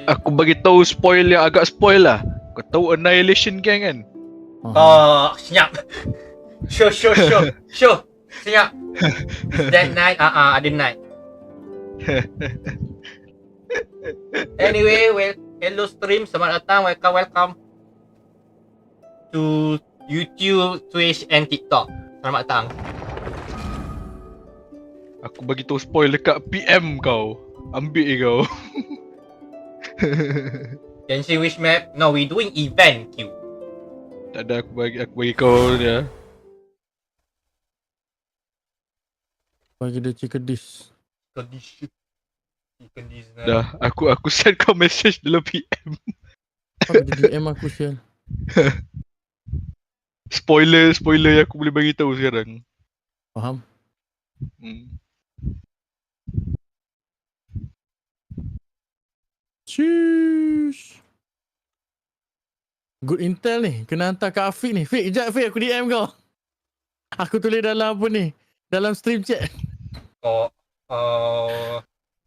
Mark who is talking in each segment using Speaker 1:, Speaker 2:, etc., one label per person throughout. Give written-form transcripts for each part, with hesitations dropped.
Speaker 1: Aku bagi tahu spoil yang agak spoil lah. Kau tahu Annihilation Gang kan?
Speaker 2: Senyap. Sure. Senyap. Is that night? Ada night. Anyway, hello stream, selamat datang, welcome to YouTube, Twitch and TikTok. Selamat datang.
Speaker 1: Aku bagi tahu spoil dekat PM kau. Ambil kau.
Speaker 2: Genshin which map? No, we doing event Q.
Speaker 1: Tak ada, aku bagi kau dia.
Speaker 3: Bagi dia chicken dish.
Speaker 1: Dah, aku send kau message dalam PM.
Speaker 3: Apa dia DM aku sial.
Speaker 1: Spoiler yang aku boleh bagi tahu sekarang.
Speaker 3: Faham? Sheesh. Good intel ni. Kena hantar kat Afiq ni. Fik, kejap Fik, aku DM kau. Aku tulis dalam apa ni? Dalam stream chat.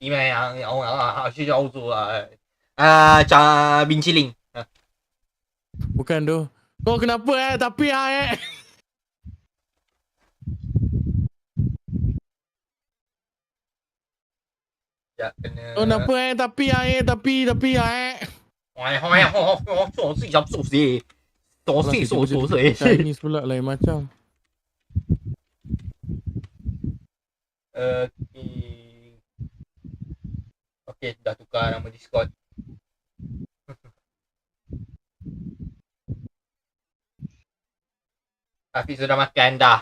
Speaker 2: 因为需要做冰淇淋。
Speaker 3: Bukan tu. Kau kenapa tapi
Speaker 2: Ya, kena.
Speaker 3: Kau kenapa tapi
Speaker 2: 我自己要做些，做些。
Speaker 3: Chinese pula lain macam.
Speaker 2: Okay, dah tukar nama Discord. Hafiz sudah makan dah.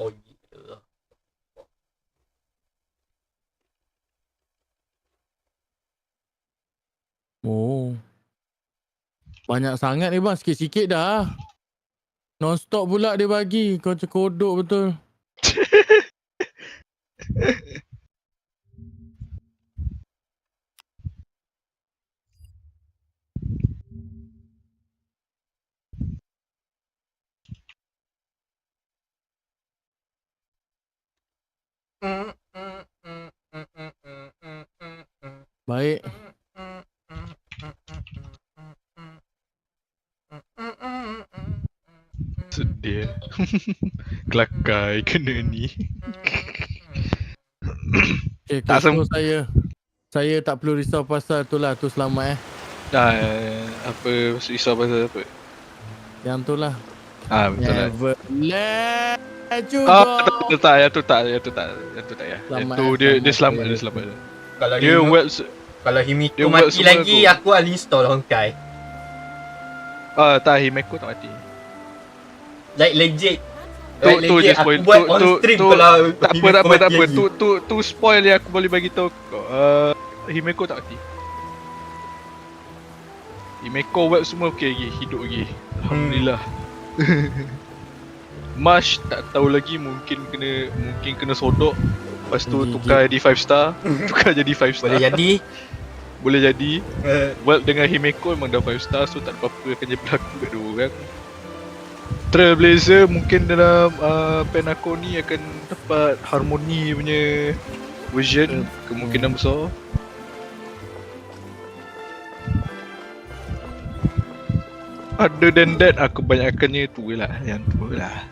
Speaker 2: Oh gila.
Speaker 3: Oh. Banyak sangat ni bang, sikit-sikit dah. Non-stop pula dia bagi. Kau cekodok betul. Baik.
Speaker 1: Sedih. Kelakai kena ni.
Speaker 3: Okay,
Speaker 1: Tak
Speaker 3: so saya tak perlu risau pasal tu lah, tu selamat
Speaker 1: Apa risau pasal apa?
Speaker 3: Yang tu lah.
Speaker 1: Betul lah.
Speaker 3: Never let you go.
Speaker 1: Yang tu tak ya.
Speaker 3: Selamat,
Speaker 1: Dia selamat.
Speaker 2: Kalau
Speaker 1: Dia web
Speaker 2: kalau Himiko
Speaker 1: dia
Speaker 2: mati
Speaker 1: semua
Speaker 2: lagi, aku uninstall Honkai.
Speaker 1: tak, Himeko tak mati.
Speaker 2: Like legit.
Speaker 1: Tu je spoil.
Speaker 2: Aku buat on stream kalau
Speaker 1: tak apa. Tu spoil yang aku boleh bagi tahu kau. Himeko tak mati. Himeko web semua okey lagi, hidup lagi. Alhamdulillah. Mash tak tahu lagi, mungkin kena sodok. Lepas tu tukar jadi 5 star. Tukar jadi 5 star. Boleh jadi. Well, dengan Himeko memang dah 5 star, so tak ada apa-apa akan berlaku kat dua orang. Trailblazer mungkin dalam pen aku ni akan dapat harmoni punya version, kemungkinan besar. Other than that, kebanyakannya tu lah, yang tu lah.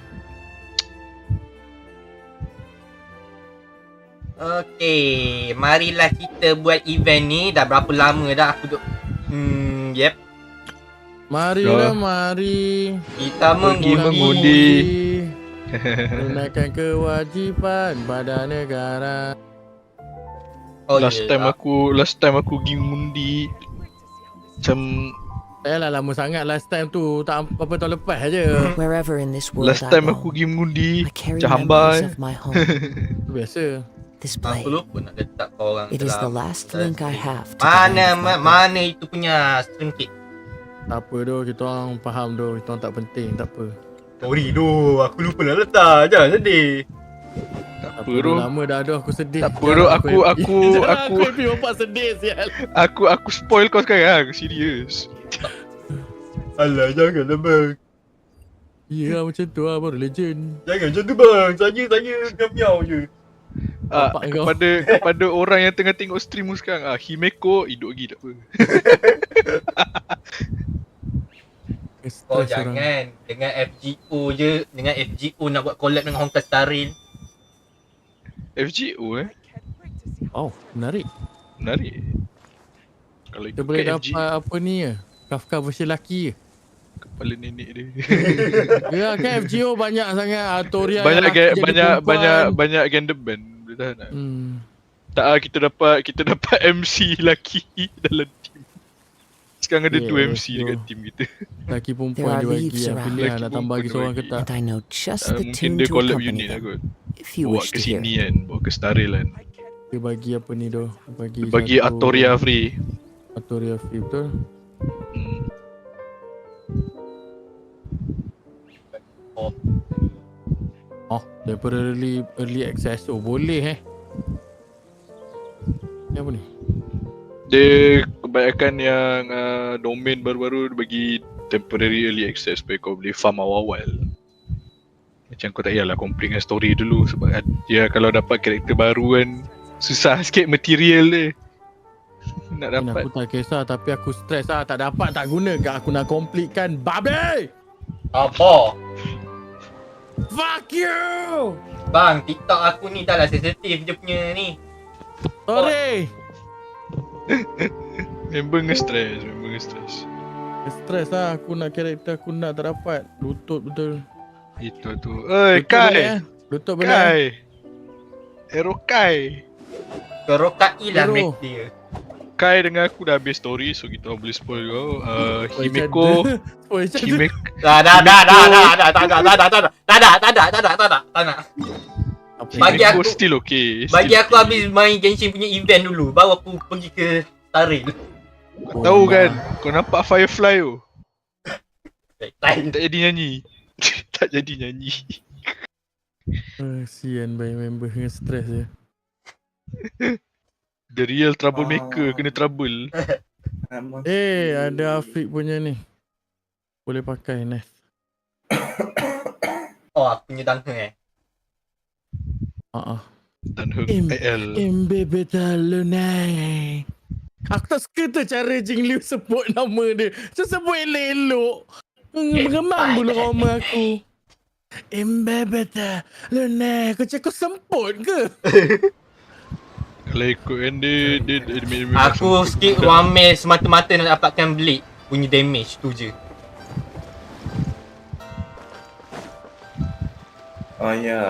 Speaker 2: Okay, marilah kita buat event ni. Dah berapa lama dah aku duk. Yep.
Speaker 3: Mari
Speaker 2: kita
Speaker 1: mengundi.
Speaker 3: Tunaikan kewajipan pada negara.
Speaker 1: Last time aku pergi mengundi macam
Speaker 3: lama sangat last time tu, tak apa tahun lepas aja.
Speaker 4: Wherever in this world
Speaker 1: last time aku pergi mengundi macam hambai.
Speaker 3: Biasa.
Speaker 2: Aku lupa nak letak kau orang.
Speaker 4: It is the last link I have.
Speaker 2: Mana itu punya stream kit?
Speaker 3: Tak apa doh, kita orang faham doh, kita orang tak penting, tak apa.
Speaker 2: Sorry doh, aku lupa nak letak, jangan sedih.
Speaker 1: Tak apa doh.
Speaker 3: Lama dah doh, aku sedih.
Speaker 1: Tak apa doh, aku
Speaker 3: bapak sedih sial.
Speaker 1: Aku spoil kau sekarang, serius.
Speaker 2: Alah, janganlah bang.
Speaker 3: Ya macam tu lah, baru legend.
Speaker 2: Jangan macam tu bang, saya miau je.
Speaker 3: bapak kau.
Speaker 1: kepada orang yang tengah tengok stream sekarang, Himeko hidup lagi tak apa.
Speaker 2: Kau
Speaker 3: Stress orang.
Speaker 2: jangan dengan FGO je, dengan FGO nak buat collab dengan Honkai Star Rail.
Speaker 1: FGO
Speaker 3: Oh, menarik.
Speaker 1: menarik. Kalau
Speaker 3: Kita
Speaker 1: ikut
Speaker 3: boleh
Speaker 1: FGO,
Speaker 3: dapat apa ni ya? Kafka versi lelaki je.
Speaker 1: kepala nenek dia.
Speaker 3: Ya kan FGO banyak sangat Toria
Speaker 1: banyak gender band. Boleh tahan tak? Tak, kita dapat MC lelaki dalam team. Sekarang ada 2 MC dekat team kita.
Speaker 3: Lelaki
Speaker 4: There
Speaker 3: perempuan
Speaker 4: are
Speaker 3: dia bagi
Speaker 4: leaves
Speaker 3: lah.
Speaker 4: around.
Speaker 3: Pilih lah nak tambah lagi seorang ke tak.
Speaker 4: And I know just the
Speaker 1: Mungkin
Speaker 4: tune
Speaker 1: dia
Speaker 4: to
Speaker 1: collab
Speaker 4: accompany
Speaker 1: unit lah kot.
Speaker 4: them, if you
Speaker 1: Bawa
Speaker 4: wish
Speaker 1: ke
Speaker 4: to hear.
Speaker 1: sini kan, bawa ke Star Rail kan.
Speaker 3: Dia bagi apa ni doh?
Speaker 1: Dia bagi
Speaker 3: satu-
Speaker 1: Atoria free.
Speaker 3: Atoria free betul. Oh, temporarily early access. Oh, boleh Ni apa ni?
Speaker 1: Dia kebanyakan yang domain baru-baru dia bagi temporary early access supaya kau boleh farm awal-awal. Macam kau tak payahlah complete dengan story dulu sebab dia kalau dapat karakter baru kan susah sikit material dia. Nak dapat.
Speaker 3: Aku tak kisah tapi aku stres tak dapat tak guna ke aku nak complete kan. Babe!
Speaker 2: Apa?
Speaker 3: Fuck you!
Speaker 2: Bang, TikTok aku ni dah lah sensitif dia punya ni.
Speaker 3: Sorry!
Speaker 1: Member nge-stress.
Speaker 3: Stres aku nak karakter aku nak tak dapat. Lutut betul.
Speaker 1: Itu tu. Oi, Kai.
Speaker 3: Lutut benar.
Speaker 1: Kai. Hero Kai.
Speaker 2: Kerokai lah
Speaker 3: Hero.
Speaker 2: mereka dia.
Speaker 1: Kai dengan aku dah habis story so kita orang boleh spoil kau. Himeko. Himeko.
Speaker 2: Tak nak. Bagi
Speaker 1: Himeko
Speaker 2: aku-
Speaker 1: still okay.
Speaker 2: Bagi aku habis main Genshin punya event dulu, baru aku pergi ke Star Rail.
Speaker 1: Tahu kan, kau nampak Firefly tu.
Speaker 2: Lain.
Speaker 1: Tak jadi nyanyi. Tak jadi nyanyi.
Speaker 3: Sian by member dengan stres je.
Speaker 1: The real troublemaker kena trouble.
Speaker 3: Ada Afiq punya ni. Boleh pakai Nef.
Speaker 2: Oh, aku punya tangga
Speaker 1: Dan her PL.
Speaker 3: Beta Lunai. Aku tak suka tu cara Jing Liu sebut nama dia. Macam sebut elok-elok. Mengemang bulu roma aku. Beta Lunai. Kau cakap semput ke?
Speaker 1: Kalau ikut kan dia
Speaker 2: Aku skip Wamel semata-mata nak dapatkan Blade punya damage tu je.
Speaker 5: Oh ya,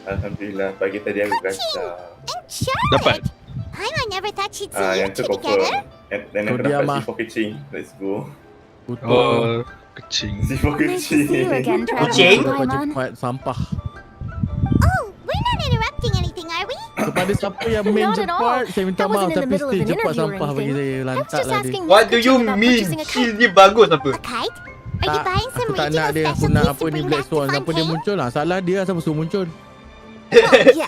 Speaker 5: alhamdulillah pagi tadi aku gacha.
Speaker 1: dapat.
Speaker 6: I never thought she'd see you
Speaker 5: Yang tu
Speaker 6: two together.
Speaker 5: confirm. Dan aku
Speaker 3: Kau diam,
Speaker 5: dapat
Speaker 3: ah.
Speaker 5: C4 kecing. Let's go.
Speaker 3: Betul.
Speaker 1: Oh, kecing.
Speaker 5: C4
Speaker 6: Nice to see you
Speaker 5: kecing.
Speaker 6: again,
Speaker 2: Kucing?
Speaker 6: Traveler
Speaker 3: Dapat
Speaker 6: Paimon.
Speaker 3: cepat sampah.
Speaker 6: Oh, we're not interrupting anything, are we?
Speaker 3: Kepada siapa yang main
Speaker 6: Not at all.
Speaker 3: cepat, saya minta
Speaker 6: I wasn't
Speaker 3: maaf
Speaker 6: in the
Speaker 3: tapi
Speaker 6: middle of
Speaker 3: still
Speaker 6: an
Speaker 3: cepat
Speaker 6: interview or
Speaker 3: sampah bagi
Speaker 6: anything.
Speaker 3: saya.
Speaker 6: I was
Speaker 3: Lantak
Speaker 6: just
Speaker 3: lah dia.
Speaker 6: asking
Speaker 2: What do
Speaker 6: Nick
Speaker 2: you
Speaker 6: about
Speaker 2: mean?
Speaker 6: purchasing a
Speaker 2: Skill
Speaker 6: kite.
Speaker 2: dia bagus apa?
Speaker 6: A kite? Are you buying some
Speaker 3: Aku tak nak
Speaker 6: regional
Speaker 3: dia, aku nak
Speaker 6: specialties
Speaker 3: apa
Speaker 6: to
Speaker 3: ni
Speaker 6: bring
Speaker 3: Black
Speaker 6: back to
Speaker 3: Swan. Siapa dia
Speaker 6: Fontaine?
Speaker 3: muncul lah. Salah dia siapa suruh muncul.
Speaker 6: Yeah.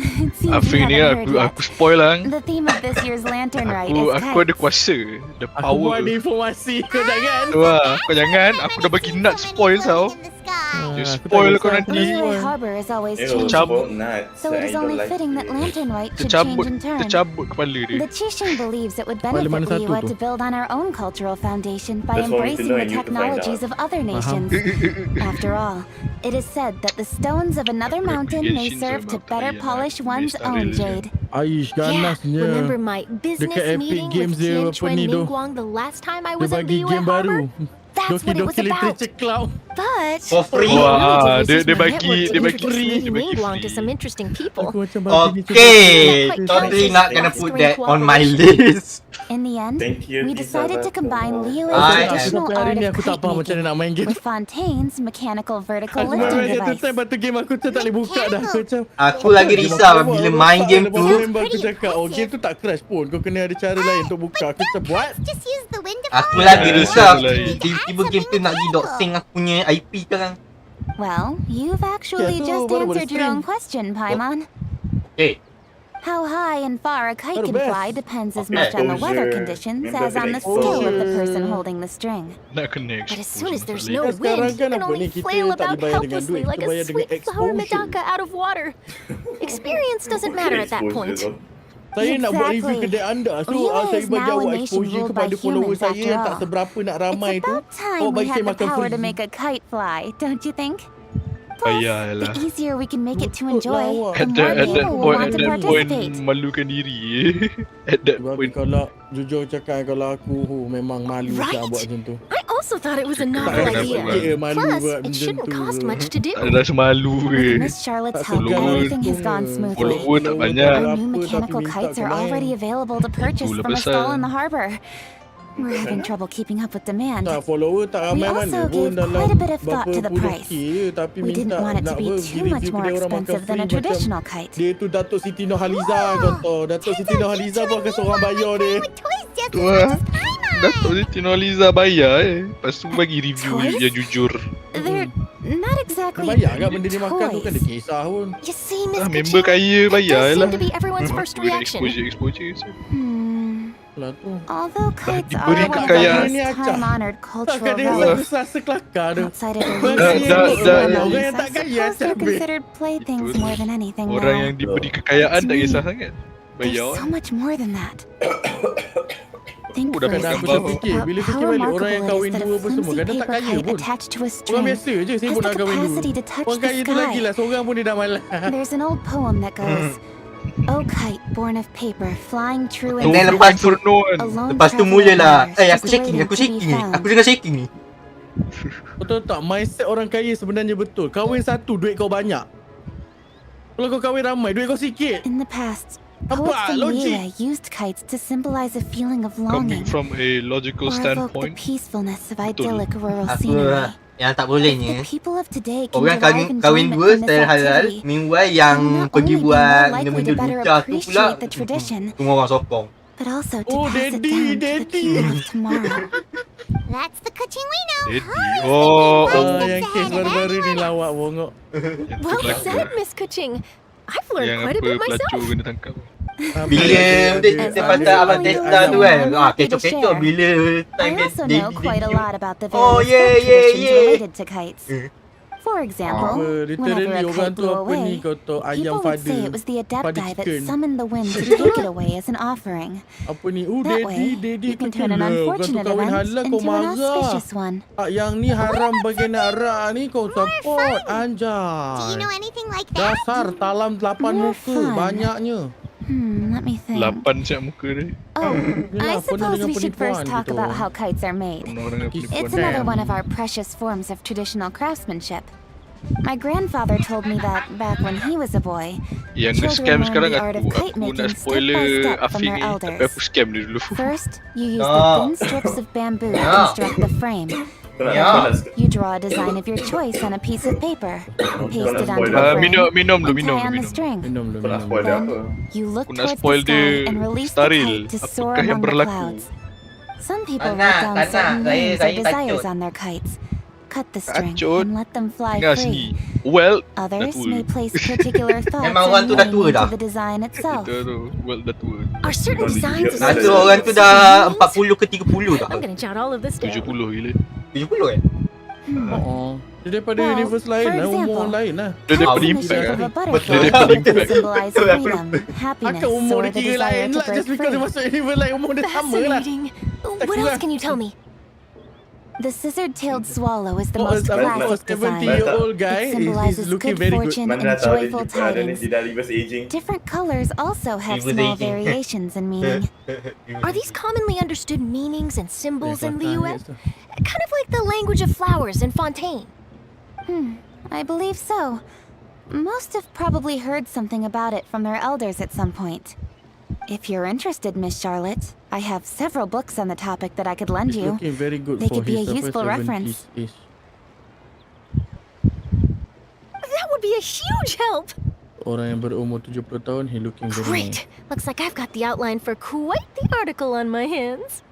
Speaker 6: And it seems
Speaker 1: Afiq
Speaker 6: you
Speaker 1: ni
Speaker 6: haven't heard
Speaker 1: aku spoil lah.
Speaker 6: yet. The theme of this year's Lantern Rite
Speaker 1: Aku
Speaker 6: is
Speaker 1: ada
Speaker 6: kites.
Speaker 1: kuasa. The
Speaker 3: Aku
Speaker 1: power.
Speaker 3: buat ada informasi. Kau jangan.
Speaker 1: Tu lah. Kau jangan. Aku dah bagi nut spoil tau. Dia
Speaker 3: Aku
Speaker 1: spoil
Speaker 3: tak
Speaker 1: kau
Speaker 3: kisah,
Speaker 1: nanti.
Speaker 3: aku
Speaker 6: Liyue
Speaker 3: spoil.
Speaker 6: Harbor is always
Speaker 5: Ew,
Speaker 6: changing,
Speaker 1: Cabut.
Speaker 5: nuts.
Speaker 6: so it is
Speaker 5: I
Speaker 6: only
Speaker 5: don't like
Speaker 6: fitting that
Speaker 5: it.
Speaker 6: Lantern Rite should
Speaker 1: Tercabut.
Speaker 6: change in turn.
Speaker 1: Tercabut kepala dia.
Speaker 6: The Qixing believes it would
Speaker 3: Kepala
Speaker 6: benefit
Speaker 3: mana satu
Speaker 6: Liyue
Speaker 3: tu?
Speaker 6: to build on our own cultural foundation by
Speaker 5: That's what we need to
Speaker 6: embracing
Speaker 5: know
Speaker 6: the
Speaker 5: and you to find
Speaker 6: technologies
Speaker 5: out.
Speaker 6: of other
Speaker 3: Faham.
Speaker 6: nations. After all, it is said that the stones of another mountain may
Speaker 1: Genshin
Speaker 6: serve to
Speaker 1: sama
Speaker 6: better
Speaker 1: kalian
Speaker 6: polish
Speaker 1: nak
Speaker 6: one's
Speaker 1: Star
Speaker 6: own
Speaker 1: Rail je.
Speaker 6: jade.
Speaker 3: Aish ganasnya.
Speaker 7: Remember my business
Speaker 3: Dekat Epic
Speaker 7: meeting
Speaker 3: Games
Speaker 7: with
Speaker 3: dia
Speaker 7: Tian
Speaker 3: apa
Speaker 7: Chuan
Speaker 3: ni tu.
Speaker 7: Ningguang the last time I
Speaker 3: Dia
Speaker 7: was at
Speaker 3: bagi
Speaker 7: Liyue
Speaker 3: game baru.
Speaker 7: Harbor?
Speaker 6: That's what it was
Speaker 3: Doki-Doki
Speaker 6: about.
Speaker 3: Literature Cloud.
Speaker 7: But
Speaker 2: For free.
Speaker 7: we
Speaker 1: Wah,
Speaker 7: relatively
Speaker 1: dia
Speaker 7: just my
Speaker 1: bagi-
Speaker 7: network to
Speaker 1: dia bagi
Speaker 7: introduce
Speaker 1: free,
Speaker 7: me
Speaker 1: dia bagi
Speaker 7: Ningguang to
Speaker 1: free.
Speaker 7: some interesting people.
Speaker 3: Aku macam bagi ni
Speaker 2: Okay,
Speaker 6: Quite
Speaker 2: totally
Speaker 6: pricey.
Speaker 2: not gonna put that on my list.
Speaker 6: In the end,
Speaker 5: Thank you,
Speaker 6: we decided to combine Liyue's
Speaker 2: I
Speaker 6: traditional
Speaker 3: Sampai hari
Speaker 6: art
Speaker 3: ni
Speaker 6: of
Speaker 3: aku tak
Speaker 6: kite
Speaker 3: faham macam mana
Speaker 6: making
Speaker 3: nak main game.
Speaker 6: with Fontaine's mechanical vertical
Speaker 3: Aku
Speaker 6: lifting
Speaker 3: main satu
Speaker 6: device.
Speaker 3: time batu game aku tu tak boleh buka dah. Aku macam
Speaker 2: Aku lagi risau bila main game tu.
Speaker 3: Aku cakap, oh game tu tak crash pun. Kau kena ada cara lain untuk buka. Aku macam buat.
Speaker 6: Just use the wind of
Speaker 2: Aku
Speaker 6: fire.
Speaker 2: lagi risau
Speaker 1: lain.
Speaker 2: tiba-tiba game tu nak pergi doxing aku punya IP sekarang.
Speaker 6: Well, you've actually
Speaker 3: Yeah, so
Speaker 6: just
Speaker 3: what about
Speaker 6: answered
Speaker 3: the
Speaker 6: your own
Speaker 3: string?
Speaker 6: question, Paimon.
Speaker 2: Okay,
Speaker 6: How high and far a kite
Speaker 3: Baru
Speaker 6: can
Speaker 3: best.
Speaker 6: fly depends as
Speaker 5: Okay.
Speaker 6: much on the weather
Speaker 5: Exposure.
Speaker 6: conditions
Speaker 5: Member
Speaker 6: as on the
Speaker 5: exposure.
Speaker 6: skill of the person holding the string.
Speaker 1: Nak kena
Speaker 7: But as
Speaker 1: expose
Speaker 7: soon as there's
Speaker 1: masalah
Speaker 7: no
Speaker 3: Kan sekarang
Speaker 7: wind, you
Speaker 3: kan
Speaker 7: can
Speaker 3: apa
Speaker 7: only
Speaker 3: ni, kita
Speaker 7: flail
Speaker 3: tak
Speaker 7: about
Speaker 3: dibayar dengan
Speaker 7: helplessly
Speaker 3: duit,
Speaker 7: like
Speaker 3: kita
Speaker 7: a
Speaker 3: bayar dengan
Speaker 7: sweet flower
Speaker 3: exposure.
Speaker 7: medaka out of water. Experience doesn't matter at that point.
Speaker 3: Saya nak buat review
Speaker 6: Exactly.
Speaker 3: kedai anda. So
Speaker 6: Lila
Speaker 3: saya
Speaker 6: is
Speaker 3: bagi
Speaker 6: now a
Speaker 3: awak
Speaker 6: nation
Speaker 3: exposure
Speaker 6: ruled
Speaker 3: kepada
Speaker 6: by
Speaker 3: follower
Speaker 6: humans
Speaker 3: saya
Speaker 6: after
Speaker 3: yang tak
Speaker 6: all.
Speaker 3: seberapa nak ramai
Speaker 6: It's
Speaker 3: tu.
Speaker 6: about time
Speaker 3: Awak
Speaker 6: we
Speaker 3: bagi
Speaker 6: had
Speaker 3: saya
Speaker 6: the
Speaker 3: makan
Speaker 6: power to
Speaker 3: free.
Speaker 6: make a kite fly, don't you think? Plus,
Speaker 1: Payahlah.
Speaker 6: the easier we can make it to
Speaker 3: Betul lah
Speaker 6: enjoy,
Speaker 3: awak.
Speaker 6: the
Speaker 1: At
Speaker 6: more
Speaker 1: that
Speaker 6: people will
Speaker 1: point,
Speaker 6: want to participate.
Speaker 1: malukan diri. At that
Speaker 3: Sebab
Speaker 1: point.
Speaker 3: kalau jujur cakap kalau aku memang malu
Speaker 7: Right?
Speaker 3: tak buat macam tu.
Speaker 7: I also thought it was a
Speaker 1: Tak
Speaker 7: novel
Speaker 1: kenapa
Speaker 7: idea.
Speaker 1: pula.
Speaker 3: Malu
Speaker 7: Plus,
Speaker 3: buat
Speaker 7: it
Speaker 3: macam
Speaker 7: shouldn't
Speaker 3: tu.
Speaker 7: cost much to do.
Speaker 1: Tak ada rasa malu
Speaker 6: With
Speaker 1: ke.
Speaker 6: Miss Charlotte's
Speaker 3: Tak
Speaker 6: help,
Speaker 3: segan
Speaker 6: everything
Speaker 3: tu.
Speaker 6: has gone smoothly.
Speaker 1: Follower tak banyak.
Speaker 6: Our new
Speaker 3: Apa,
Speaker 6: mechanical
Speaker 3: tapi
Speaker 6: kites
Speaker 3: minta
Speaker 6: are
Speaker 3: kau
Speaker 6: already
Speaker 3: main.
Speaker 6: available to purchase
Speaker 1: Itulah
Speaker 6: from a
Speaker 1: pasal.
Speaker 6: stall in the harbor. We're having trouble keeping up with demand.
Speaker 3: Tak follower tak
Speaker 6: We
Speaker 3: ramai
Speaker 6: also
Speaker 3: mana pun
Speaker 6: gave
Speaker 3: dalam
Speaker 6: quite a bit of thought
Speaker 3: berapa
Speaker 6: to the
Speaker 3: puluh
Speaker 6: price.
Speaker 3: K je, tapi
Speaker 6: We didn't
Speaker 3: minta
Speaker 6: want it to
Speaker 3: nak
Speaker 6: be
Speaker 3: apa,
Speaker 6: too much
Speaker 3: review
Speaker 6: more
Speaker 3: kedai orang makan
Speaker 6: expensive than
Speaker 3: free
Speaker 6: a
Speaker 3: macam
Speaker 6: traditional kite.
Speaker 3: dia tu Datuk Siti Nurhaliza contoh. Datuk Siti Nurhaliza pun akan seorang bayar dia.
Speaker 1: Tu lah. Datuk Siti Nurhaliza bayar Lepas tu bagi review
Speaker 6: Toys?
Speaker 1: yang jujur.
Speaker 6: They're not exactly
Speaker 3: Bayar kat benda dia makan tu kan dia
Speaker 6: toys.
Speaker 3: kisah pun.
Speaker 7: You see, Miss
Speaker 1: Member
Speaker 7: Kaching,
Speaker 1: kaya
Speaker 7: that
Speaker 1: bayar
Speaker 7: does
Speaker 1: lah.
Speaker 7: seem to be everyone's first
Speaker 1: Guna
Speaker 7: reaction.
Speaker 1: exposure.
Speaker 3: Lah tu.
Speaker 6: Although kites are
Speaker 1: diberi
Speaker 6: one of the
Speaker 1: kekayaan.
Speaker 6: most time-honored
Speaker 3: Takkan
Speaker 6: cultural
Speaker 3: dia
Speaker 6: relics
Speaker 3: rasa kelakar tu.
Speaker 6: outside of the
Speaker 3: Orang
Speaker 1: Dah-
Speaker 3: kaya
Speaker 1: dah-
Speaker 3: elok
Speaker 1: dah-
Speaker 3: banyak. Orang
Speaker 6: I
Speaker 3: yang tak kaya
Speaker 6: suppose they're
Speaker 3: acap ambil.
Speaker 6: considered playthings
Speaker 1: Itu
Speaker 6: more than anything
Speaker 1: Orang
Speaker 6: now.
Speaker 1: yang diberi kekayaan tak kisah sangat.
Speaker 6: There's
Speaker 1: Bayar.
Speaker 6: so much more than that. Think
Speaker 1: Dah
Speaker 6: for a
Speaker 1: kadang
Speaker 3: aku
Speaker 6: second
Speaker 1: fikir,
Speaker 6: about
Speaker 3: bila
Speaker 6: how
Speaker 3: fikir balik, orang
Speaker 6: remarkable
Speaker 3: yang
Speaker 6: it
Speaker 3: kahwin
Speaker 6: is that
Speaker 3: dua
Speaker 6: a
Speaker 3: apa semua,
Speaker 6: flimsy
Speaker 3: kadang tak
Speaker 6: paper
Speaker 3: kaya
Speaker 6: kite
Speaker 3: pun.
Speaker 6: attached to a
Speaker 3: Orang
Speaker 6: string
Speaker 3: biasa je
Speaker 6: has
Speaker 3: sibuk
Speaker 6: the
Speaker 3: nak kahwin
Speaker 6: capacity
Speaker 3: dulu.
Speaker 6: to touch
Speaker 3: Orang
Speaker 6: the
Speaker 3: kaya tu lagi
Speaker 6: sky.
Speaker 3: lah, seorang pun dia dah malas.
Speaker 6: There's an old poem that goes, "O kite born of paper, flying true
Speaker 1: Tu
Speaker 6: and
Speaker 2: then
Speaker 6: free,
Speaker 2: lepas tu-
Speaker 1: Inferno kan.
Speaker 6: alone
Speaker 2: Lepas tu
Speaker 6: traveling
Speaker 2: mulalah.
Speaker 6: waters, just
Speaker 2: Aku shaking
Speaker 6: waiting to be
Speaker 2: ni.
Speaker 6: found."
Speaker 2: Aku dengar shaking ni.
Speaker 3: Betul tak? Mindset orang kaya sebenarnya betul. Kahwin satu, duit kau banyak. Kalau kau kahwin ramai, duit kau sikit.
Speaker 6: In the past,
Speaker 3: Apa?
Speaker 6: poets from
Speaker 3: Logik.
Speaker 6: Lira used kites to symbolize a feeling of
Speaker 1: Coming
Speaker 6: longing
Speaker 1: from a logical
Speaker 6: or evoke the
Speaker 1: standpoint.
Speaker 6: peacefulness of
Speaker 1: Betul.
Speaker 6: idyllic rural
Speaker 2: Aku
Speaker 6: scenery.
Speaker 2: yang tak
Speaker 6: If
Speaker 2: bolehnya.
Speaker 6: the people of today can
Speaker 2: Orang
Speaker 6: derive
Speaker 2: kahwin
Speaker 6: enjoyment
Speaker 2: dua
Speaker 6: from this
Speaker 2: style halal.
Speaker 6: activity,
Speaker 2: Meanwhile
Speaker 6: they
Speaker 2: yang
Speaker 6: will not
Speaker 2: pergi
Speaker 6: only be
Speaker 2: buat
Speaker 6: more likely
Speaker 2: benda-benda
Speaker 6: to better
Speaker 2: lucah tu pula.
Speaker 6: appreciate the tradition,
Speaker 2: Semua orang sokong.
Speaker 6: but also to
Speaker 3: Oh,
Speaker 6: pass it
Speaker 3: daddy,
Speaker 6: down to the
Speaker 3: daddy.
Speaker 6: people of tomorrow.
Speaker 7: That's the Kaching we know.
Speaker 1: Daddy. Oh,
Speaker 3: Yang kes baru-baru ni lawak bongok.
Speaker 1: yang tu
Speaker 7: Well
Speaker 1: pelakon.
Speaker 7: said, Miss Kaching. I've learned
Speaker 1: Yang
Speaker 7: quite a
Speaker 1: apa
Speaker 7: bit
Speaker 1: pelacur
Speaker 7: myself.
Speaker 1: kena tangkap.
Speaker 2: Bila dia pasal abang Testa tu kan.
Speaker 6: I'm happy to
Speaker 2: Kecoh-kecoh
Speaker 6: share.
Speaker 2: bila
Speaker 6: I
Speaker 2: time dia
Speaker 6: also know quite a lot about the
Speaker 2: Oh,
Speaker 6: various
Speaker 2: yeah,
Speaker 6: folk
Speaker 2: yeah,
Speaker 6: traditions
Speaker 2: yeah.
Speaker 6: related to kites. For example,
Speaker 3: Apa,
Speaker 6: whenever
Speaker 3: literally
Speaker 6: a
Speaker 3: orang
Speaker 6: kite
Speaker 3: tu
Speaker 6: blew
Speaker 3: apa ni
Speaker 6: away,
Speaker 3: kau tahu ayam
Speaker 6: people would say
Speaker 3: fada.
Speaker 6: it was the
Speaker 3: Fada
Speaker 6: adepti that
Speaker 3: chicken.
Speaker 6: summoned the wind to take it away as an offering.
Speaker 3: Apa ni? Oh,
Speaker 6: That
Speaker 3: daddy,
Speaker 6: way,
Speaker 3: daddy
Speaker 6: you can turn an
Speaker 3: Orang tu
Speaker 6: unfortunate
Speaker 3: kahwin
Speaker 6: event
Speaker 3: halal kau
Speaker 6: into an
Speaker 3: marah.
Speaker 6: auspicious one.
Speaker 3: Yang ni haram bagi nak arak ni kau support. Anjay.
Speaker 7: anything like that?
Speaker 3: Dasar talam 8
Speaker 6: More
Speaker 3: muka
Speaker 6: fun.
Speaker 3: banyaknya.
Speaker 6: Let me think.
Speaker 1: 8 siap muka dia.
Speaker 6: Oh,
Speaker 3: Yelah,
Speaker 6: I
Speaker 3: penuh
Speaker 6: suppose
Speaker 3: dengan
Speaker 6: we should first
Speaker 3: penipuan
Speaker 6: talk
Speaker 3: gitu.
Speaker 6: about how kites are made.
Speaker 1: Penuh dengan
Speaker 3: It's
Speaker 1: penipuan.
Speaker 6: It's another
Speaker 3: Damn.
Speaker 6: one of our precious forms of traditional craftsmanship. My grandfather told me that back when he was a boy,
Speaker 1: Yang
Speaker 6: children
Speaker 1: nge-scam
Speaker 6: learn
Speaker 1: sekarang
Speaker 6: the art of
Speaker 1: aku.
Speaker 6: kite
Speaker 1: Aku nak
Speaker 6: making step
Speaker 1: spoiler
Speaker 6: by step from
Speaker 1: Afiq
Speaker 6: their
Speaker 1: ni. Tapi
Speaker 6: elders.
Speaker 1: aku scam dia dulu.
Speaker 6: First, you use the
Speaker 2: Ah.
Speaker 6: thin strips of bamboo to
Speaker 2: Yeah.
Speaker 6: construct the frame.
Speaker 5: Kau nak
Speaker 2: Ya.
Speaker 5: panas ke?
Speaker 6: You draw a design of your choice on a piece of paper, paste it onto
Speaker 5: spoiler.
Speaker 6: the frame,
Speaker 1: Minum
Speaker 6: and
Speaker 1: dulu.
Speaker 6: tie on the string.
Speaker 3: Minum dulu,
Speaker 5: Kau nak
Speaker 3: minum.
Speaker 5: spoil dia apa?
Speaker 6: You look
Speaker 1: Aku nak
Speaker 6: towards
Speaker 1: spoil
Speaker 6: the sky
Speaker 1: dia
Speaker 6: and release the
Speaker 1: steril.
Speaker 6: kite to soar
Speaker 1: Apakah yang
Speaker 6: among the
Speaker 1: berlaku?
Speaker 6: clouds. Some people
Speaker 2: Tak
Speaker 6: write
Speaker 2: nak,
Speaker 6: down
Speaker 2: tak
Speaker 6: certain
Speaker 2: nak.
Speaker 6: names or
Speaker 2: Saya
Speaker 6: desires
Speaker 2: takut.
Speaker 6: on their kites. Cut the string
Speaker 1: Takut.
Speaker 6: and let them fly
Speaker 1: Dengar
Speaker 6: free.
Speaker 1: sini. Well,
Speaker 6: Others
Speaker 1: dah tua.
Speaker 6: may place particular thoughts
Speaker 2: Memang orang
Speaker 6: and
Speaker 2: tu dah
Speaker 6: meaning
Speaker 2: tua dah.
Speaker 6: into the design itself.
Speaker 1: Kita tu. Well, dah tua.
Speaker 7: Are certain designs
Speaker 5: Nah,
Speaker 2: Satu
Speaker 5: Betul.
Speaker 2: orang tu dah 40 ke 30 tak?
Speaker 7: I'm gonna jot all of this down.
Speaker 1: 70 gila.
Speaker 2: 70 kan?
Speaker 3: Oh, dia daripada
Speaker 6: Well,
Speaker 3: universe lain
Speaker 6: for
Speaker 3: lah, umur
Speaker 6: example,
Speaker 3: lain lah.
Speaker 1: Dia
Speaker 6: Kites
Speaker 1: daripada
Speaker 6: in the
Speaker 1: impact
Speaker 6: shape
Speaker 1: kan.
Speaker 6: of a
Speaker 2: Betul.
Speaker 6: butterfly
Speaker 2: Betul.
Speaker 6: typically symbolize
Speaker 2: Betul.
Speaker 6: freedom, happiness,
Speaker 3: Akak umur
Speaker 6: or
Speaker 3: dia
Speaker 6: the
Speaker 3: kira
Speaker 6: desire
Speaker 3: lain
Speaker 6: to
Speaker 3: lah.
Speaker 6: break
Speaker 3: Just because dia
Speaker 6: free.
Speaker 3: masuk universe lain, umur dia sama lah.
Speaker 7: Fascinating. What else can you tell me?
Speaker 6: The scissor-tailed swallow is the
Speaker 3: For a
Speaker 6: most classic design.
Speaker 3: 70-year-old guy,
Speaker 6: It symbolizes
Speaker 3: is looking
Speaker 6: good
Speaker 3: very good.
Speaker 6: fortune
Speaker 5: Mana
Speaker 6: and
Speaker 5: dah tahu dia
Speaker 6: joyful
Speaker 5: ada ni
Speaker 6: tidings.
Speaker 5: dia dah reverse aging.
Speaker 6: Different colors also have
Speaker 2: Reverse
Speaker 6: small
Speaker 2: aging.
Speaker 6: variations in meaning.
Speaker 7: Are these commonly understood meanings and symbols in the
Speaker 3: Kelakar
Speaker 7: US?
Speaker 3: dia tu.
Speaker 7: Kind of like the language of flowers in Fontaine.
Speaker 6: I believe so. Most have probably heard something about it from their elders at some point. If you're interested, Miss Charlotte, I have several books on the topic that I could lend
Speaker 3: He's
Speaker 6: you.
Speaker 3: looking very good
Speaker 6: They
Speaker 3: for
Speaker 6: could be
Speaker 3: his
Speaker 6: a useful
Speaker 3: 70s
Speaker 6: reference.
Speaker 3: age.
Speaker 7: That would be a huge help.
Speaker 3: Orang yang berumur 70 tahun, he looking very nice.
Speaker 7: Great. Looks like I've got the outline for quite the article on my hands.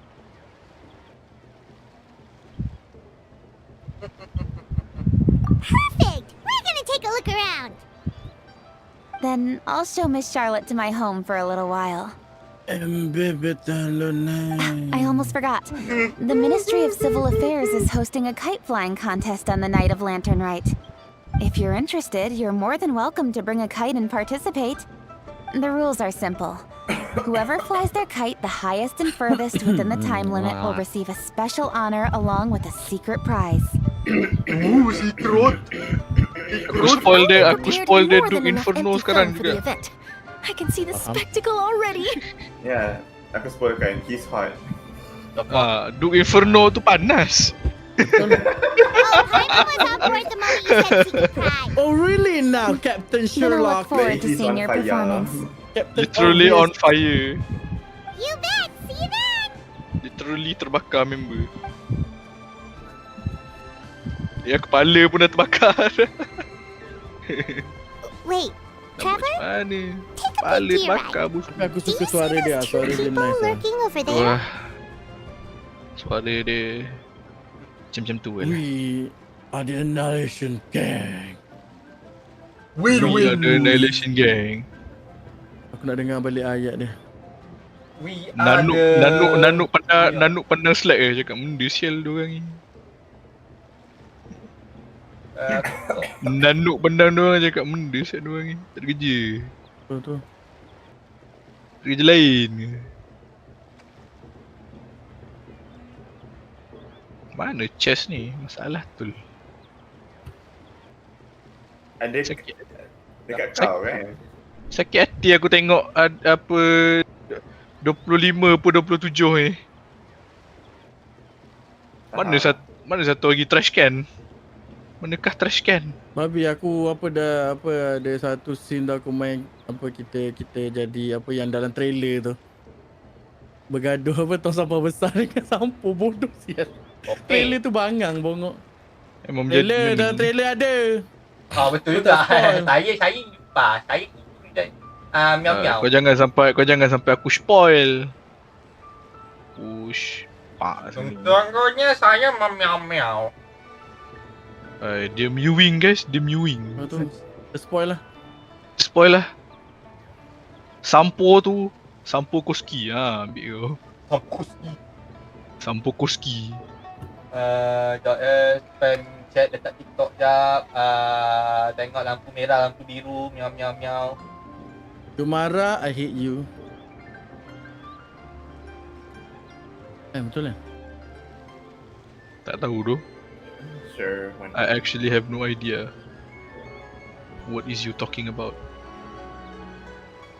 Speaker 8: Perfect! We're gonna take a look around.
Speaker 6: Then I'll show Miss Charlotte to my home for a little while. I almost forgot. The Ministry of Civil Affairs is hosting a kite flying contest on the night of Lantern Rite. If you're interested, you're more than welcome to bring a kite and participate. The rules are simple. Whoever flies their kite the highest and furthest within the time limit will receive a special honor along with a secret prize.
Speaker 2: Secret.
Speaker 1: Aku spoil dia Duke Inferno sekarang juga.
Speaker 7: I can see the spectacle already.
Speaker 5: Ya, aku spoilkan. He's hot.
Speaker 1: Duke Inferno tu panas.
Speaker 3: Oh really now, Captain
Speaker 6: I'm gonna look
Speaker 3: Sherlock?
Speaker 6: forward to
Speaker 5: He's
Speaker 6: seeing
Speaker 5: on
Speaker 6: your
Speaker 5: fire.
Speaker 6: performance.
Speaker 1: Literally on fire.
Speaker 6: You bet! See you then!
Speaker 1: Literally terbakar member. Ya, kepala pun dah terbakar.
Speaker 6: Wait, Trevor?
Speaker 1: Mana?
Speaker 6: Take a
Speaker 1: Kepala
Speaker 6: peek to your
Speaker 1: terbakar
Speaker 6: right.
Speaker 1: bos.
Speaker 3: Aku
Speaker 6: Do
Speaker 3: suka
Speaker 6: you see
Speaker 3: suara dia,
Speaker 6: those
Speaker 3: suara
Speaker 6: two
Speaker 3: dia
Speaker 6: people
Speaker 3: nice lah.
Speaker 6: lurking over there?
Speaker 1: Wah. Suara dia macam tu kan.
Speaker 3: We are the Annihilation Gang.
Speaker 1: We are the Annihilation Gang.
Speaker 3: Aku nak dengar balik ayat dia.
Speaker 2: We are
Speaker 1: Nanuk pandang Slack cakap benda sial diorang ni. Nanuk pandang diorang cakap benda sial diorang ni. Tak ada kerja.
Speaker 3: Betul.
Speaker 1: Kerja lain. Mana chest ni? Masalah tu.
Speaker 5: Ada
Speaker 1: Sakit.
Speaker 5: dekat kau kan?
Speaker 1: Sakit hati aku tengok apa 25 pun 27 ni. Mana satu lagi trash can? Manakah trash can?
Speaker 3: Babi aku ada satu scene tu aku main kita jadi apa yang dalam trailer tu. Bergaduh tong sampah besar dengan sampah bodoh sial. Trailer tu bangang bongok.
Speaker 1: Emang menjadi
Speaker 3: Dalam trailer ada.
Speaker 2: Betul
Speaker 3: Betul,
Speaker 2: juga.
Speaker 3: spoil.
Speaker 2: Saya lupa. Miau-miau.
Speaker 1: Kau jangan sampai aku spoil. Push.
Speaker 2: Contohnya saya memiau-miau.
Speaker 1: Dia mewing guys, dia mewing.
Speaker 3: Betul. Spoil lah.
Speaker 1: Spoil lah. Sampo Koski. Ambil kau. Sampo Koski.
Speaker 2: Spam chat dekat TikTok jap. Tengok lampu merah, lampu biru, miau-miau-miau.
Speaker 3: You marah, I hate you. Betul lah.
Speaker 1: Tak tahu tu.
Speaker 5: Sure.
Speaker 1: I actually have no idea. What is you talking about?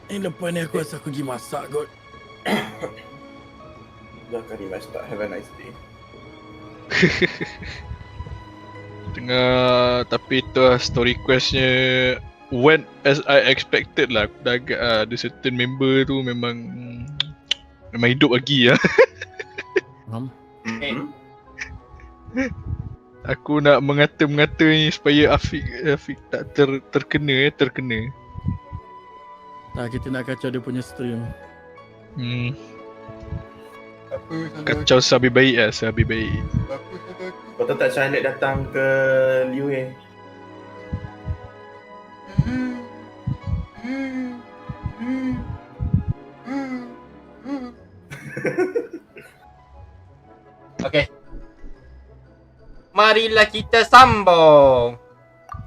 Speaker 3: Lepas ni aku rasa aku pergi masak kot.
Speaker 5: Dah kali mas tak. Have a nice day.
Speaker 1: Tapi tu lah story questnya went as I expected lah. Aku dah agak ada certain member tu memang hidup lagi lah. Aku nak mengata-mengata ni supaya Afiq tak terkena.
Speaker 3: Nah, kita nak kacau dia punya stream.
Speaker 1: Kacau sehabis baik lah, sehabis baik.
Speaker 5: Kau tahu tak Charlotte datang ke Liu eh?
Speaker 2: Okay. Marilah kita sambung.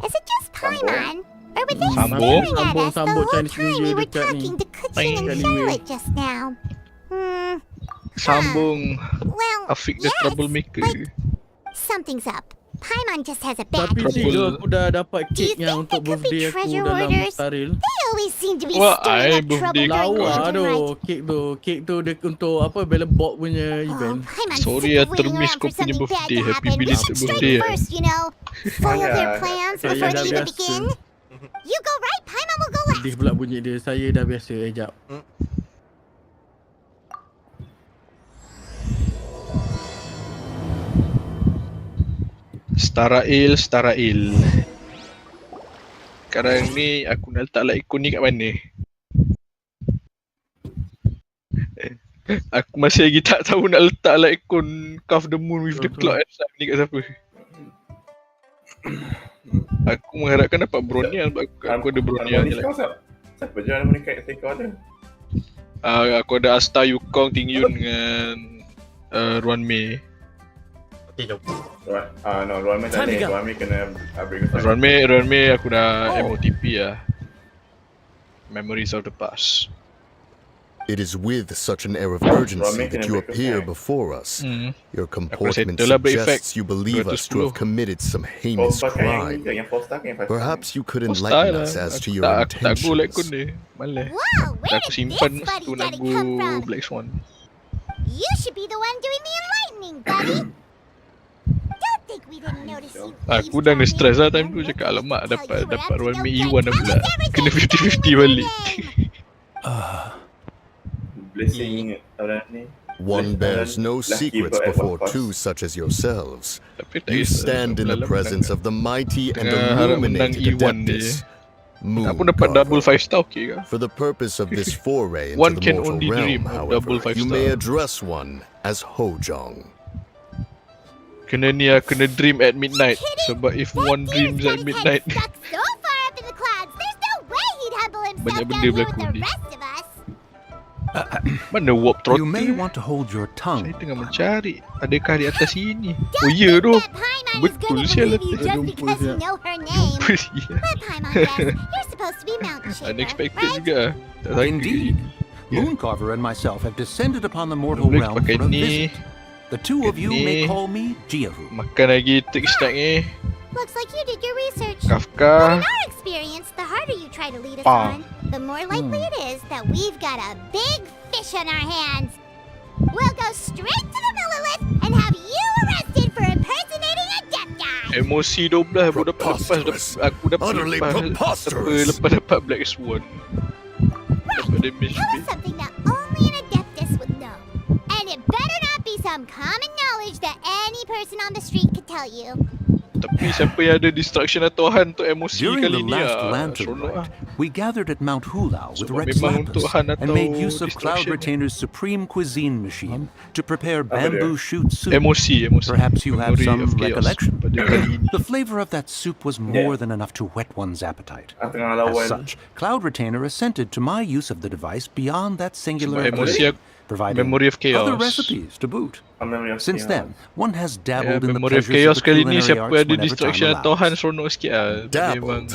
Speaker 6: Is it just Paimon? Or were they
Speaker 1: Sambung.
Speaker 6: staring at us the
Speaker 3: Sambung
Speaker 6: whole
Speaker 3: Chinese New
Speaker 6: time we
Speaker 3: Year
Speaker 6: were
Speaker 3: dekat ni.
Speaker 6: talking to Kuchin and
Speaker 3: Paimon.
Speaker 6: Charlotte just now?
Speaker 1: Sambung
Speaker 6: Well,
Speaker 1: Afiq the
Speaker 6: yes,
Speaker 1: troublemaker.
Speaker 6: like something's up. Paimon just has a bad
Speaker 3: Tapi
Speaker 1: Trouble.
Speaker 3: juga aku dah dapat
Speaker 6: Do you
Speaker 3: kek yang
Speaker 6: think
Speaker 3: untuk
Speaker 6: there could be
Speaker 3: birthday aku
Speaker 6: treasure
Speaker 3: dalam
Speaker 6: orders?
Speaker 3: Taril.
Speaker 6: They always seem to be
Speaker 1: Wah,
Speaker 6: stirring up
Speaker 1: birthday
Speaker 6: trouble during
Speaker 1: kau.
Speaker 3: Lawa
Speaker 6: Lantern
Speaker 3: tu
Speaker 6: Rite.
Speaker 3: kek tu dia untuk apa Bella Bob punya event.
Speaker 6: Paimon's
Speaker 1: Sorry
Speaker 6: sick
Speaker 1: ya,
Speaker 6: of waiting
Speaker 1: termiss
Speaker 6: around
Speaker 1: kau
Speaker 6: for
Speaker 1: punya
Speaker 6: something bad
Speaker 1: birthday.
Speaker 6: to
Speaker 1: Happy
Speaker 6: happen. We
Speaker 1: belated
Speaker 6: should
Speaker 1: birthday,
Speaker 6: strike first, you know. Foil
Speaker 5: Saya-
Speaker 6: their plans
Speaker 3: saya
Speaker 6: before
Speaker 3: dah
Speaker 6: they even
Speaker 3: biasa.
Speaker 6: begin. You go right, Paimon will go left.
Speaker 3: Sedih pula bunyi dia. Saya dah biasa. Jap.
Speaker 1: Starail. Sekarang ni aku nak letak ikon ni kat mana? Aku masih lagi tak tahu nak letak ikon Carve the Moon with the
Speaker 3: Betul.
Speaker 1: Cloud and Sun ni kat siapa. Aku mengharapkan dapat Bronial sebab aku ada Bronial ni lah.
Speaker 5: Siapa je nama ni karakter kau ada?
Speaker 1: Aku ada Asta, Yukong, Ting Yun dengan Ruan Mei.
Speaker 2: Okay, jom.
Speaker 5: Ruan Mei tak boleh. Ruan Mei kena break aside.
Speaker 1: Ruan Mei aku dah MOTP lah. Memories of the past.
Speaker 8: It is with such an air of urgency that you appear before us. Your comportment suggests you believe us to have committed some heinous crime. Perhaps you could enlighten us as to your
Speaker 1: Tak go like
Speaker 8: intentions.
Speaker 1: ni. Malah.
Speaker 6: Wow, where
Speaker 1: Aku
Speaker 6: did
Speaker 1: simpan
Speaker 6: this buddy
Speaker 1: satu
Speaker 6: daddy
Speaker 1: lagu
Speaker 6: come from?
Speaker 1: Black Swan.
Speaker 6: You should be the one doing the enlightening, buddy. Don't think we didn't notice you.
Speaker 1: Aku dah nge-stress lah time tu, cakap alamak dapat Ruan Mei Iwan dah pula. Kena 50-50 balik.
Speaker 5: Blessing tahun ni.
Speaker 8: One bears no secrets before two such as yourselves. You stand in the presence of the mighty and illuminated adeptus.
Speaker 1: Aku dapat double 5 star, okay ke?
Speaker 8: For the purpose of this foray
Speaker 1: One
Speaker 8: into the
Speaker 1: can
Speaker 8: mortal
Speaker 1: only dream
Speaker 8: realm,
Speaker 1: of double
Speaker 8: however,
Speaker 1: 5
Speaker 8: you may
Speaker 1: star.
Speaker 8: address one as Hojong.
Speaker 1: Kena ni lah, kena dream at midnight. Sebab if one dreams at midnight,
Speaker 6: Stuck so far up in the clouds, there's no way he'd humble himself
Speaker 1: banyak
Speaker 6: down
Speaker 1: benda
Speaker 6: here with
Speaker 1: berlaku
Speaker 6: the
Speaker 1: ni.
Speaker 6: rest of us.
Speaker 1: Mana warp throttle?
Speaker 9: You may want to hold your
Speaker 1: Saya
Speaker 9: tongue.
Speaker 1: tengah mencari. Adakah di atas sini? Oh ya tu.
Speaker 6: That Paimon is
Speaker 1: Betul
Speaker 6: gonna
Speaker 1: sial
Speaker 6: believe you
Speaker 1: lah.
Speaker 6: just because you know her name. But Paimon, you're supposed to be Mountain Shaper,
Speaker 1: Unexpected
Speaker 6: right?
Speaker 1: juga. Tak sangka
Speaker 9: Indeed.
Speaker 1: je.
Speaker 9: Mooncarver and myself have descended upon the mortal
Speaker 1: Boleh
Speaker 9: realm
Speaker 1: pakai
Speaker 9: for a
Speaker 1: ni.
Speaker 9: visit. The two of you may
Speaker 1: Ni.
Speaker 9: call me Jiahu.
Speaker 1: Makan lagi trick stack ni.
Speaker 6: Looks like you did your research.
Speaker 1: Kafka.
Speaker 6: But in our experience, the harder you try to lead us
Speaker 1: Bang.
Speaker 6: on, the more likely it is that we've got a big fish on our hands. We'll go straight to the Millilith and have you arrested for impersonating a death guy.
Speaker 1: Emosi 12 aku dapat
Speaker 8: Preposterous.
Speaker 1: aku dapat
Speaker 8: Utterly preposterous.
Speaker 1: lepas dapat Black Swan. Dapat damage
Speaker 6: Tell us
Speaker 1: base.
Speaker 6: something that only an Adeptus would know. And it better not be some common knowledge that any person on the street could tell you.
Speaker 1: Tapi siapa yang ada distraction atau Han tu emosi
Speaker 9: During
Speaker 1: kali
Speaker 9: the
Speaker 1: ni
Speaker 9: last
Speaker 1: ah.
Speaker 9: lantern
Speaker 1: Seronok ah.
Speaker 9: rite, we gathered at Mount Hulao with
Speaker 1: Sebab
Speaker 9: Rex
Speaker 1: memang untuk
Speaker 9: Lapis
Speaker 1: Han
Speaker 9: and
Speaker 1: atau
Speaker 9: made use of Cloud
Speaker 1: distraction.
Speaker 9: Retainer's supreme cuisine machine to prepare
Speaker 5: Apa dia?
Speaker 9: bamboo shoot soup.
Speaker 1: Emosi.
Speaker 9: Perhaps you have
Speaker 1: Memory
Speaker 9: some
Speaker 1: of chaos
Speaker 9: recollection.
Speaker 1: pada kali ni.
Speaker 9: The flavor of that soup was more than enough to whet one's appetite.
Speaker 5: Tengah
Speaker 9: As
Speaker 5: lawan.
Speaker 9: such, Cloud Retainer assented to my use of the device beyond that singular
Speaker 1: Sebab emosi
Speaker 9: ability,
Speaker 1: aku-
Speaker 9: providing
Speaker 1: Memory of chaos.
Speaker 9: other recipes to boot. Since then, one has dabbled in the
Speaker 1: Memory of
Speaker 9: pleasures
Speaker 1: chaos
Speaker 9: of the
Speaker 1: kali ni
Speaker 9: culinary
Speaker 1: siapa
Speaker 9: arts
Speaker 1: ada
Speaker 9: whenever
Speaker 1: distraction
Speaker 9: time
Speaker 1: atau Han
Speaker 9: allows.
Speaker 1: seronok sikit ah. Memang
Speaker 8: Dabbled.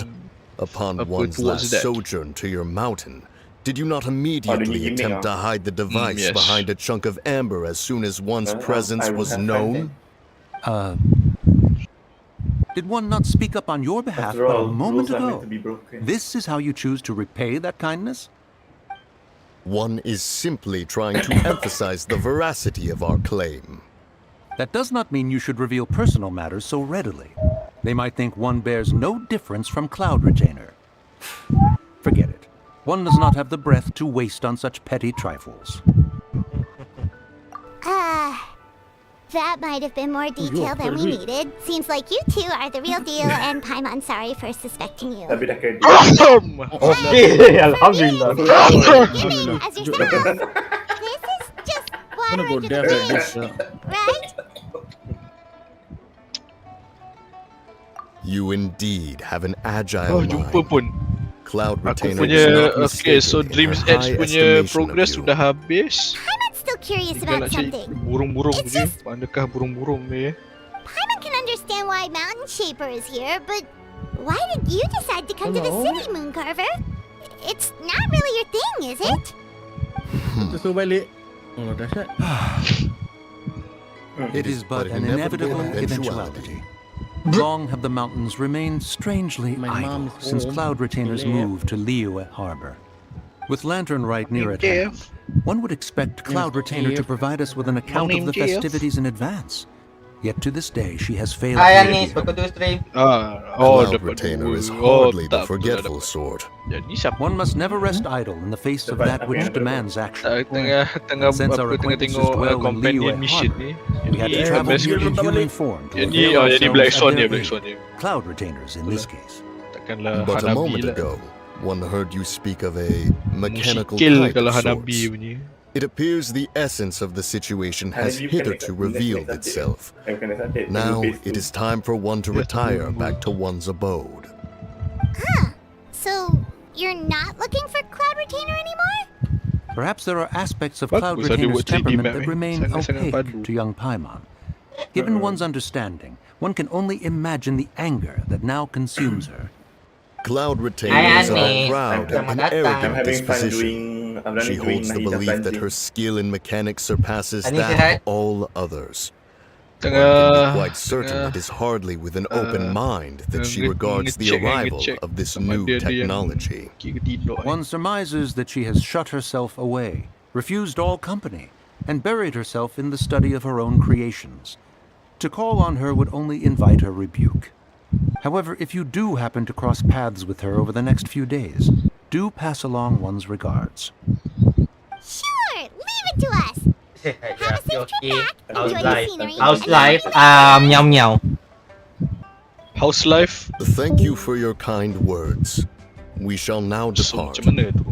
Speaker 8: Upon
Speaker 1: Apa
Speaker 8: one's
Speaker 1: towards
Speaker 8: last
Speaker 1: that?
Speaker 8: sojourn to your mountain, did you not immediately
Speaker 5: gimmick
Speaker 8: attempt to
Speaker 5: ah.
Speaker 8: hide the device
Speaker 1: yes.
Speaker 8: behind a chunk of amber as soon as one's presence was known?
Speaker 9: Did one not speak up on your behalf
Speaker 5: After
Speaker 9: but a
Speaker 5: all,
Speaker 9: moment
Speaker 5: rules are meant
Speaker 9: ago?
Speaker 5: to be broken.
Speaker 9: This is how you choose to repay that kindness?
Speaker 8: One is simply trying to emphasize the veracity of our claim.
Speaker 9: That does not mean you should reveal personal matters so readily. They might think one bears no difference from Cloud Retainer. Forget it. One does not have the breath to waste on such petty trifles.
Speaker 6: That might have been more detail than we needed. Seems like you two are the real deal, and Paimon sorry for suspecting you.
Speaker 5: Tapi dah kredit.
Speaker 2: Okay, Alhamdulillah.
Speaker 6: Giving as yourselves. This is just water
Speaker 3: Gonna go
Speaker 6: under
Speaker 3: deaf
Speaker 6: the
Speaker 3: like
Speaker 6: bridge,
Speaker 3: this.
Speaker 6: right?
Speaker 8: You indeed have an agile
Speaker 1: Oh, jumpa
Speaker 8: mind.
Speaker 1: pun.
Speaker 8: Cloud
Speaker 1: Aku
Speaker 8: Retainer
Speaker 1: punya
Speaker 8: is not
Speaker 1: okay, so
Speaker 8: mistaken in
Speaker 1: Dreams
Speaker 8: her
Speaker 1: Edge
Speaker 8: high
Speaker 1: punya
Speaker 8: estimation of
Speaker 1: progress
Speaker 8: you.
Speaker 1: sudah habis.
Speaker 6: Paimon's still curious
Speaker 1: Tinggal
Speaker 6: about
Speaker 1: nak cari
Speaker 6: something.
Speaker 1: burung-burung
Speaker 6: It's
Speaker 1: je.
Speaker 6: just-
Speaker 1: Manakah burung-burung ni?
Speaker 6: Paimon can understand why Mountain Shaper is here, but why did you decide to come to the city, Mooncarver? It's not really your thing, is it?
Speaker 3: Kita suruh balik. Oh, dahsyat.
Speaker 9: It is but an inevitable eventuality. Long have the mountains remained strangely
Speaker 3: My
Speaker 9: idle
Speaker 3: mom's
Speaker 9: since
Speaker 3: home.
Speaker 9: Cloud Retainer's
Speaker 3: Yeah.
Speaker 9: move to Liyue Harbor. With Lantern Rite near at
Speaker 1: Jeff.
Speaker 9: hand, one would expect Cloud Retainer to
Speaker 3: Jeff.
Speaker 9: provide us with an account of
Speaker 1: name
Speaker 9: the
Speaker 1: Jeff.
Speaker 9: festivities in advance. Yet to this day, she has failed
Speaker 2: Hai
Speaker 9: to
Speaker 2: Anis,
Speaker 9: reveal.
Speaker 2: welcome to stream.
Speaker 8: Cloud
Speaker 1: Dapat
Speaker 8: Retainer
Speaker 1: dua.
Speaker 8: is
Speaker 1: Oh,
Speaker 8: hardly the
Speaker 1: tak, betul,
Speaker 8: forgetful
Speaker 1: dapat.
Speaker 8: sort.
Speaker 1: Jadi siapa?
Speaker 9: One must never rest idle in the face of that which demands action.
Speaker 1: Tengah
Speaker 9: Since our
Speaker 1: tengah
Speaker 9: acquaintances
Speaker 1: tengok
Speaker 9: dwell in
Speaker 1: companion
Speaker 9: Liyue
Speaker 1: mission
Speaker 9: Harbor,
Speaker 1: ni.
Speaker 9: We had to
Speaker 1: Ini
Speaker 9: travel
Speaker 1: best
Speaker 9: here in
Speaker 1: ni.
Speaker 9: human form to
Speaker 1: Jadi
Speaker 9: avail
Speaker 1: jadi Black
Speaker 9: ourselves
Speaker 1: Swan
Speaker 9: of
Speaker 1: dia,
Speaker 9: their
Speaker 1: Black
Speaker 9: aid.
Speaker 1: Swan dia.
Speaker 9: Cloud Retainers in this case.
Speaker 1: Takkanlah
Speaker 8: But a
Speaker 1: Hanabi
Speaker 8: moment
Speaker 1: lah.
Speaker 8: ago, one heard you speak of a mechanical
Speaker 1: Musikil
Speaker 8: type
Speaker 1: kalau
Speaker 8: of
Speaker 1: Hanabi
Speaker 8: sorts.
Speaker 1: punya.
Speaker 8: It appears the essence of the situation has
Speaker 5: Hanabi bukan
Speaker 8: hitherto
Speaker 5: dekat-
Speaker 8: revealed
Speaker 5: dekat Santik.
Speaker 8: itself.
Speaker 5: Bukan dekat Santik,
Speaker 8: Now
Speaker 5: base
Speaker 8: it
Speaker 5: tu.
Speaker 8: is time for one to
Speaker 1: Yes,
Speaker 8: retire
Speaker 1: tunggu.
Speaker 8: back to one's abode.
Speaker 6: So,
Speaker 10: you're not looking for Cloud Retainer anymore?
Speaker 9: Perhaps there are aspects of
Speaker 1: Bagus
Speaker 9: Cloud
Speaker 1: ada
Speaker 9: Retainer's
Speaker 1: buat 3D
Speaker 9: temperament
Speaker 1: map
Speaker 9: that
Speaker 1: ni.
Speaker 9: remain
Speaker 1: Sangat-sangat
Speaker 9: opaque
Speaker 1: padu.
Speaker 9: to young Paimon. Given one's understanding, one can only imagine the anger that now consumes her.
Speaker 8: Cloud Retainers are
Speaker 2: Aneh.
Speaker 8: proud and
Speaker 2: Selamat datang.
Speaker 8: arrogant
Speaker 5: I'm having fun
Speaker 8: disposition.
Speaker 5: I'm
Speaker 8: She
Speaker 5: running
Speaker 8: holds the
Speaker 5: Nahida
Speaker 8: belief that
Speaker 5: Planji.
Speaker 8: her skill in mechanics surpasses
Speaker 2: Ani
Speaker 8: that
Speaker 2: sihat?
Speaker 8: of all others. One can be
Speaker 1: Tengah
Speaker 8: quite certain it is hardly with an open mind that she regards the
Speaker 1: ngecek,
Speaker 8: arrival
Speaker 1: ngecek
Speaker 8: of this
Speaker 1: sama
Speaker 8: new
Speaker 1: dia ada yang
Speaker 8: technology.
Speaker 1: kira tidur.
Speaker 9: One surmises that she has shut herself away, refused all company, and buried herself in the study of her own creations. To call on her would only invite her rebuke. However, if you do happen to cross paths with her over the next few days, do pass along one's regards.
Speaker 10: Sure, leave it to us. Have a safe trip back.
Speaker 2: How's
Speaker 10: Enjoy the
Speaker 2: life?
Speaker 10: scenery.
Speaker 2: How's life? Meow meow.
Speaker 1: House life.
Speaker 8: Thank you for your kind words. We shall now
Speaker 1: So,
Speaker 8: depart.
Speaker 1: macam mana tu?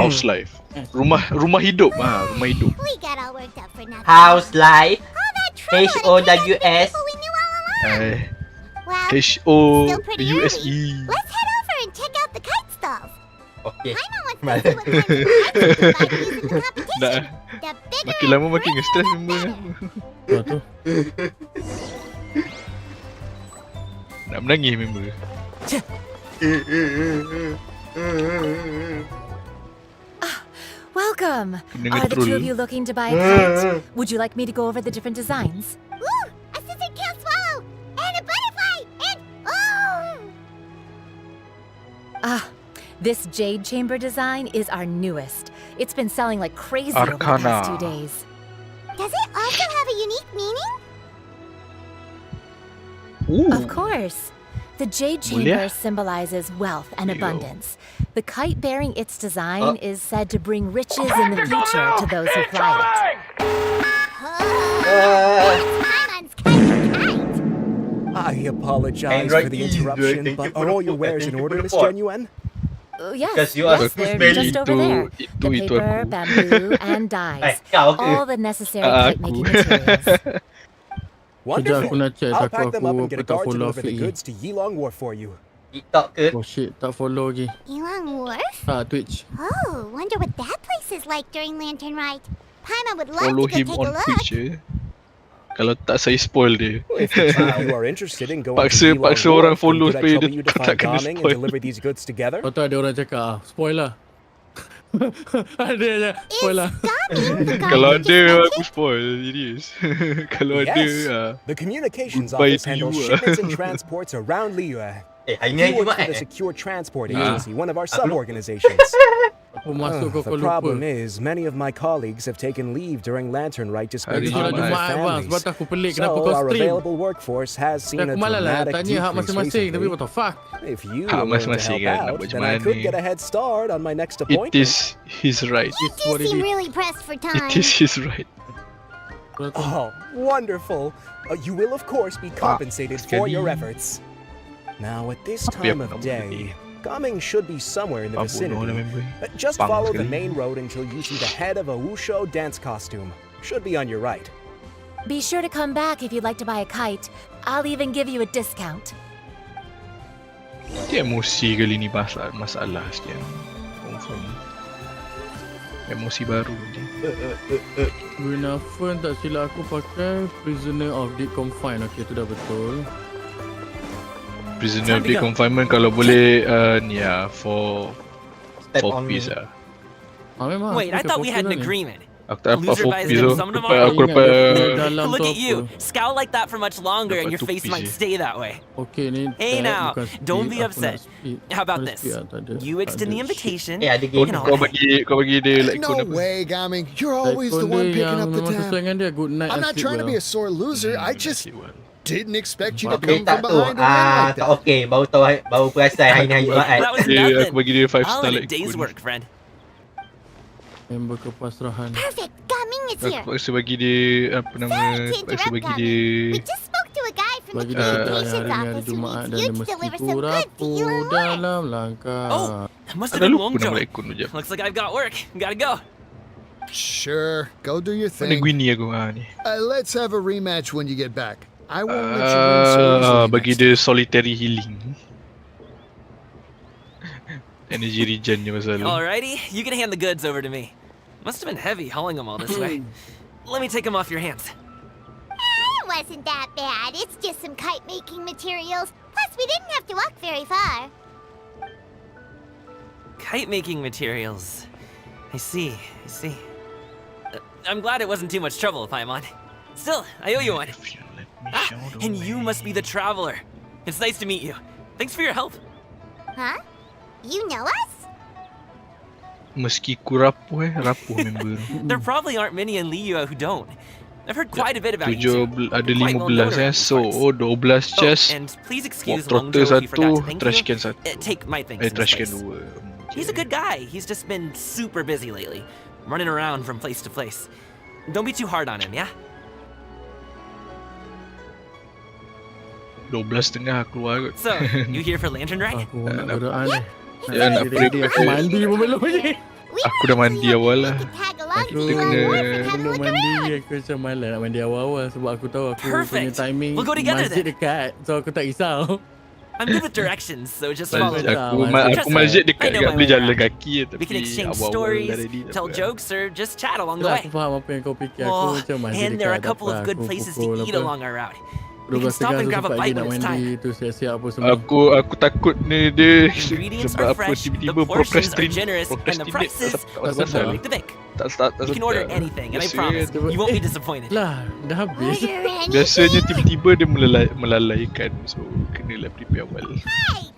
Speaker 1: House life. Rumah hidup. Rumah hidup.
Speaker 10: We got all worked up for nothing.
Speaker 2: How's life?
Speaker 10: All that trouble and chaos with
Speaker 2: HOWS.
Speaker 10: people we knew all along. Well, still pretty
Speaker 1: HOUSE.
Speaker 10: early. Let's head over and check out the kite stalls.
Speaker 2: Okay.
Speaker 10: Paimon wants to see what kinds of kites you can buy to use in the competition.
Speaker 1: Nak
Speaker 10: The bigger
Speaker 1: makin lama
Speaker 10: and
Speaker 1: makin
Speaker 10: further,
Speaker 1: nge-stress
Speaker 10: the
Speaker 1: member
Speaker 10: better.
Speaker 1: ni.
Speaker 3: Lepas tu
Speaker 1: Nak menangis member.
Speaker 7: Welcome.
Speaker 1: Kena
Speaker 7: Are the two
Speaker 1: ngetrol.
Speaker 7: of you looking to buy a kite? Would you like me to go over the different designs?
Speaker 10: Ooh, a scissor can't swallow, and a butterfly, and oh!
Speaker 7: Ah, this jade chamber design is our newest. It's been selling like crazy over the
Speaker 1: Arcana.
Speaker 7: past 2 days.
Speaker 10: Does it also have a unique meaning?
Speaker 1: Ooh.
Speaker 7: Of course. The jade
Speaker 1: Boleh?
Speaker 7: chamber symbolizes wealth and
Speaker 1: Yo.
Speaker 7: abundance. The kite bearing its design is said to bring riches in the future to those who fly it.
Speaker 10: Paimon's kite.
Speaker 11: I apologize
Speaker 2: Android
Speaker 11: for the
Speaker 2: is good.
Speaker 11: interruption,
Speaker 2: Thank you
Speaker 11: but
Speaker 2: for
Speaker 11: are
Speaker 2: the
Speaker 11: all your
Speaker 2: report.
Speaker 11: wares in
Speaker 2: Thank you
Speaker 11: order,
Speaker 2: for the
Speaker 11: Miss
Speaker 2: report.
Speaker 11: Genuine?
Speaker 7: Yes,
Speaker 2: Because you are
Speaker 7: yes,
Speaker 2: the
Speaker 7: they're
Speaker 2: smelly.
Speaker 7: just over there. The
Speaker 1: Itu
Speaker 7: paper,
Speaker 1: aku.
Speaker 7: bamboo, and dyes.
Speaker 2: kau ke?
Speaker 7: All the necessary
Speaker 1: Aku.
Speaker 7: kite making materials.
Speaker 3: Sekejap aku nak check
Speaker 11: I'll
Speaker 3: takut
Speaker 11: pack them up
Speaker 3: aku
Speaker 11: and get
Speaker 3: apa
Speaker 11: a
Speaker 3: tak
Speaker 11: guard to
Speaker 3: follow
Speaker 11: deliver the
Speaker 3: Afiq.
Speaker 11: goods to Yilong Wharf for you.
Speaker 2: TikTok ke?
Speaker 3: Oh shit, tak follow lagi.
Speaker 10: Elang Wharf?
Speaker 3: Twitch.
Speaker 10: Oh, wonder what that place is like during Lantern Rite. Paimon would love
Speaker 1: Follow
Speaker 10: to go
Speaker 1: him
Speaker 10: take a
Speaker 1: on
Speaker 10: look.
Speaker 1: Twitch je. Kalau tak saya spoil dia.
Speaker 11: If the two of you are interested in going to
Speaker 1: Paksa
Speaker 11: Yilong
Speaker 1: orang
Speaker 11: Wharf, then
Speaker 1: follow
Speaker 11: could I
Speaker 1: supaya
Speaker 11: trouble
Speaker 1: dia
Speaker 11: you to
Speaker 1: tak
Speaker 11: find
Speaker 1: kena
Speaker 11: Gaming and
Speaker 1: spoil.
Speaker 11: deliver these goods together?
Speaker 3: Lepas tu ada orang cakap spoil lah. Ada je spoil lah.
Speaker 1: Kalau ada aku spoil. Serius. Kalau ada
Speaker 11: Yes. The communications
Speaker 1: goodbye
Speaker 11: office
Speaker 1: to
Speaker 11: handles
Speaker 1: you,
Speaker 11: shipments and transports around Liyue.
Speaker 2: Hari ni
Speaker 11: You
Speaker 2: hari
Speaker 11: work
Speaker 2: Jumaat
Speaker 11: for the Secure Transport Agency, one of our
Speaker 2: Aku lupa.
Speaker 11: sub-organizations.
Speaker 3: Aku masuk kau
Speaker 11: The
Speaker 3: lupa.
Speaker 11: problem is, many of my colleagues have taken leave during Lantern Rite to spend
Speaker 3: Hari
Speaker 11: time
Speaker 3: solat
Speaker 11: with their
Speaker 3: Jumaat bang. Sebab
Speaker 11: families.
Speaker 3: tu aku pelik kenapa
Speaker 11: So,
Speaker 3: kau
Speaker 11: our
Speaker 3: stream.
Speaker 11: available workforce has seen
Speaker 3: Aku
Speaker 11: a
Speaker 3: malas lah
Speaker 11: dramatic
Speaker 3: tanya hak
Speaker 11: decrease
Speaker 3: masing-masing. Tapi
Speaker 11: recently.
Speaker 3: what the fuck.
Speaker 11: If you
Speaker 1: Hak
Speaker 11: were willing to
Speaker 1: masing-masing
Speaker 11: help
Speaker 1: kan, nak
Speaker 11: out,
Speaker 1: buat
Speaker 11: then
Speaker 1: macam
Speaker 11: I
Speaker 1: mana
Speaker 11: could
Speaker 1: ni.
Speaker 11: get a head start on my next
Speaker 1: It
Speaker 11: appointment.
Speaker 1: is his right.
Speaker 10: You do seem really pressed for time.
Speaker 1: It is his right.
Speaker 11: Oh, wonderful. You will, of course, be compensated for your efforts. Now, at this
Speaker 1: Apa yang
Speaker 11: time of
Speaker 1: aku nak
Speaker 11: day, Gaming should be somewhere in the
Speaker 1: Apa bodoh lah
Speaker 11: vicinity.
Speaker 1: member.
Speaker 11: Just
Speaker 1: Bang
Speaker 11: follow the
Speaker 1: sekali.
Speaker 11: main road until you see the head of a Wusho dance costume. Should be on your right.
Speaker 7: Be sure to come back if you'd like to buy a kite. I'll even give you a discount.
Speaker 1: Dia emosi kali ni masalah sekian. Confirm. Emosi baru je.
Speaker 3: Guna phone tak silap aku pakai Prisoner of Deep Confine. Okay, tu dah betul.
Speaker 1: Prisoner of the confinement kalau boleh ni for piece lah.
Speaker 3: Memang.
Speaker 12: Wait, I thought we had an agreement.
Speaker 1: Aku tak dapat
Speaker 12: Loser
Speaker 1: 4
Speaker 12: buys
Speaker 1: piece
Speaker 12: dim
Speaker 1: tu.
Speaker 12: sum tomorrow.
Speaker 1: Aku dapat
Speaker 12: Look at you, scowl like that for much longer and your
Speaker 1: Dapat
Speaker 12: face
Speaker 1: 2
Speaker 12: might
Speaker 1: piece
Speaker 12: stay that way.
Speaker 3: Okay ni.
Speaker 12: Hey now,
Speaker 3: bukan speed,
Speaker 12: don't be
Speaker 3: aku nak
Speaker 12: upset.
Speaker 3: speed.
Speaker 12: How about
Speaker 3: Boleh
Speaker 12: this?
Speaker 3: speed lah, tak ada-
Speaker 12: You
Speaker 3: tak
Speaker 12: extend
Speaker 3: ada
Speaker 12: the
Speaker 3: shit.
Speaker 12: invitation.
Speaker 2: ada
Speaker 1: Kau,
Speaker 2: game.
Speaker 1: kau bagi dia like
Speaker 13: No way, Gaming. You're always the
Speaker 3: Icon
Speaker 13: one
Speaker 3: dia
Speaker 13: picking
Speaker 3: yang
Speaker 13: up the
Speaker 3: memang sesuai
Speaker 13: tab.
Speaker 3: dengan dia. Good night
Speaker 13: I'm
Speaker 3: and
Speaker 13: not
Speaker 3: sleep
Speaker 13: trying to
Speaker 3: well.
Speaker 13: be a sore loser. I just didn't expect you to
Speaker 2: Okay,
Speaker 13: come
Speaker 2: tak
Speaker 13: from
Speaker 2: tu.
Speaker 13: behind a win like
Speaker 2: Tak
Speaker 13: that.
Speaker 2: okay. Baru perasan hari ni hari Jumaat.
Speaker 12: That was
Speaker 1: Dia,
Speaker 12: nothing.
Speaker 1: aku bagi dia 5
Speaker 12: I'll
Speaker 1: star
Speaker 12: end a
Speaker 1: like
Speaker 12: day's
Speaker 1: Kun.
Speaker 12: work, friend.
Speaker 3: Member kepasrahan.
Speaker 10: Perfect. Gaming is here.
Speaker 1: Aku paksa bagi dia apa nama,
Speaker 10: Sorry to
Speaker 1: paksa
Speaker 10: interrupt,
Speaker 1: bagi
Speaker 10: Gaming.
Speaker 1: dia
Speaker 10: We just spoke to a guy from the
Speaker 3: Bagi dia
Speaker 10: communications
Speaker 3: hari ni hari
Speaker 10: office who
Speaker 3: Jumaat
Speaker 10: needs
Speaker 3: dan
Speaker 10: you
Speaker 3: dia
Speaker 10: to
Speaker 3: mesti
Speaker 10: deliver some goods to
Speaker 3: rapuh
Speaker 10: Yilong Wharf.
Speaker 3: dalam langkah.
Speaker 12: Oh, must have
Speaker 1: Ada
Speaker 12: been
Speaker 1: lupa
Speaker 12: Wong
Speaker 1: nama
Speaker 12: Joe.
Speaker 1: Laikun tu je.
Speaker 12: Looks like I've got work. Gotta go.
Speaker 13: Sure, go do your
Speaker 1: Mana
Speaker 13: thing.
Speaker 1: Gwini aku ni.
Speaker 13: Let's have a rematch when you get back. I won't let you win so easily
Speaker 1: Bagi
Speaker 13: next
Speaker 1: dia solitary healing. Energy regen je masalah.
Speaker 12: Alrighty, you can hand the goods over to me. Must have been heavy hauling them all this way. Let me take them off your hands.
Speaker 10: It wasn't that bad. It's just some kite-making materials. Plus, we didn't have to walk very far.
Speaker 12: Kite-making materials. I see. I'm glad it wasn't too much trouble, Paimon. Still, I owe you one. And you must be the traveler. It's nice to meet you. Thanks for your help.
Speaker 10: Huh? You know us?
Speaker 1: Meski ku rapuh member.
Speaker 12: There probably aren't many in Liyue who don't. I've heard quite a bit about you.
Speaker 1: Ada 15 so 12 chest.
Speaker 12: And please excuse
Speaker 1: Tractor
Speaker 12: Longzhou if he forgot to
Speaker 1: satu,
Speaker 12: thank
Speaker 1: trash
Speaker 12: you.
Speaker 1: can satu.
Speaker 12: Take my thanks in his
Speaker 1: Trash can
Speaker 12: place.
Speaker 1: 2.
Speaker 12: He's a good guy. He's just been super busy lately, running around from place to place. Don't be too hard on him, yeah?
Speaker 1: 12.5 keluar kot.
Speaker 12: So, you here for Lantern Ride?
Speaker 3: Aku nak berdoa ni.
Speaker 1: Ya, nak
Speaker 3: Aku mandi pun belum ni.
Speaker 1: Aku dah mandi awal lah.
Speaker 3: Aku belum mandi. Aku macam malas nak mandi awal-awal sebab aku tahu aku punya timing
Speaker 12: We'll go together
Speaker 3: masjid
Speaker 12: then.
Speaker 3: dekat. So aku tak risau.
Speaker 12: I'm good with directions, so just follow me.
Speaker 1: Aku masjid dekat
Speaker 12: I know
Speaker 1: kat
Speaker 12: my
Speaker 1: boleh
Speaker 12: way
Speaker 1: jalan
Speaker 12: around.
Speaker 1: kaki je,
Speaker 12: We can
Speaker 1: tapi
Speaker 12: exchange
Speaker 1: awal-awal
Speaker 12: stories,
Speaker 1: dah ready
Speaker 12: tell jokes, or just chat along the
Speaker 3: Itulah
Speaker 12: way.
Speaker 3: aku faham apa yang kau fikir. Aku
Speaker 12: Oh,
Speaker 3: macam masjid
Speaker 12: and there are a
Speaker 3: dekat.
Speaker 12: couple of good places to eat along our route. We
Speaker 3: 12
Speaker 12: can stop and
Speaker 3: tu
Speaker 12: grab a
Speaker 3: sempat
Speaker 12: bite
Speaker 3: lagi nak
Speaker 12: when it's
Speaker 3: mandi
Speaker 12: time.
Speaker 3: tu siap-siap apa semua.
Speaker 1: Aku takut ni dia
Speaker 12: Ingredients
Speaker 1: sebab
Speaker 12: are
Speaker 1: apa
Speaker 12: fresh, the
Speaker 1: tiba-tiba
Speaker 12: portions are generous, and the prices
Speaker 1: pasal
Speaker 12: make the bank.
Speaker 1: tak
Speaker 12: You can order anything, and I promise you won't be disappointed.
Speaker 3: Lah, dah habis.
Speaker 1: Biasanya tiba-tiba dia melalaikan, so kenalah prepare awal.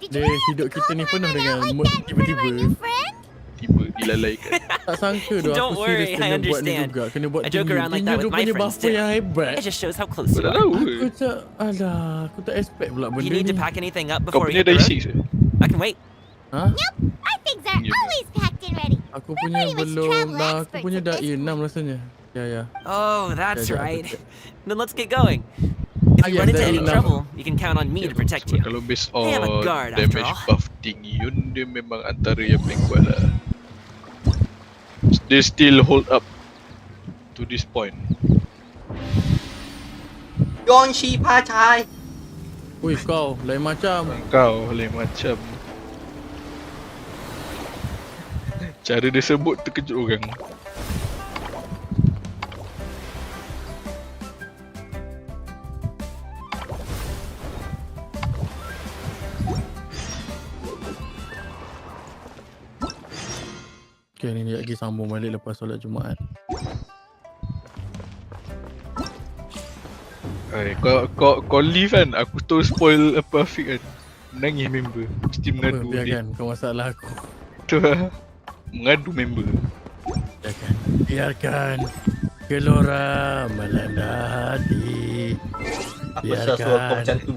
Speaker 3: Dia hidup kita ni penuh dengan tiba-tiba
Speaker 1: dilalaikan.
Speaker 3: tak sangka doh
Speaker 12: Don't
Speaker 3: aku
Speaker 12: worry,
Speaker 3: serius
Speaker 12: I
Speaker 3: kena buat ni
Speaker 12: understand.
Speaker 3: juga. Kena buat
Speaker 12: I joke
Speaker 3: tinggi.
Speaker 12: around like
Speaker 3: Tinggi
Speaker 12: that with my
Speaker 3: rupanya
Speaker 12: friends
Speaker 3: bapa
Speaker 12: too.
Speaker 3: yang hebat.
Speaker 12: It just shows how close you are.
Speaker 3: Aku tak, alah, aku tak expect pula benda
Speaker 12: You need
Speaker 3: ni.
Speaker 12: to pack anything up
Speaker 1: Kau
Speaker 12: before
Speaker 1: punya
Speaker 12: you hit the
Speaker 1: dah
Speaker 12: road?
Speaker 1: isi ke?
Speaker 12: I can wait.
Speaker 3: Ha?
Speaker 10: Nope, our things are always packed and ready.
Speaker 3: Aku punya belum lah. Aku punya dah 6 rasanya. Ya.
Speaker 12: Oh, that's
Speaker 3: Yeah,
Speaker 12: right.
Speaker 3: okay.
Speaker 12: Then let's get going. If you run into any trouble, you can count on me to protect you.
Speaker 1: Kalau based
Speaker 12: I am a
Speaker 1: on
Speaker 12: guard after
Speaker 1: damage
Speaker 12: all.
Speaker 1: buff tinggi Yun dia memang antara yang paling kuat lah. They still hold up to this point.
Speaker 2: Genshin Pachai.
Speaker 3: Ui, kau lain macam.
Speaker 1: Kau lain macam. Cara dia sebut terkejut orang.
Speaker 3: Okay, ni lagi sambung balik lepas solat Jumaat.
Speaker 1: Kau leave kan, aku tu spoil apa Afiq kan. Menangis member, mesti mengadu dia.
Speaker 3: Biarkan, kau masalah aku.
Speaker 1: Tu lah, mengadu member.
Speaker 3: Biarkan gelora melanda hati.
Speaker 2: Apa suara kau macam tu?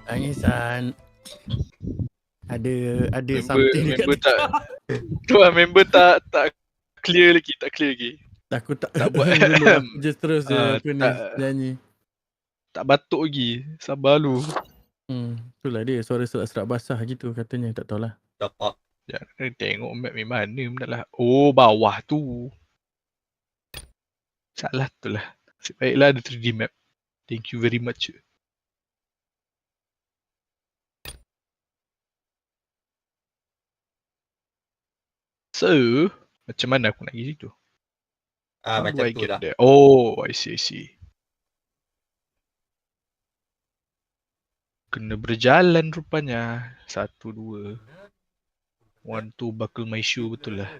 Speaker 3: Tangisan. Ada
Speaker 1: Member,
Speaker 3: something dekat
Speaker 1: member tak. Tu lah member tak clear lagi,
Speaker 3: Aku tak
Speaker 1: buat.
Speaker 3: dulu aku just terus je apa ni
Speaker 1: tak.
Speaker 3: nyanyi.
Speaker 1: Tak batuk lagi, sabar lu.
Speaker 3: Itulah dia suara serak-serak basah gitu katanya, tak tahulah.
Speaker 2: Dapat.
Speaker 1: Jangan tengok map ni mana benda lah. Oh, bawah tu. Salah tu lah. Baiklah ada 3D map. Thank you very much. So, macam mana aku nak pergi situ? How
Speaker 2: Macam
Speaker 1: do I
Speaker 2: tu
Speaker 1: get
Speaker 2: lah.
Speaker 1: there? Oh, I see. Kena berjalan rupanya. 1, 2. 1, 2 buckle my shoe betul lah.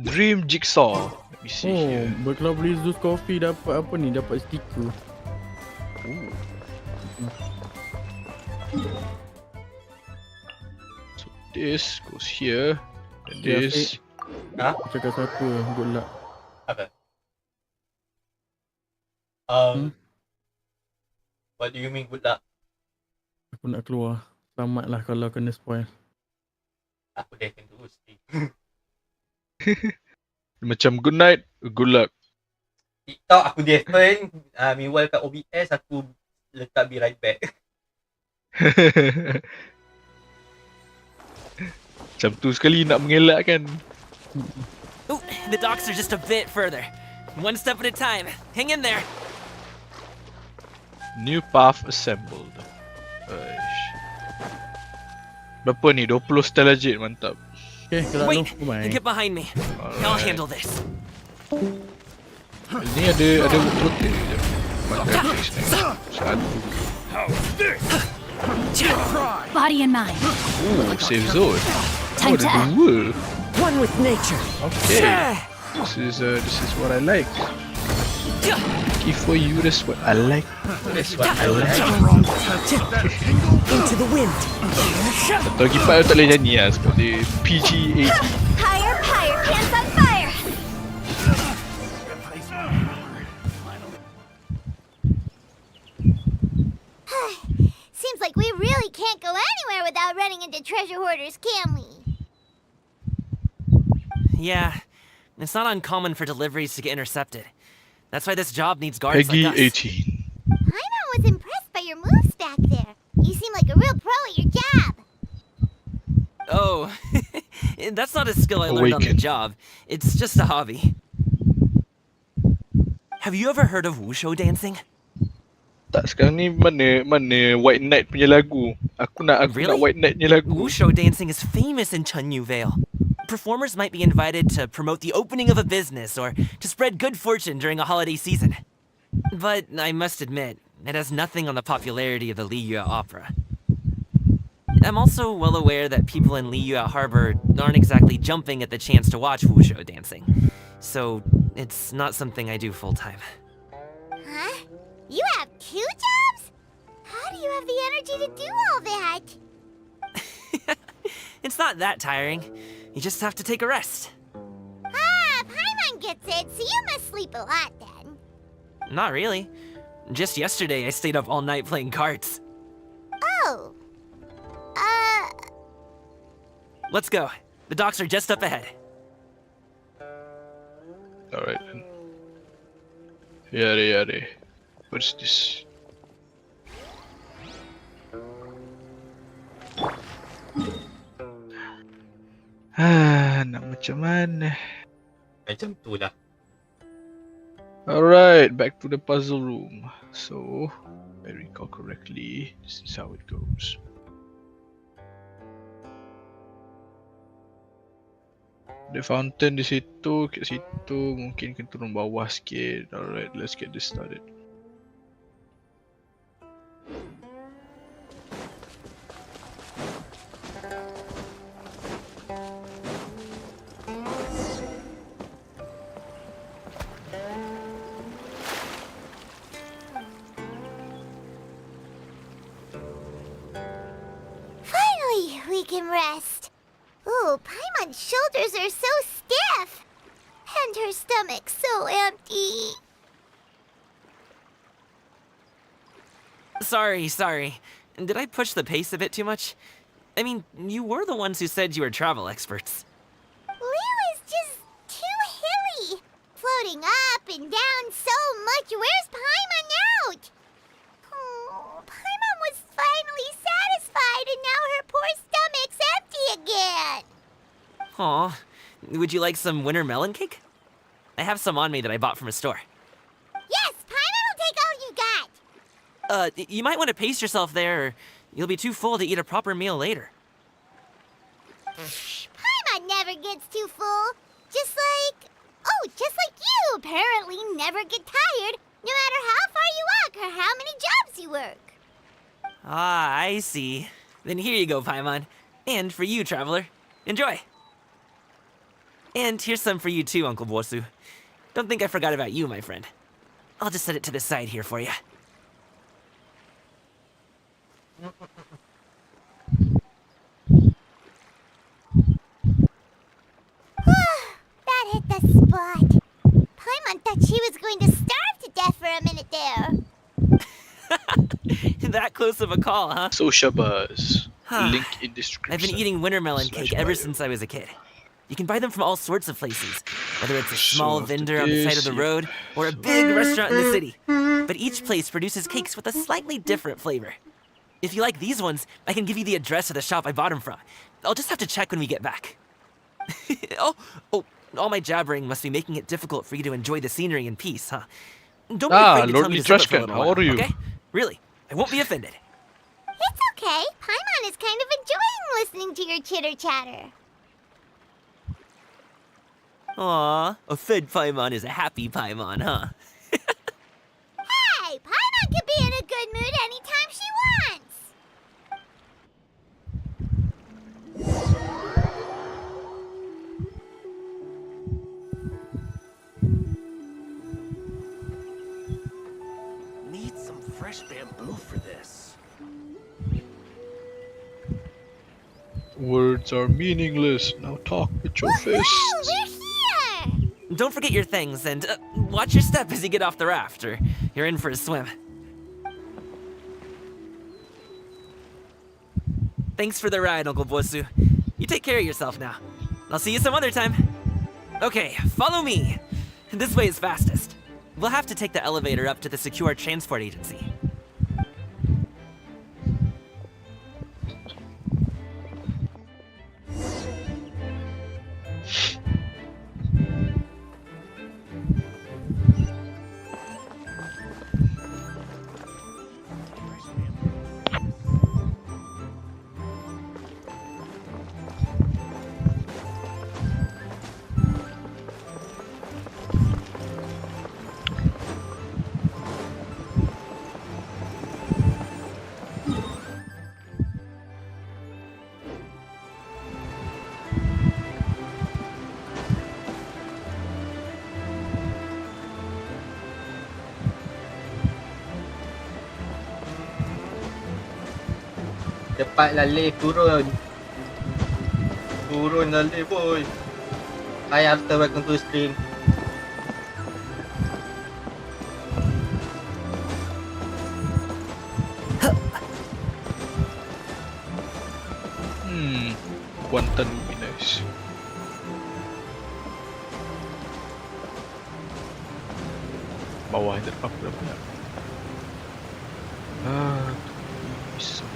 Speaker 1: Dream Jigsaw. Let me see here.
Speaker 3: Kalau beli Zeus Coffee dapat apa ni? Dapat stiker.
Speaker 1: So this goes here. And
Speaker 3: Okay,
Speaker 1: this.
Speaker 3: Aku cakap satu, good luck.
Speaker 2: Apa? What do you mean good luck?
Speaker 3: Aku nak keluar. Selamatlah kalau kena spoil.
Speaker 2: Aku dah akan terus.
Speaker 1: Macam good night, good luck.
Speaker 2: TikTok aku defen. Meanwhile kat OBS aku letak be right back.
Speaker 1: Macam tu sekali nak mengelak kan.
Speaker 12: Ooh, the docks are just a bit further. One step at a time. Hang in there.
Speaker 1: New path assembled. Aish. Berapa ni? 20 stalagit, mantap.
Speaker 3: Okay, gerak
Speaker 12: Wait,
Speaker 3: dulu. Main.
Speaker 12: get behind me. I'll handle this.
Speaker 1: Ni ada protein je. Makan fish ni. Satu.
Speaker 6: Body in mind.
Speaker 1: Ooh, safe zone.
Speaker 6: Time to
Speaker 1: ada
Speaker 6: act.
Speaker 1: dua.
Speaker 11: One with nature.
Speaker 1: Okay. This is what I like. Lucky for you, that's what I like. That's what I like.
Speaker 11: Into the wind.
Speaker 1: Atau kipas tak boleh nyanyi lah, seperti PG-18.
Speaker 10: Higher, higher, pants on fire! Seems like we really can't go anywhere without running into treasure hoarders, can we?
Speaker 12: Yeah, it's not uncommon for deliveries to get intercepted. That's why this job needs guards
Speaker 1: Peggy
Speaker 12: like us.
Speaker 1: 18.
Speaker 10: Paimon was impressed by your moves back there. You seem like a real pro at your job.
Speaker 12: Oh, that's not a skill I learned on the
Speaker 1: Awaken.
Speaker 12: job. It's just a hobby. Have you ever heard of wushu dancing?
Speaker 1: Tak, sekarang ni mana White Knight punya lagu. Aku nak White Knight punya lagu.
Speaker 12: Wushu dancing is famous in Chunyu Vale. Performers might be invited to promote the opening of a business or to spread good fortune during a holiday season. But I must admit, it has nothing on the popularity of the Liyue Opera. I'm also well aware that people in Liyue Harbor aren't exactly jumping at the chance to watch wushu dancing. So, it's not something I do full-time.
Speaker 10: Huh? You have 2 jobs? How do you have the energy to do all that?
Speaker 12: It's not that tiring. You just have to take a rest.
Speaker 10: Ah, Paimon gets it, so you must sleep a lot then.
Speaker 12: Not really. Just yesterday, I stayed up all night playing cards.
Speaker 10: Oh.
Speaker 12: Let's go. The docks are just up ahead.
Speaker 1: Alright then. Yare. What's this? Nak macam mana?
Speaker 2: Macam tu lah.
Speaker 1: Alright, back to the puzzle room. So, if I recall correctly, this is how it goes. The fountain di situ, kat situ, mungkin kena turun bawah sikit. Alright, let's get this started.
Speaker 10: Finally, we can rest. Ooh, Paimon's shoulders are so stiff. And her stomach so empty.
Speaker 12: Sorry. Did I push the pace a bit too much? I mean, you were the ones who said you were travel experts.
Speaker 10: Liu is just too hilly. Floating up and down so much. Where's Paimon out? Oh, Paimon was finally satisfied and now her poor stomach's empty again.
Speaker 12: Aw, would you like some winter melon cake? I have some on me that I bought from a store.
Speaker 10: Yes, Paimon will take all you got.
Speaker 12: You might want to pace yourself there, or you'll be too full to eat a proper meal later.
Speaker 10: Paimon never gets too full. Just like you apparently never get tired, no matter how far you walk or how many jobs you work.
Speaker 12: Ah, I see. Then here you go, Paimon. And for you, traveler. Enjoy. And here's some for you too, Uncle Bosu. Don't think I forgot about you, my friend. I'll just set it to the side here for you.
Speaker 10: That hit the spot. Paimon thought she was going to starve to death for a minute there.
Speaker 12: That close of a call, huh?
Speaker 1: Social buzz. Link in description.
Speaker 12: I've been eating winter melon cake ever since I was a kid. You can buy them from all sorts of places, whether it's a small vendor on the side of the road or a big restaurant in the city. But each place produces cakes with a slightly different flavor. If you like these ones, I can give you the address of the shop I bought them from. I'll just have to check when we get back. Oh, all my jabbering must be making it difficult for you to enjoy the scenery in peace, huh? Don't be afraid to tell me to zip it for a little while, okay? Really, I won't be offended.
Speaker 10: It's okay. Paimon is kind of enjoying listening to your chitter-chatter.
Speaker 12: Aw, a fed Paimon is a happy Paimon, huh?
Speaker 10: Hey, Paimon can be in a good mood anytime she wants.
Speaker 9: Need some fresh bamboo for this.
Speaker 1: Words are meaningless. Now talk with your fists.
Speaker 10: We're here!
Speaker 12: Don't forget your things, and watch your step as you get off the raft, or you're in for a swim. Thanks for the ride, Uncle Bosu. You take care of yourself now. I'll see you some other time. Okay, follow me. This way is fastest. We'll have to take the elevator up to the secure transport agency.
Speaker 2: Cepatlah Leif, turun. Turun lah Leif boy. Hi after welcome to stream.
Speaker 1: Kuantan would be nice. Bawah ada apa pula? Bisa.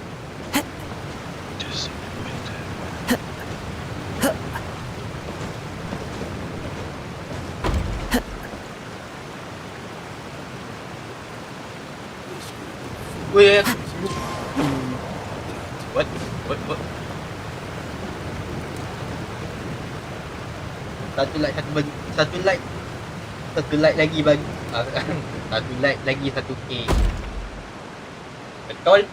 Speaker 2: Wait. What? Satu like lagi bagi. Satu like lagi 1K. Betul?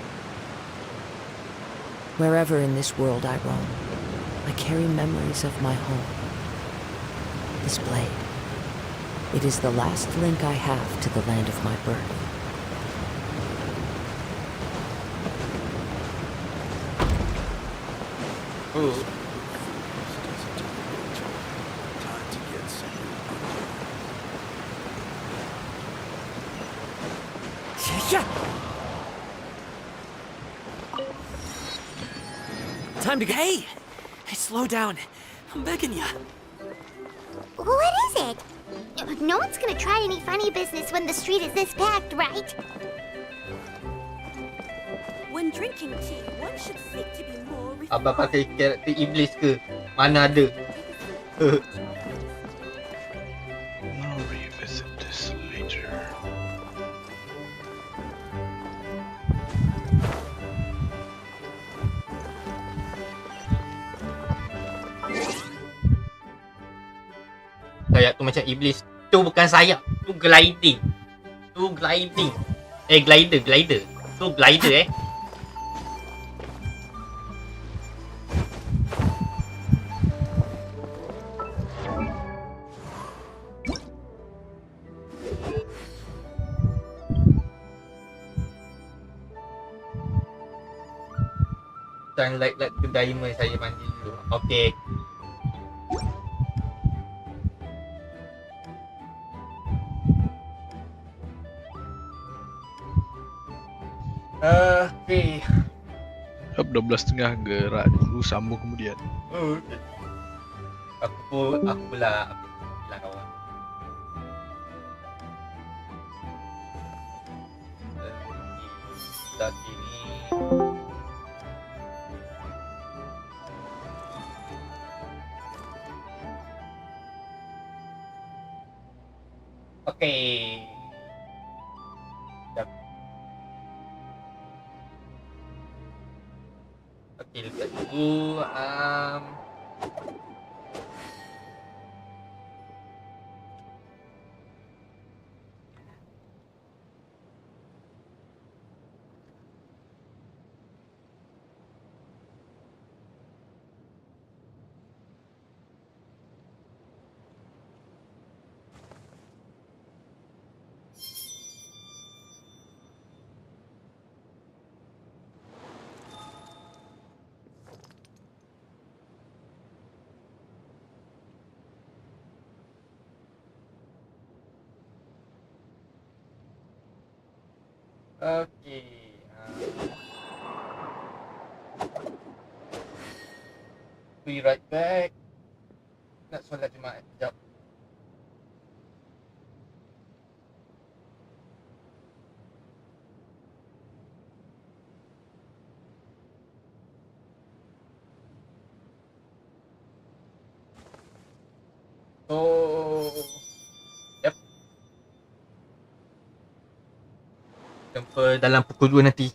Speaker 4: Wherever in this world I roam, I carry memories of my home. This blade. It is the last link I have to the land of my birth.
Speaker 12: Time to go. Hey, slow down. I'm begging you.
Speaker 10: What is it? No one's gonna try any funny business when the street is this packed, right?
Speaker 14: When drinking tea, one should seek to be more
Speaker 2: Abang pakai karakter iblis ke? Mana ada?
Speaker 1: I'll revisit this later.
Speaker 2: Sayap tu macam iblis. Tu bukan sayap, tu gliding. Glider. Tu glider Sunlight ke diamond saya mandi dulu. Okey. Okey.
Speaker 1: Jam 12.30 gerak dulu sambung kemudian.
Speaker 2: Aku pula kawan. Start ini. Okey. Okay. Be right back. Nak solat Jumaat sekejap. So, yep. Jumpa dalam pukul 2 nanti.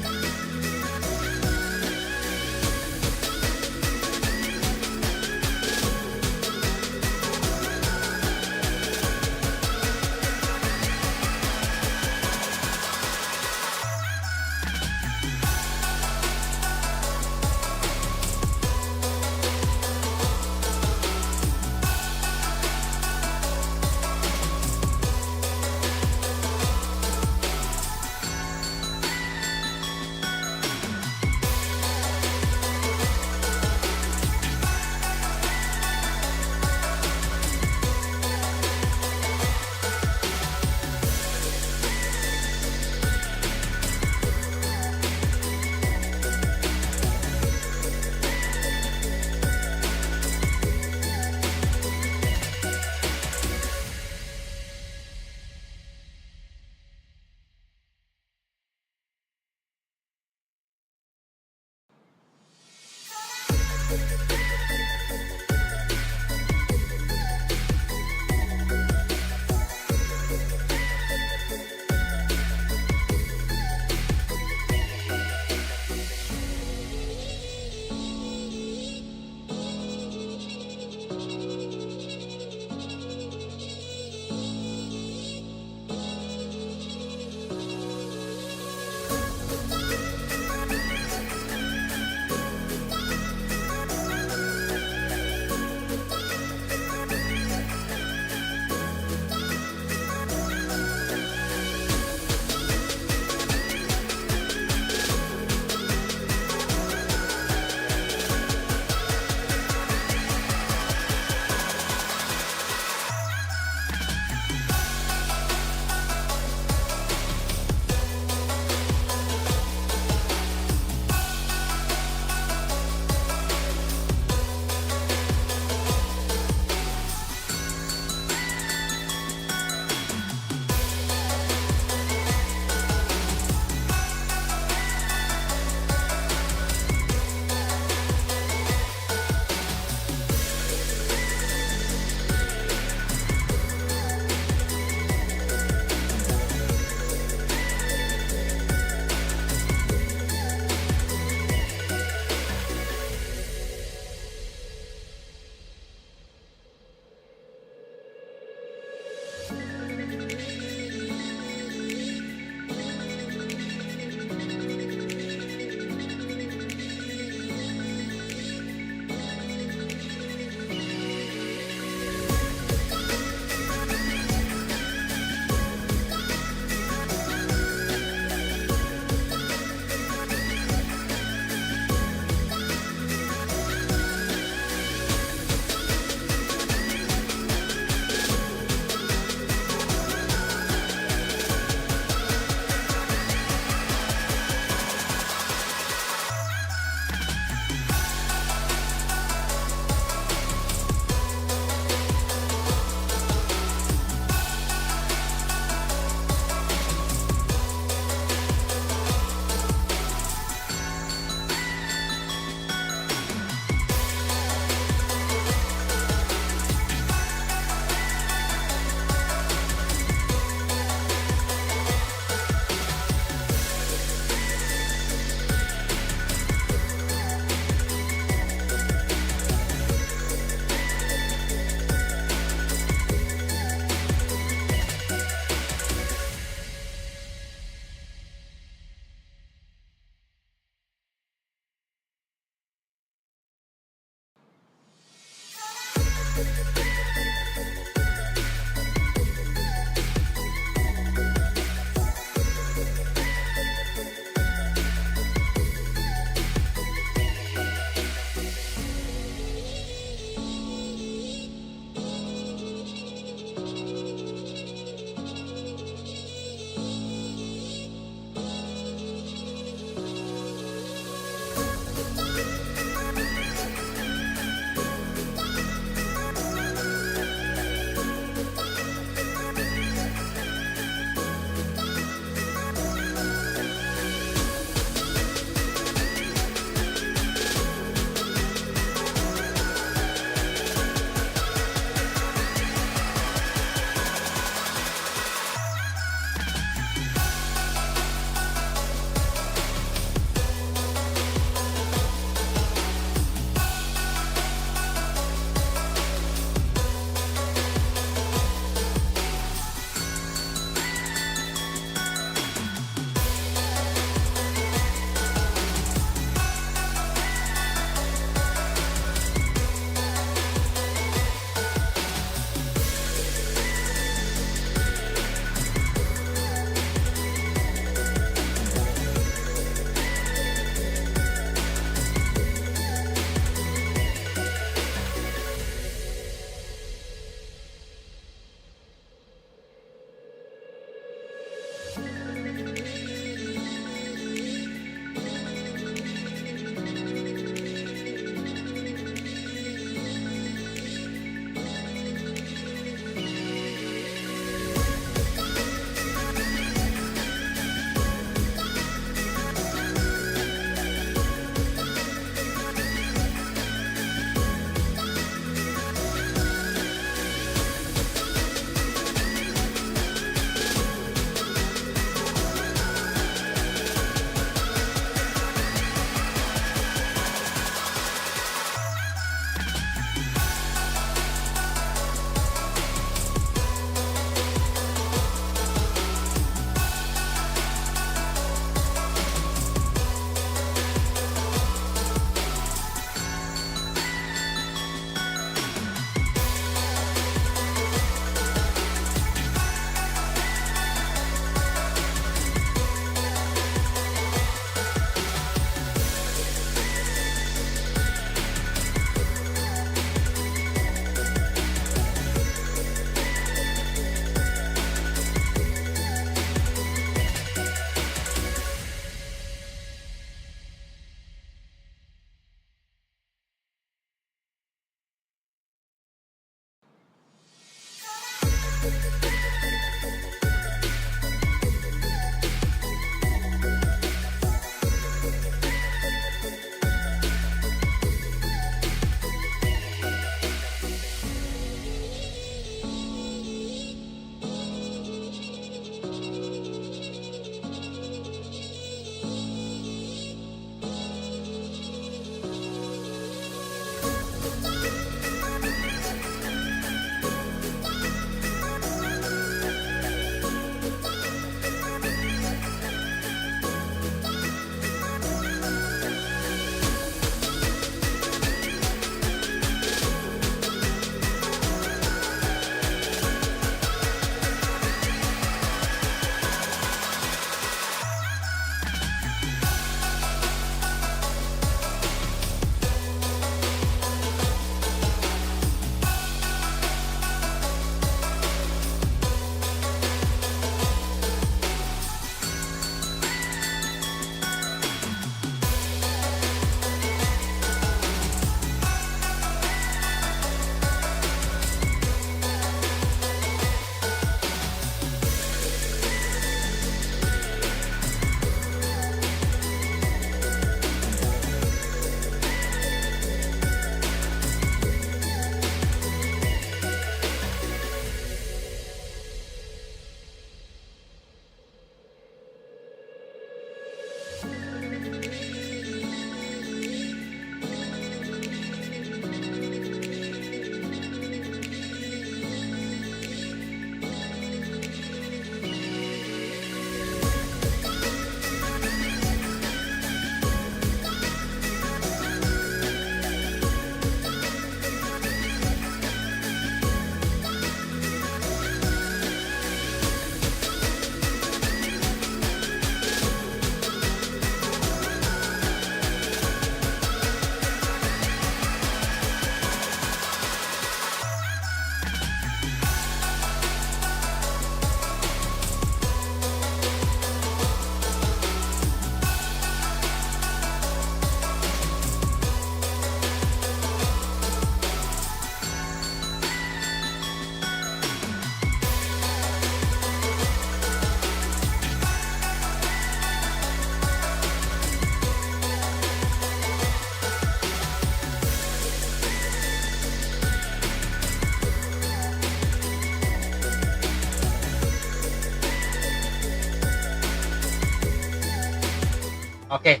Speaker 2: Okay.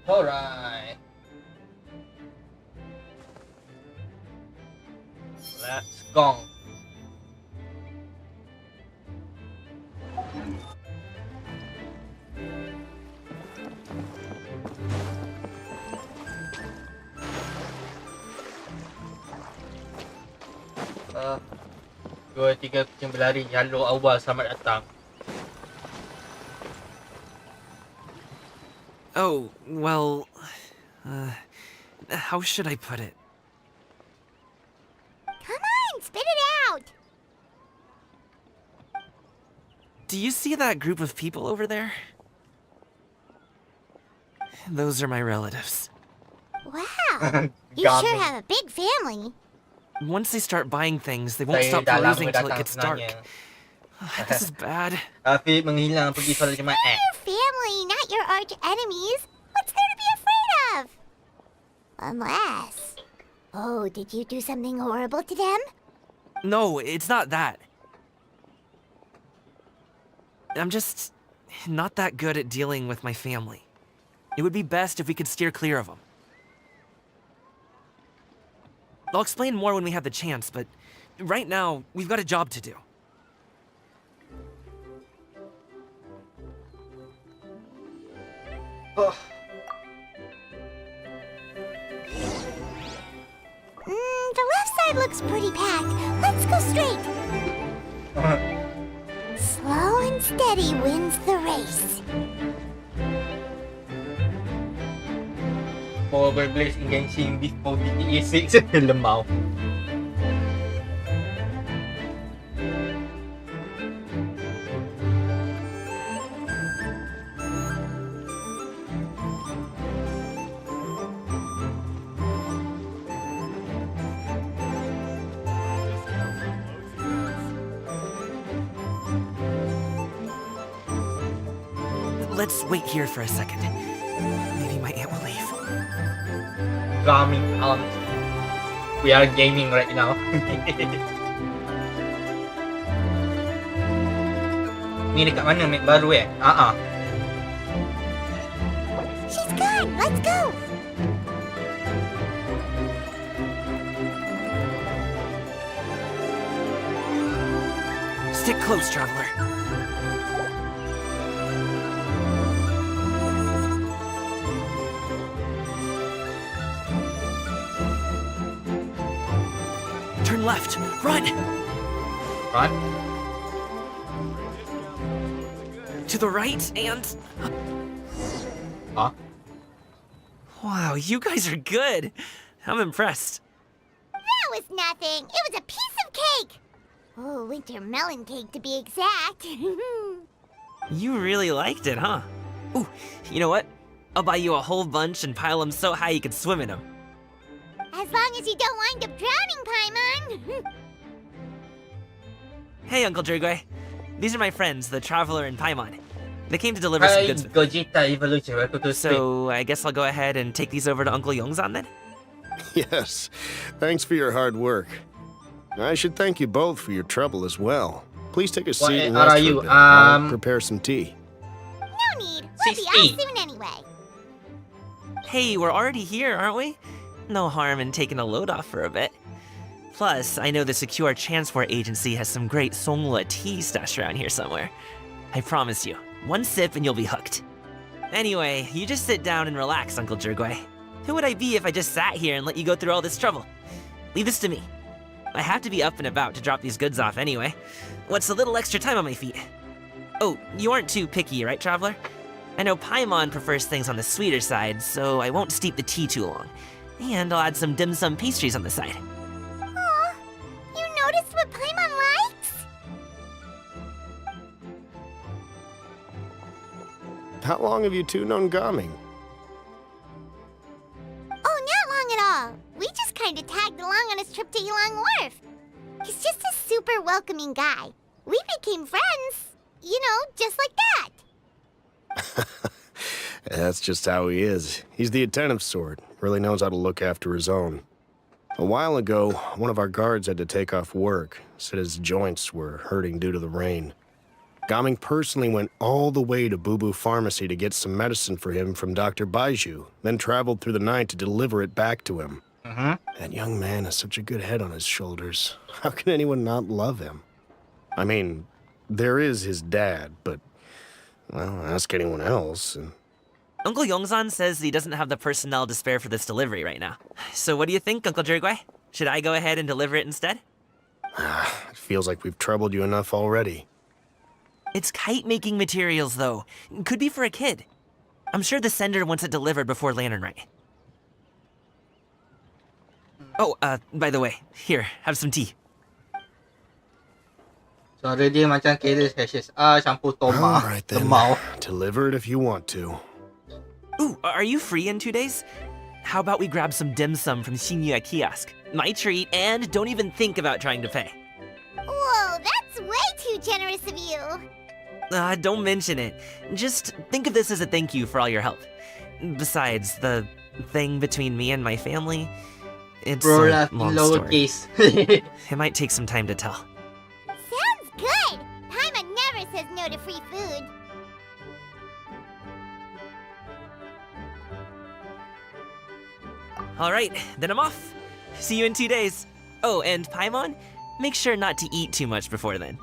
Speaker 2: Alright. Let's go. Dua tiga kucing berlari. Halo awal, selamat datang.
Speaker 12: Oh, well, how should I put it?
Speaker 10: Come on, spit it out.
Speaker 12: Do you see that group of people over there? Those are my relatives.
Speaker 10: Wow. You sure have a big family.
Speaker 12: Once they start buying things, they won't stop perusing till it gets dark. This is bad.
Speaker 2: Afiq menghilang pergi solat jemaah.
Speaker 10: Your family, not your arch enemies. What's there to be afraid of? Unless... Oh, did you do something horrible to them?
Speaker 12: No, it's not that. I'm just not that good at dealing with my family. It would be best if we could steer clear of them. I'll explain more when we have the chance, but right now, we've got a job to do.
Speaker 10: The left side looks pretty packed. Let's go straight. Slow and steady wins the race.
Speaker 2: Power Blaze in Genshin before GTA 6 lemau.
Speaker 12: Let's wait here for a second. Maybe my aunt will leave.
Speaker 2: Gaming aunt. We are gaming right now. Ni dekat mana map baru
Speaker 10: She's gone. Let's go.
Speaker 12: Stick close, traveler. Turn left. Run!
Speaker 2: Run?
Speaker 12: To the right and...
Speaker 2: Huh?
Speaker 12: Wow, you guys are good. I'm impressed.
Speaker 10: That was nothing. It was a piece of cake. Oh, winter melon cake to be exact.
Speaker 12: You really liked it, huh? Ooh, you know what? I'll buy you a whole bunch and pile them so high you could swim in them.
Speaker 10: As long as you don't wind up drowning, Paimon.
Speaker 12: Hey, Uncle Drugway. These are my friends, the Traveler and Paimon. They came to deliver some goods with me. So, I guess I'll go ahead and take these over to Uncle Yongzan then?
Speaker 15: Yes. Thanks for your hard work. I should thank you both for your trouble as well. Please take a seat and rest for a bit. I'll prepare some tea.
Speaker 10: No need. We'll be out soon anyway.
Speaker 12: Hey, we're already here, aren't we? No harm in taking a load off for a bit. Plus, I know the Secure Transport Agency has some great Songhua tea stashed around here somewhere. I promise you, one sip and you'll be hooked. Anyway, you just sit down and relax, Uncle Drugway. Who would I be if I just sat here and let you go through all this trouble? Leave this to me. I have to be up and about to drop these goods off anyway. What's a little extra time on my feet? Oh, you aren't too picky, right, Traveler? I know Paimon prefers things on the sweeter side, so I won't steep the tea too long. And I'll add some dim sum pastries on the side.
Speaker 10: Aw, you noticed what Paimon likes?
Speaker 15: How long have you two known Gaming?
Speaker 10: Oh, not long at all. We just kind of tagged along on his trip to Ylang Wharf. He's just a super welcoming guy. We became friends, you know, just like that.
Speaker 15: That's just how he is. He's the attentive sort. Really knows how to look after his own. A while ago, one of our guards had to take off work. Said his joints were hurting due to the rain. Gaming personally went all the way to Boo Boo Pharmacy to get some medicine for him from Dr. Baiju, then traveled through the night to deliver it back to him. That young man has such a good head on his shoulders. How can anyone not love him? I mean, there is his dad, but, well, ask anyone else. And...
Speaker 12: Uncle Yongzan says he doesn't have the personnel to spare for this delivery right now. So what do you think, Uncle Jirgui? Should I go ahead and deliver it instead?
Speaker 15: It feels like we've troubled you enough already.
Speaker 12: It's kite-making materials, though. Could be for a kid. I'm sure the sender wants it delivered before Lantern Rite. Oh, by the way, here, have some tea.
Speaker 2: Suara dia macam kira spesies. Campur tomat.
Speaker 15: Alright then, deliver it if you want to.
Speaker 12: Ooh, are you free in 2 days? How about we grab some dim sum from Shinya Kiosk? My treat, and don't even think about trying to pay.
Speaker 10: Whoa, that's way too generous of you.
Speaker 12: Don't mention it. Just think of this as a thank you for all your help. Besides, the thing between me and my family, it's a long story. It might take some time to tell.
Speaker 10: Sounds good. Paimon never says no to free food.
Speaker 12: Alright, then I'm off. See you in 2 days. Oh, and Paimon, make sure not to eat too much before then.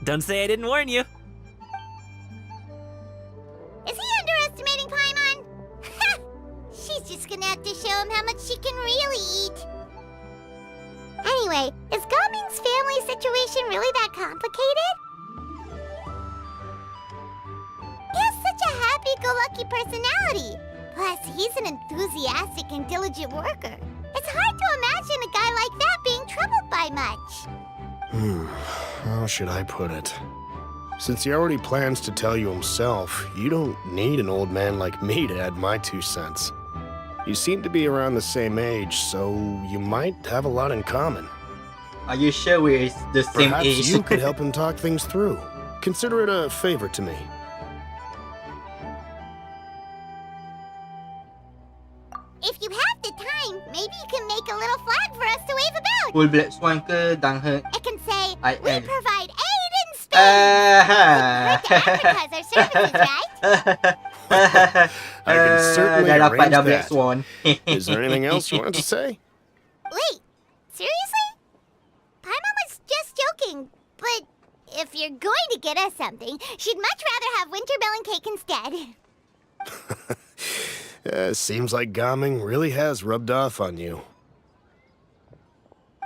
Speaker 12: Don't say I didn't warn you.
Speaker 10: Is he underestimating Paimon? She's just gonna have to show him how much she can really eat. Anyway, is Gaming's family situation really that complicated? He has such a happy-go-lucky personality. Plus, he's an enthusiastic and diligent worker. It's hard to imagine a guy like that being troubled by much.
Speaker 15: How should I put it? Since he already plans to tell you himself, you don't need an old man like me to add my 2 cents. You seem to be around the same age, so you might have a lot in common.
Speaker 2: Are you sure we're the same
Speaker 15: Perhaps
Speaker 2: age?
Speaker 15: you could help him talk things through. Consider it a favor to me.
Speaker 10: If you have the time, maybe you can make a little flag for us to wave about.
Speaker 2: Full Black Swan ke Danghe?
Speaker 10: It can say,
Speaker 2: we
Speaker 10: provide aid and space. It's great to advertise our services, right?
Speaker 15: I can certainly arrange
Speaker 2: Black
Speaker 15: that.
Speaker 2: Swan.
Speaker 15: Is there anything else you wanted to say?
Speaker 10: Wait, seriously? Paimon was just joking, but if you're going to get us something, she'd much rather have winter melon cake instead.
Speaker 15: Seems like Gaming really has rubbed off on you.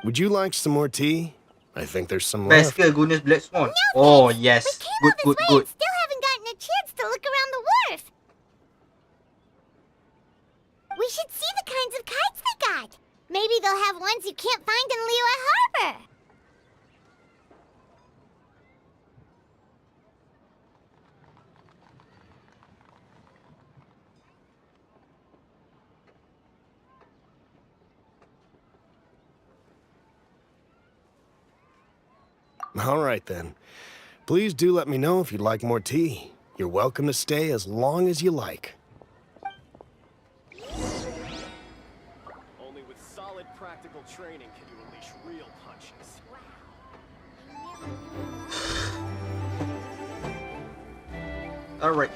Speaker 15: Would you like some more tea? I think there's some left.
Speaker 2: Best ke guna Black Swan?
Speaker 10: No,
Speaker 2: oh,
Speaker 10: thanks.
Speaker 2: yes.
Speaker 10: We came all
Speaker 2: Good,
Speaker 10: this way
Speaker 2: good.
Speaker 10: and still haven't gotten a chance to look around the wharf. We should see the kinds of kites they got. Maybe they'll have ones you can't find in Liyue Harbor.
Speaker 15: All right, then. Please do let me know if you'd like more tea. You're welcome to stay as long as you like.
Speaker 11: Only with solid practical training can you unleash real punches.
Speaker 2: Alright.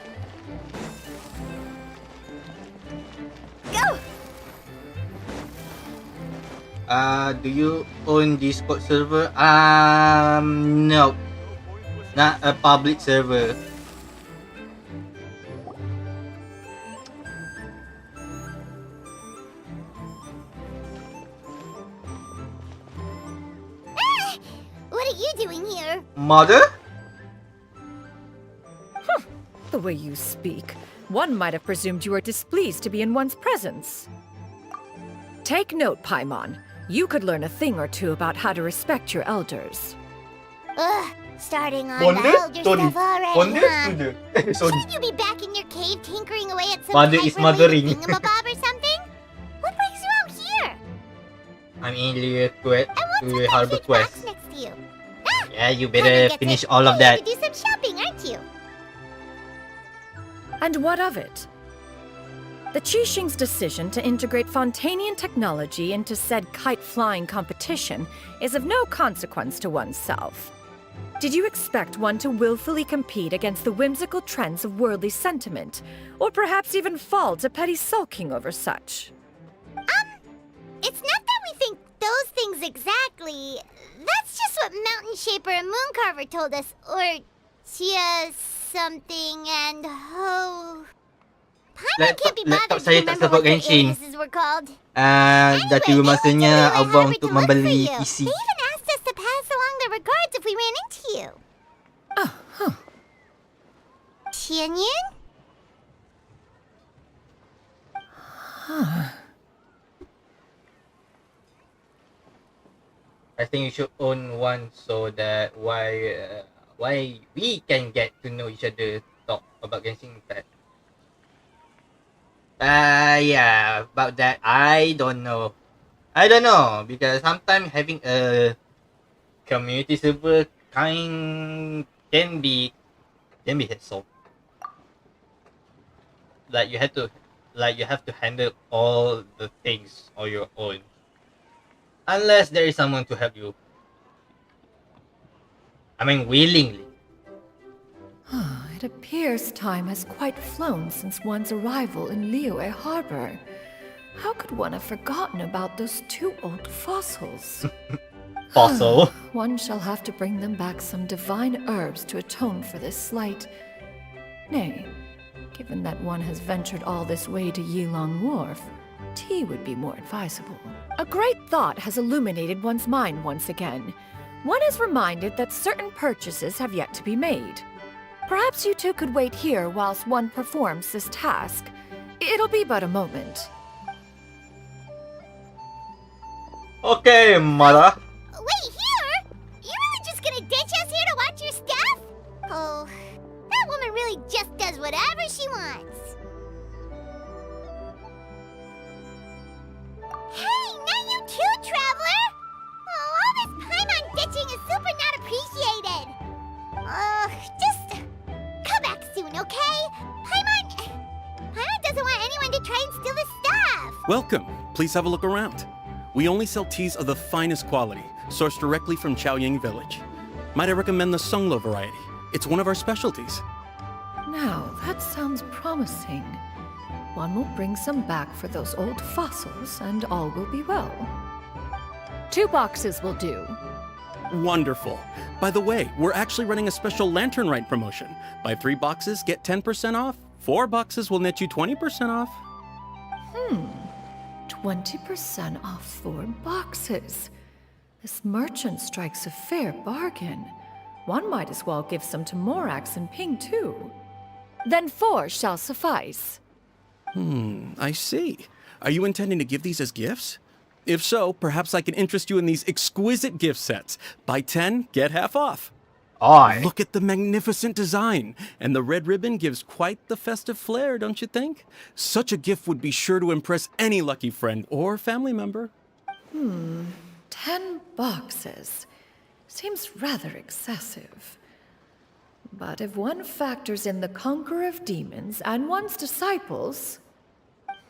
Speaker 10: Go!
Speaker 2: Do you own Discord server? No. Not a public server.
Speaker 10: What are you doing here?
Speaker 2: Mother?
Speaker 16: The way you speak, one might have presumed you were displeased to be in one's presence. Take note, Paimon. You could learn a thing or two about how to respect your elders.
Speaker 10: Ugh, starting on the elder stuff already, huh? Shouldn't you be back in your cave tinkering away at some type-related thingamabob or something? What brings you out here?
Speaker 2: I'm in Liyue
Speaker 10: And
Speaker 2: Harbor
Speaker 10: what's
Speaker 2: Quest.
Speaker 10: next to you?
Speaker 2: Yeah, you better finish all of that.
Speaker 10: You to do some shopping, aren't you?
Speaker 16: And what of it? The Qixing's decision to integrate Fontanian technology into said kite-flying competition is of no consequence to oneself. Did you expect one to willfully compete against the whimsical trends of worldly sentiment, or perhaps even fall to petty sulking over such?
Speaker 10: It's not that we think those things exactly. That's just what Mountain Shaper and Mooncarver told us, or Chia something and Ho. Paimon can't be bothered to
Speaker 2: saya tak
Speaker 10: remember
Speaker 2: support
Speaker 10: what their
Speaker 2: Genshin.
Speaker 10: aliases were called.
Speaker 2: Dah tiba masanya abang untuk membeli
Speaker 10: They
Speaker 2: PC.
Speaker 10: even asked us to pass along their regards if we ran into you. Tianyun?
Speaker 2: I think you should own one so that why we can get to know each other, talk about Genshin Impact. Yeah, about that I don't know because sometimes having a community server can be hassle. Like you have to handle all the things on your own. Unless there is someone to help you. I mean, willingly.
Speaker 16: It appears time has quite flown since one's arrival in Liyue Harbor. How could one have forgotten about those 2 old fossils?
Speaker 2: Fossil?
Speaker 16: One shall have to bring them back some divine herbs to atone for this slight. Nay, given that one has ventured all this way to Yilong Wharf, tea would be more advisable. A great thought has illuminated one's mind once again. One is reminded that certain purchases have yet to be made. Perhaps you two could wait here whilst one performs this task. It'll be but a moment.
Speaker 2: Okay, mother.
Speaker 10: Wait, here? You really just gonna ditch us here to watch your stuff? Oh, that woman really just does whatever she wants. Hey, not you too, Traveler! Oh, all this Paimon ditching is super not appreciated. Just come back soon, okay? Paimon doesn't want anyone to try and steal his stuff.
Speaker 17: Welcome. Please have a look around. We only sell teas of the finest quality, sourced directly from Chaoying Village. Might I recommend the Songlo variety? It's one of our specialties.
Speaker 16: Now, that sounds promising. One will bring some back for those old fossils, and all will be well. 2 boxes will do.
Speaker 17: Wonderful. By the way, we're actually running a special Lantern Rite promotion. Buy 3 boxes, get 10% off. 4 boxes will net you 20% off.
Speaker 16: 20% off 4 boxes. This merchant strikes a fair bargain. One might as well give some to Morax and Ping too. Then 4 shall suffice.
Speaker 17: I see. Are you intending to give these as gifts? If so, perhaps I can interest you in these exquisite gift sets. Buy 10, get half off. Look at the magnificent design. And the red ribbon gives quite the festive flair, don't you think? Such a gift would be sure to impress any lucky friend or family member.
Speaker 16: 10 boxes. Seems rather excessive. But if one factors in the conqueror of demons and one's disciples...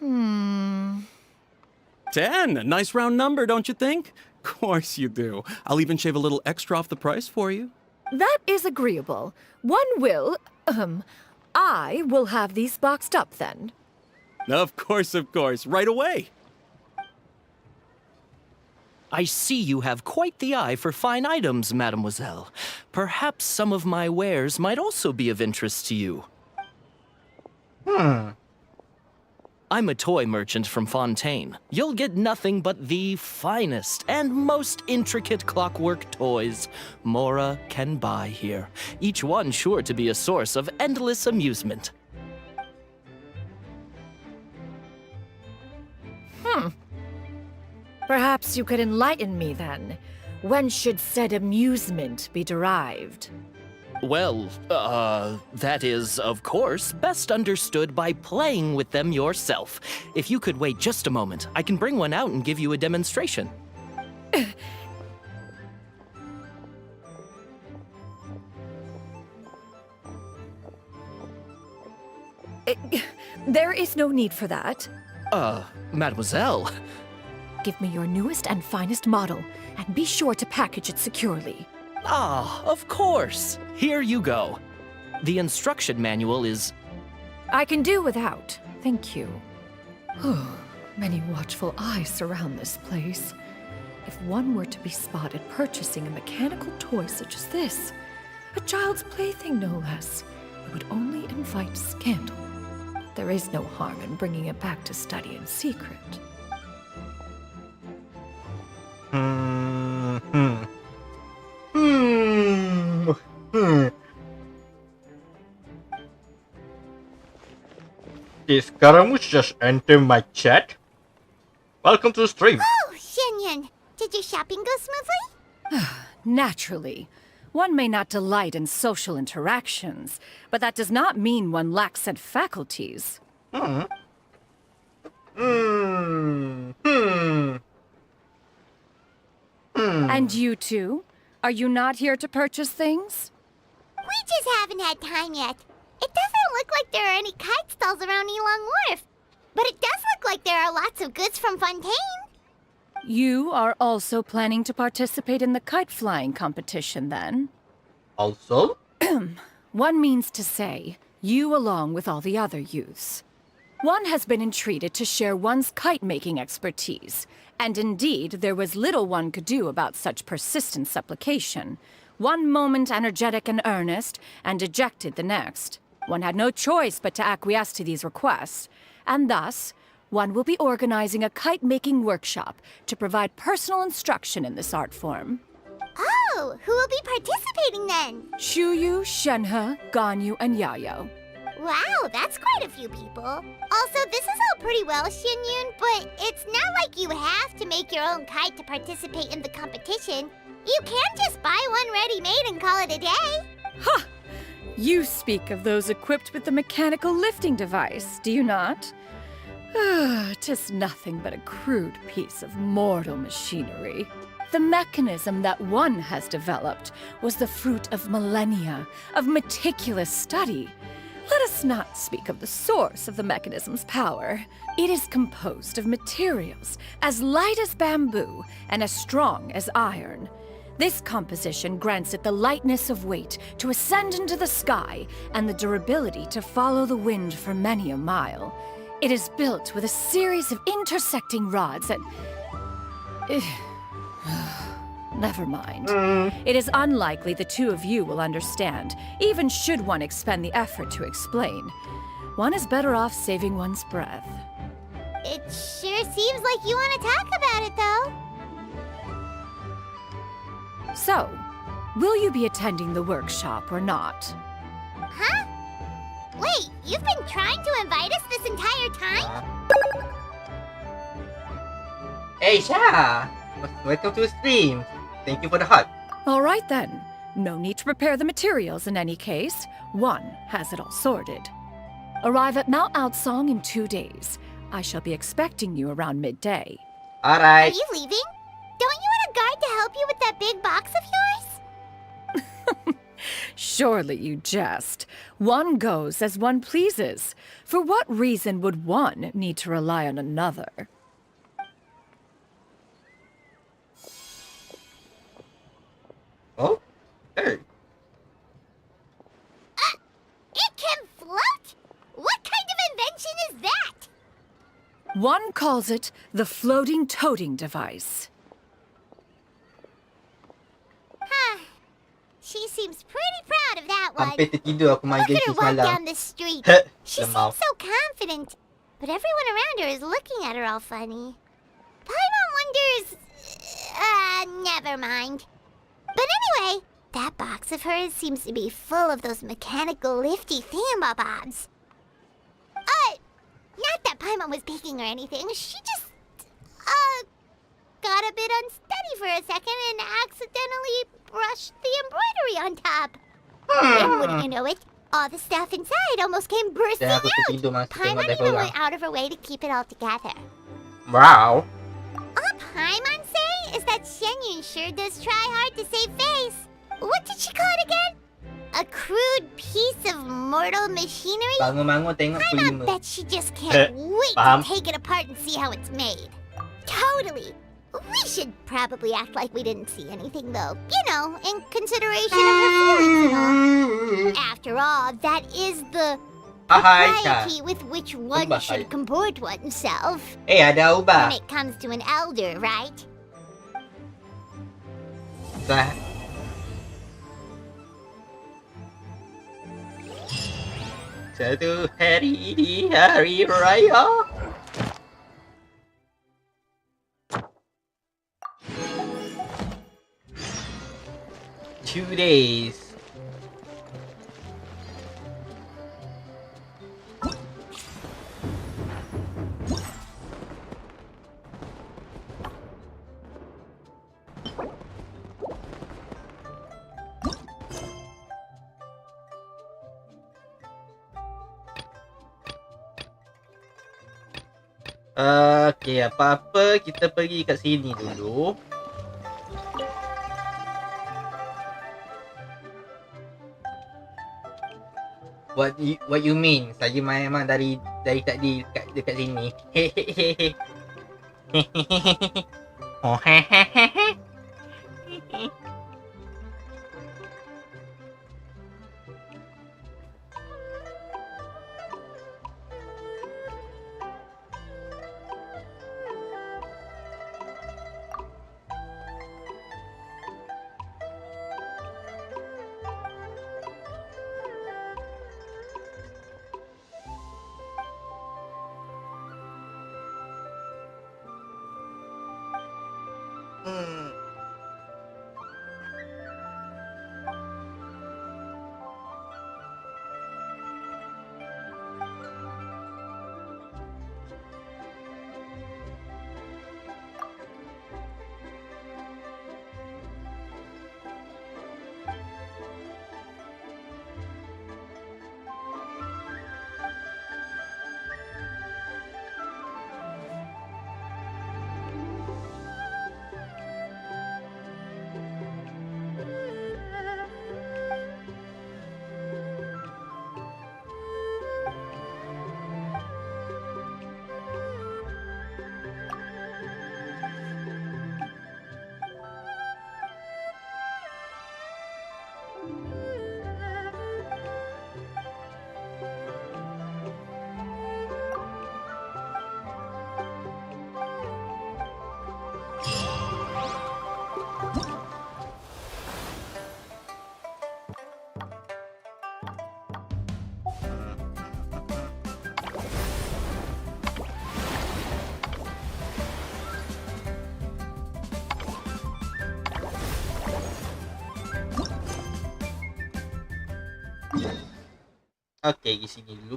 Speaker 17: 10! A nice round number, don't you think? Course you do. I'll even shave a little extra off the price for you.
Speaker 16: That is agreeable. I will have these boxed up then.
Speaker 17: Of course, right away.
Speaker 18: I see you have quite the eye for fine items, mademoiselle. Perhaps some of my wares might also be of interest to you. I'm a toy merchant from Fontaine. You'll get nothing but the finest and most intricate clockwork toys Mora can buy here. Each one sure to be a source of endless amusement.
Speaker 16: Perhaps you could enlighten me then. When should said amusement be derived?
Speaker 18: Well, that is, of course, best understood by playing with them yourself. If you could wait just a moment, I can bring one out and give you a demonstration.
Speaker 16: There is no need for that.
Speaker 18: Mademoiselle.
Speaker 16: Give me your newest and finest model, and be sure to package it securely.
Speaker 18: Ah, of course. Here you go. The instruction manual is...
Speaker 16: I can do without, thank you. Many watchful eyes surround this place. If one were to be spotted purchasing a mechanical toy such as this, a child's plaything no less, it would only invite scandal. There is no harm in bringing it back to study in secret.
Speaker 2: Okay, Scaramouche just entered my chat. Welcome to the stream.
Speaker 10: Oh, Xianyun, did your shopping go smoothly?
Speaker 16: Naturally. One may not delight in social interactions, but that does not mean one lacks said faculties. And you two? Are you not here to purchase things?
Speaker 10: We just haven't had time yet. It doesn't look like there are any kite stalls around Elong Wharf, but it does look like there are lots of goods from Fontaine.
Speaker 16: You are also planning to participate in the kite flying competition, then?
Speaker 2: Also?
Speaker 16: One means to say, you along with all the other youths. One has been entreated to share one's kite-making expertise, and indeed there was little one could do about such persistent supplication. One moment energetic and earnest, and dejected the next. One had no choice but to acquiesce to these requests, and thus, one will be organizing a kite-making workshop to provide personal instruction in this art form.
Speaker 10: Oh, who will be participating then?
Speaker 16: Shuyu, Shenhe, Ganyu, and Yayo.
Speaker 10: Wow, that's quite a few people. Also, this is all pretty well, Xianyun, but it's not like you have to make your own kite to participate in the competition. You can just buy one ready-made and call it a day.
Speaker 16: Ha! You speak of those equipped with the mechanical lifting device, do you not? 'Tis nothing but a crude piece of mortal machinery. The mechanism that one has developed was the fruit of millennia of meticulous study. Let us not speak of the source of the mechanism's power. It is composed of materials as light as bamboo and as strong as iron. This composition grants it the lightness of weight to ascend into the sky and the durability to follow the wind for many a mile. It is built with a series of intersecting rods and... Never mind. It is unlikely the two of you will understand, even should one expend the effort to explain. One is better off saving one's breath.
Speaker 10: It sure seems like you want to talk about it, though.
Speaker 16: So, will you be attending the workshop or not?
Speaker 10: Huh? Wait, you've been trying to invite us this entire time?
Speaker 2: Hey, Sha! Welcome to the stream. Thank you for the hug.
Speaker 16: All right then. No need to prepare the materials in any case. One has it all sorted. Arrive at Mount Outsong in 2 days. I shall be expecting you around midday.
Speaker 2: Alright.
Speaker 10: Are you leaving? Don't you want a guard to help you with that big box of yours?
Speaker 16: Surely you jest. One goes as one pleases. For what reason would one need to rely on another?
Speaker 2: Oh? Hey.
Speaker 10: It can float? What kind of invention is that?
Speaker 16: One calls it the floating toting device.
Speaker 10: Huh. She seems pretty proud of that one.
Speaker 2: Sampai tertidur aku main
Speaker 10: Look at her
Speaker 2: Genshin
Speaker 10: walk
Speaker 2: semalam.
Speaker 10: down the street. She seems
Speaker 2: Lemau.
Speaker 10: so confident. But everyone around her is looking at her all funny. Paimon wonders... never mind. But anyway, that box of hers seems to be full of those mechanical lifty thingamabobs. Not that Paimon was peeking or anything. She just, got a bit unsteady for a second and accidentally brushed the embroidery on top. And wouldn't you know it, all the stuff inside almost came bursting out. Paimon even went out of her way to keep it all together.
Speaker 2: Wow.
Speaker 10: All Paimon say is that Xianyun sure does try hard to save face. What did she call it again? A crude piece of mortal machinery?
Speaker 2: Bangun-bangun tengok
Speaker 10: Paimon bet she just can't wait to take it apart and see how it's made. Totally. We should probably act like we didn't see anything, though. You know, in consideration of her feelings and all. After all, that is the propriety with which one should comport oneself.
Speaker 2: Ada ubah.
Speaker 10: When it comes to an elder, right?
Speaker 2: Satu hari di hari raya. Two days. Okay, apa-apa kita pergi kat sini dulu. What you mean? Saya memang dari tadi dekat sini. Hehehe. Oh hehehe. Okay, di sini dulu.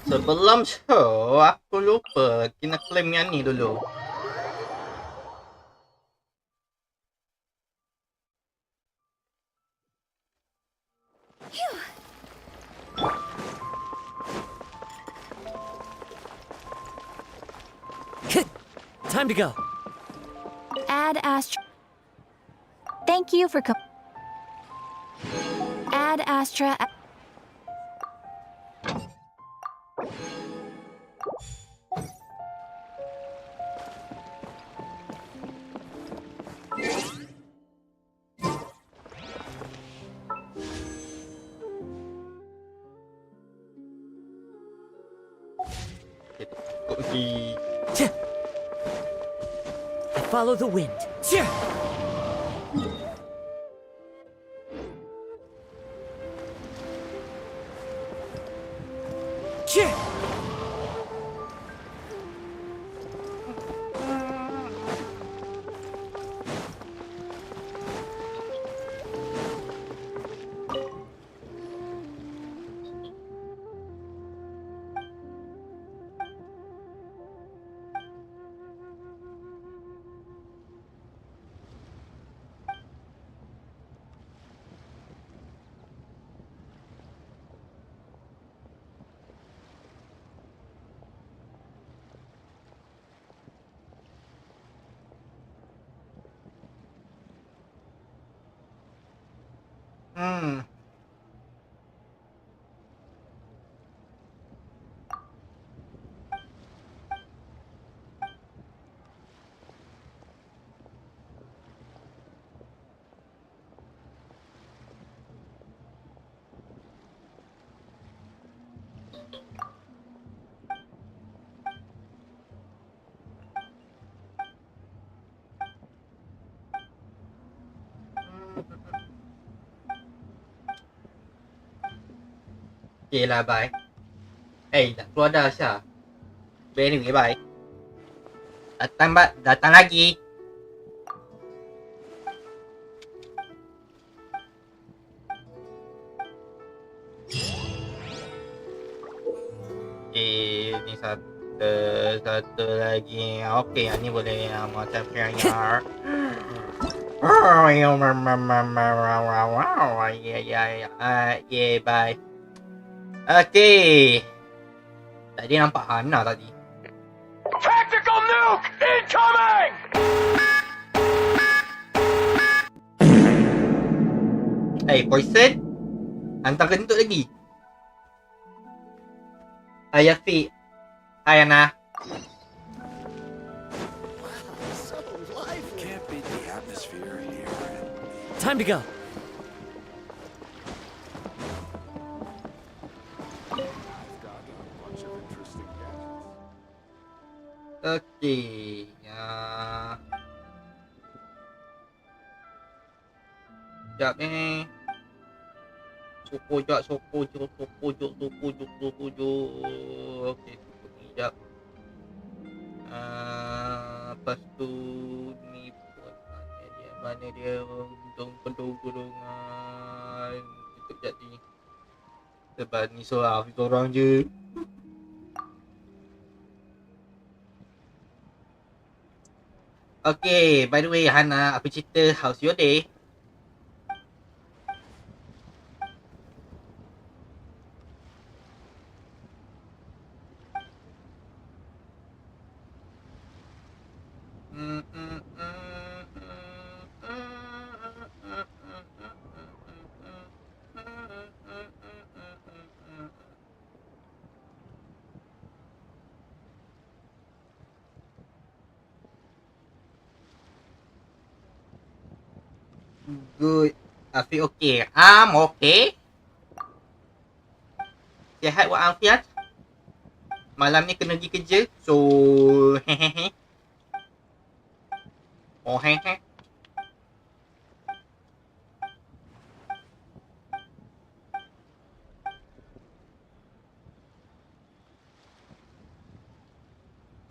Speaker 2: Sebelum show, aku lupa kena claim yang ni dulu.
Speaker 18: Time to go.
Speaker 6: Ad Astra. Thank you for Ad Astra.
Speaker 18: Follow the wind.
Speaker 2: Okay lah, bye. Nak keluar dah, Syah. But anyway, bye. Datang lagi. Ni satu lagi. Okay, ni boleh macam prayer. Yeah, bye. Okay. Tadi nampak Hana tadi.
Speaker 19: Tactical nuke incoming!
Speaker 2: Poison? Hantar kentut lagi. Hai Yafi. Hai Ana.
Speaker 18: Time to go.
Speaker 2: Okay. Sekejap ni. Sokojak. Okay, sekejap. Lepas tu ni pun mana dia gedung-gedungan. Sekejap ni. Sebab ni seorang je. Okay, by the way Hana, apa cerita? How's your day? Good. Afiq okay. I'm okay. Sihat walafiat. Malam ni kena pergi kerja. So, hehehe. Oh, hehehe.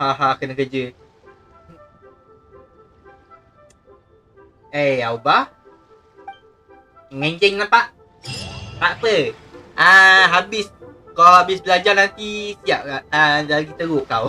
Speaker 2: Haha, kena kerja. Aubah. Ngenjeng nampak? Tak apa. Kau habis belajar nanti siap tak? Lagi teruk kau.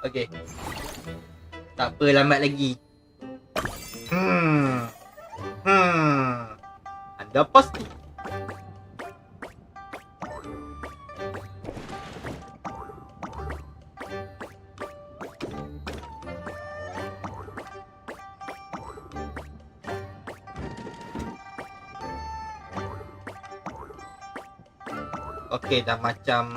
Speaker 2: Okay. Tak apa, lambat lagi. Anda pasti. Okay, dah macam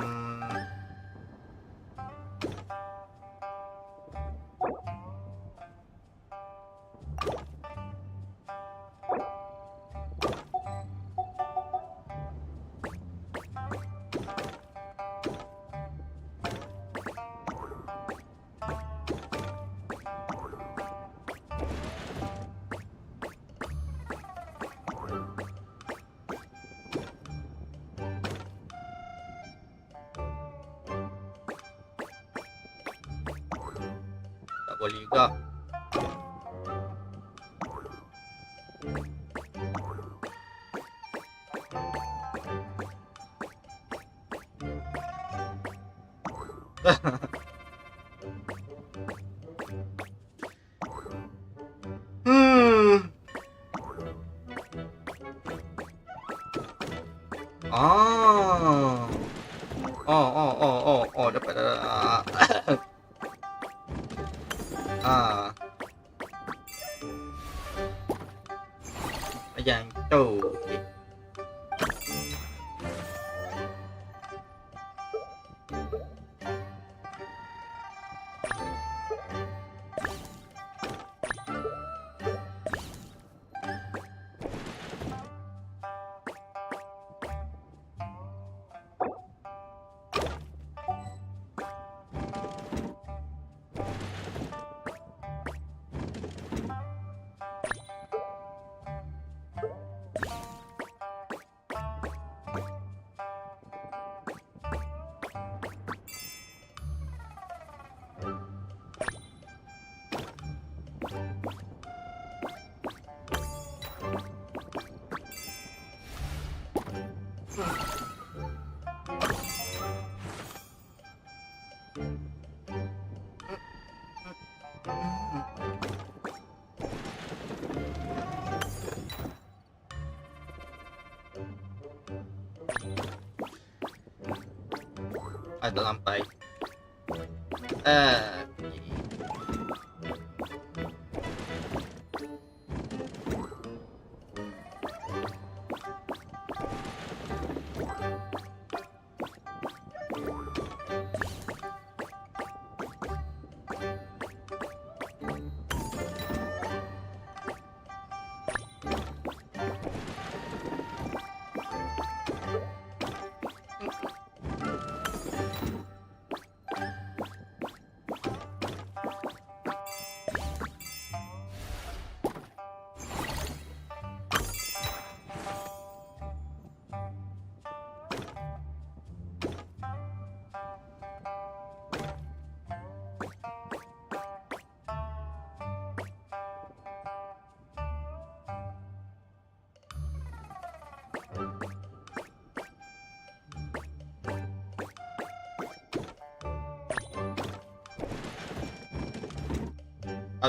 Speaker 2: tak boleh juga. Dapat dah. Macam tu. Okay. Tak sampai.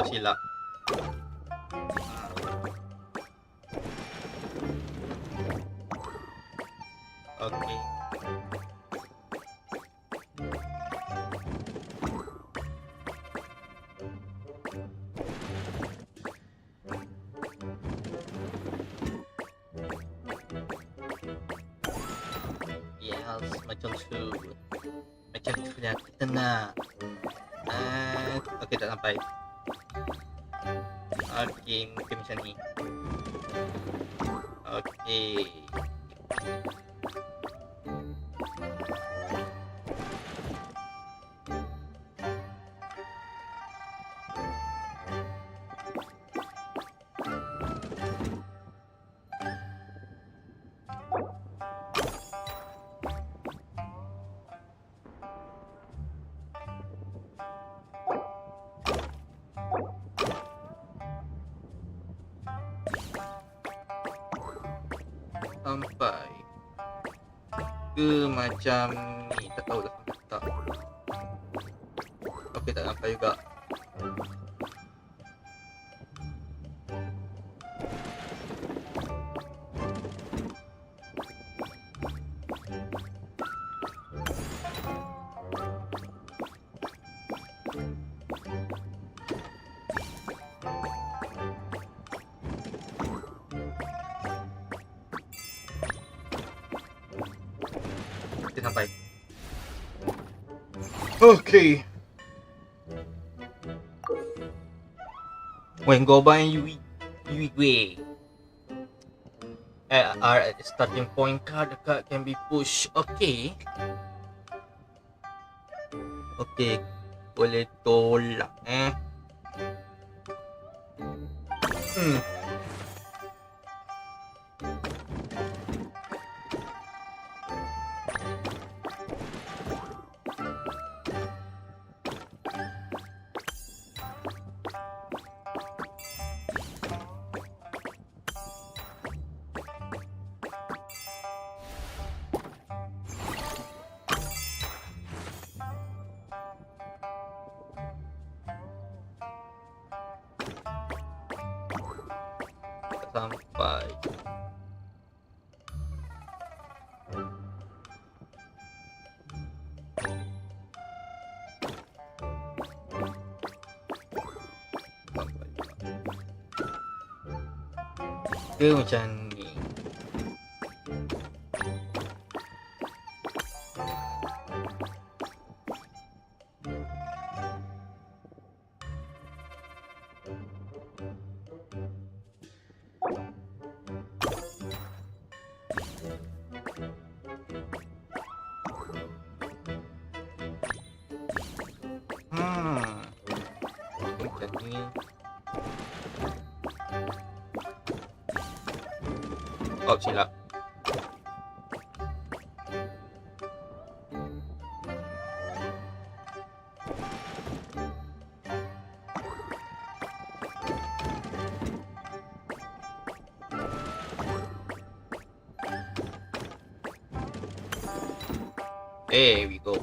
Speaker 2: Silap. Okay. Yes, macam tu. Macam tu dah kita nak. Okay, tak sampai. Okay, mungkin macam ni. Okay. Sampai ke macam ni, tak tahu dah sampai tak. Okey, tak sampai juga. kita sampai. Okay. When Goba and Yui are at the starting point, the card can be pushed. Okay. Okay. Boleh tolak sampai. Dia macam ni. Macam ni. Oh, silap. There we go.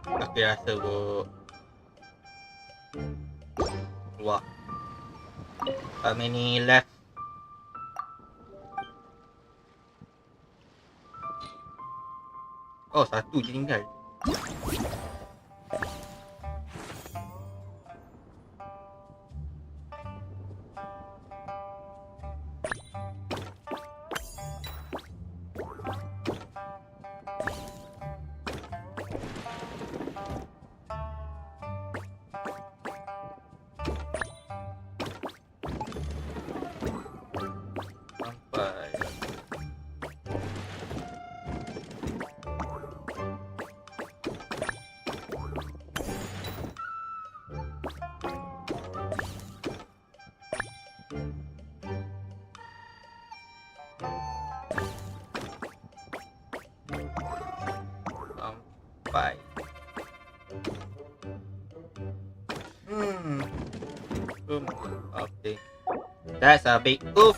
Speaker 2: Aku rasa wah, how many left? Oh, satu je tinggal. Sampai. Okay. That's a big oof.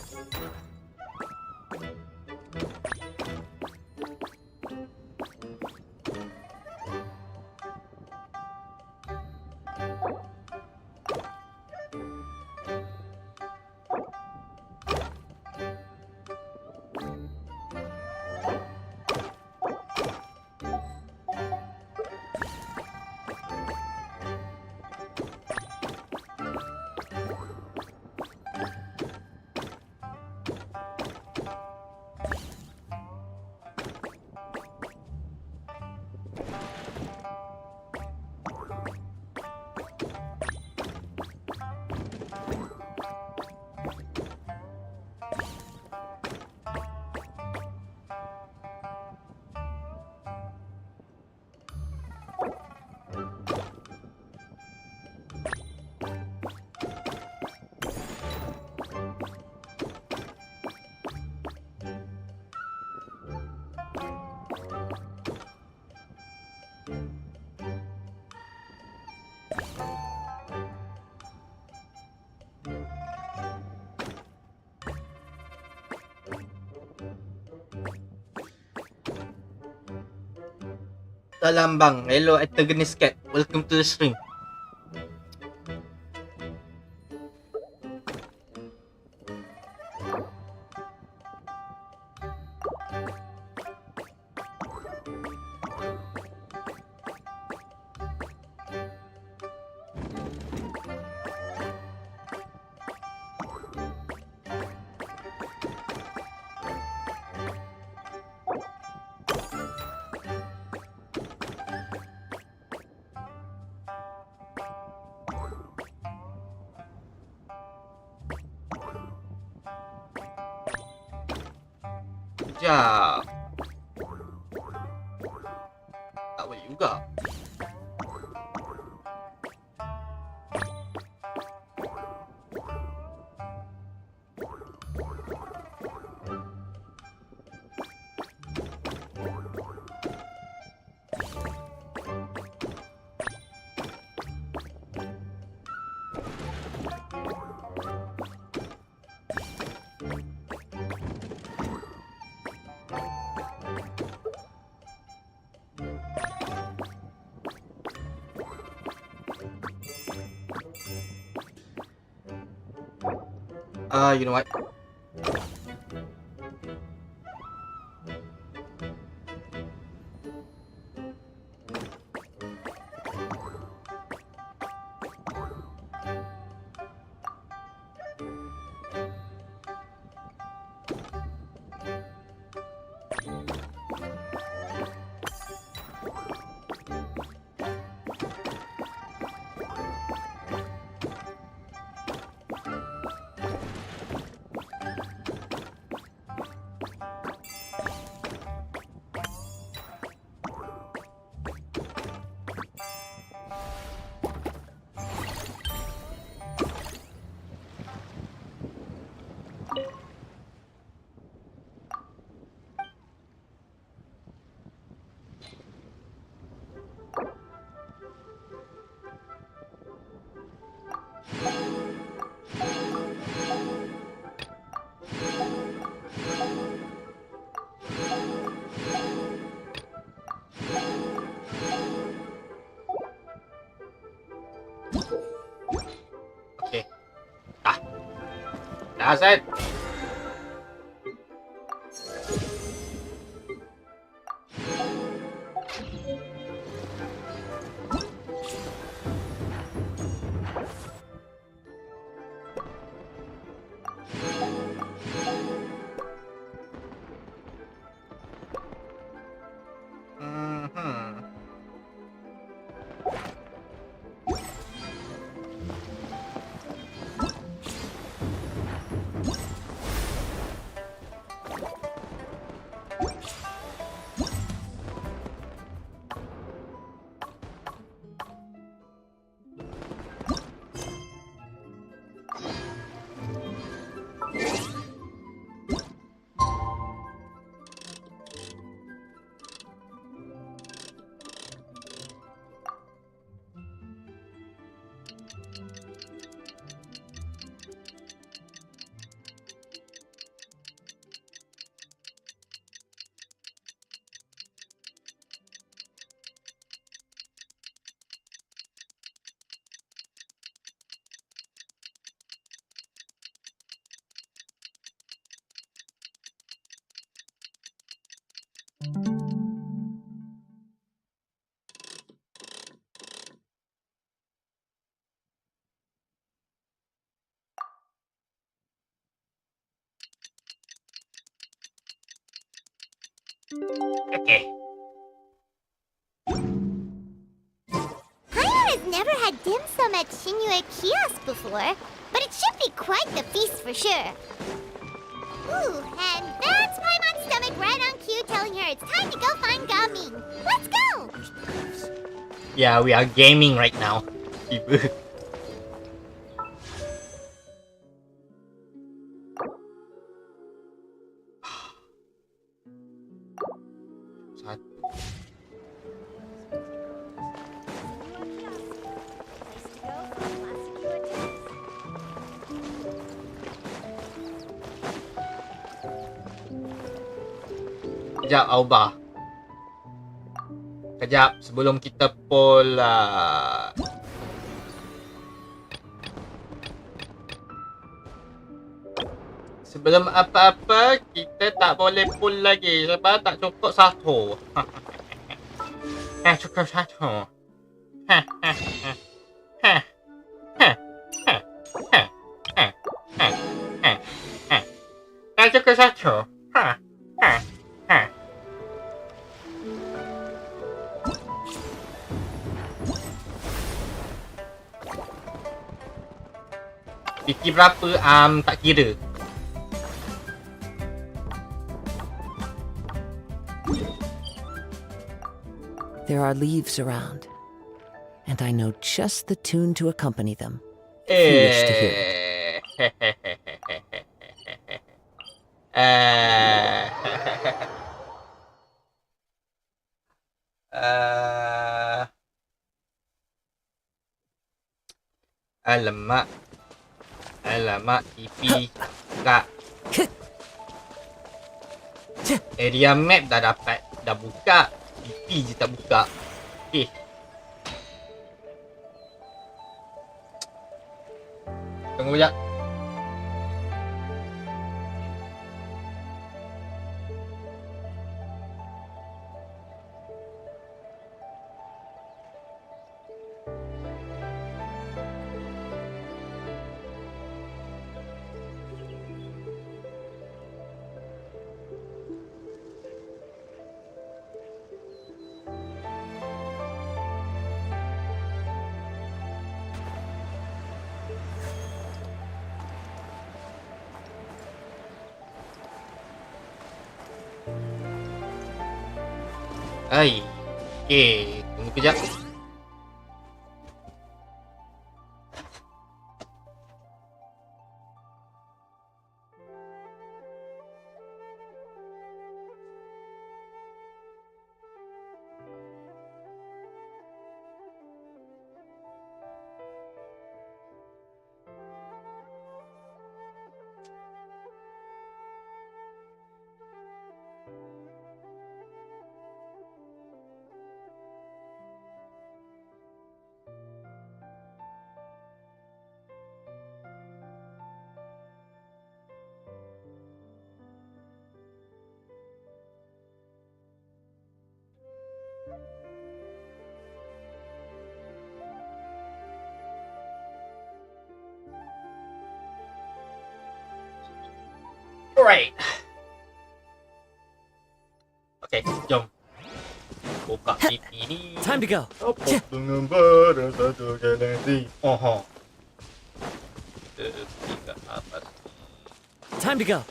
Speaker 2: Salam bang. Hello antagonist cat. Welcome to the stream. Sekejap. Tak boleh juga. You know what? Okay. Dah set. Okay.
Speaker 10: Paimon has never had dim sum at Shinue Kiosk before, but it should be quite the feast for sure. Ooh, and that's Paimon's stomach right on cue telling her it's time to go find Gaming. Let's go!
Speaker 2: Yeah, we are gaming right now. Sekejap, Auba. Kejap, sebelum kita poll sebelum apa-apa, kita tak boleh poll lagi sebab tak cukup satu. Cukup satu. Cukup satu. Fikir berapa? Tak kira.
Speaker 4: There are leaves around, and I know just the tune to accompany them. If you wish to hear it.
Speaker 2: Alamak. Alamak, TV tak. Area map dah dapat, dah buka. TV je tak buka. Okay. Tunggu sekejap. Hai. Okay, tunggu kejap. Alright. Okay, jom. Buka TV ni.
Speaker 18: Time to go.
Speaker 2: Dengan barang satu galaksi. Oho. Kita atas.
Speaker 18: Time to go.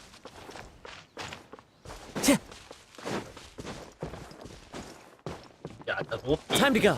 Speaker 2: Di atas rupi.
Speaker 18: Time to go.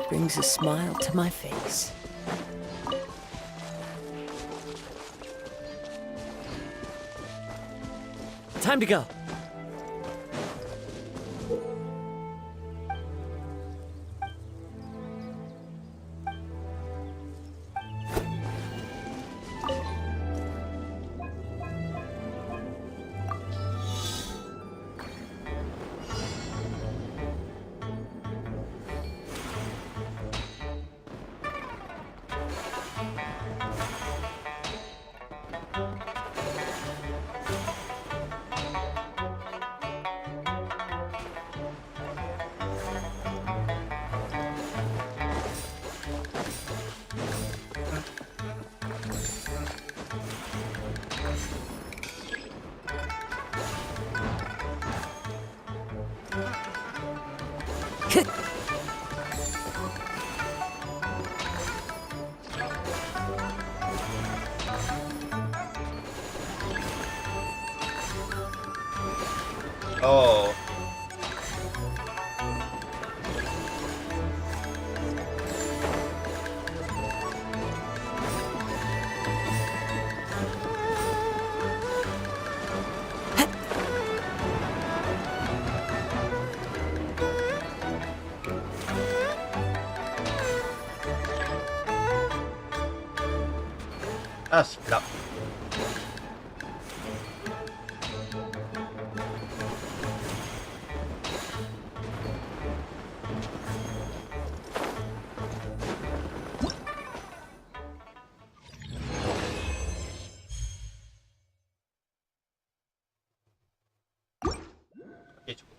Speaker 4: Brings a smile to my face.
Speaker 18: Time to go.
Speaker 2: Oh. Ah, silap. Okay, cukup.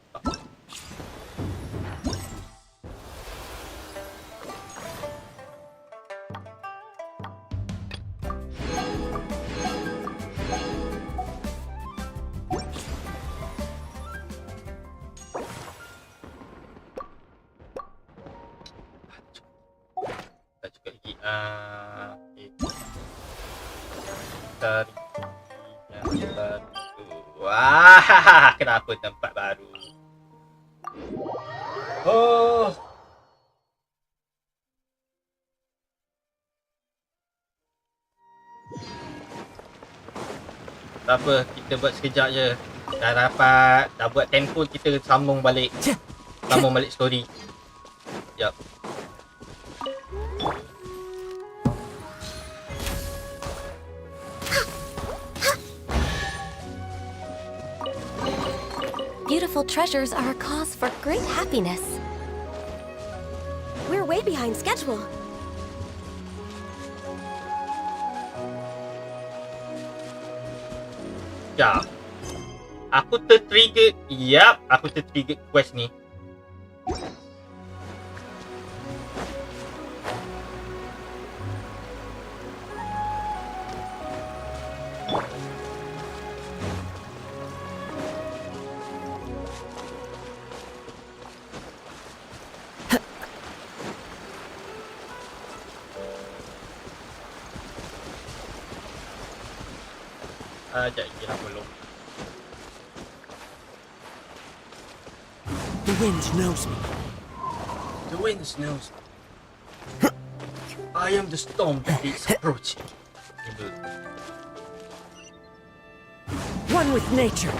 Speaker 2: Tak cukup lagi. Okay. Cari yang baru. Wah, kenapa tempat baru? Oh. Tak apa, kita buat sekejap je. Dah buat tempo, kita sambung balik story. Sekejap.
Speaker 14: Beautiful treasures are a cause for great happiness. We're way behind schedule.
Speaker 2: Sekejap. Aku tertrigger. Yap, aku tertrigger quest ni. Sekejap lagi lah belum.
Speaker 18: The wind knows me.
Speaker 2: The wind knows me. I am the storm that is approaching.
Speaker 18: One with nature.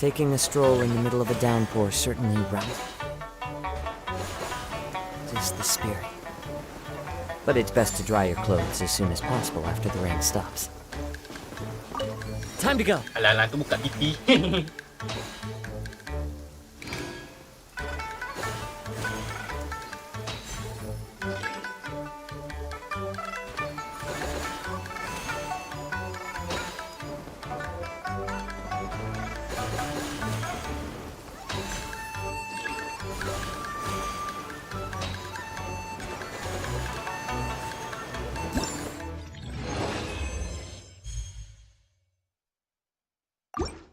Speaker 20: Taking a stroll in the middle of a downpour certainly is the spirit. But it's best to dry your clothes as soon as possible after the rain stops.
Speaker 18: Time to go.
Speaker 2: Alah, tu buka pipi.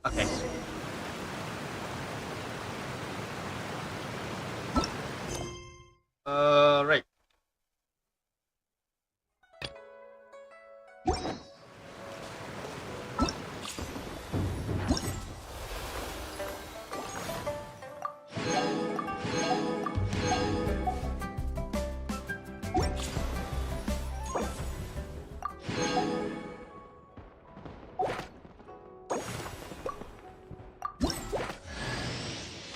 Speaker 2: Okay. Right.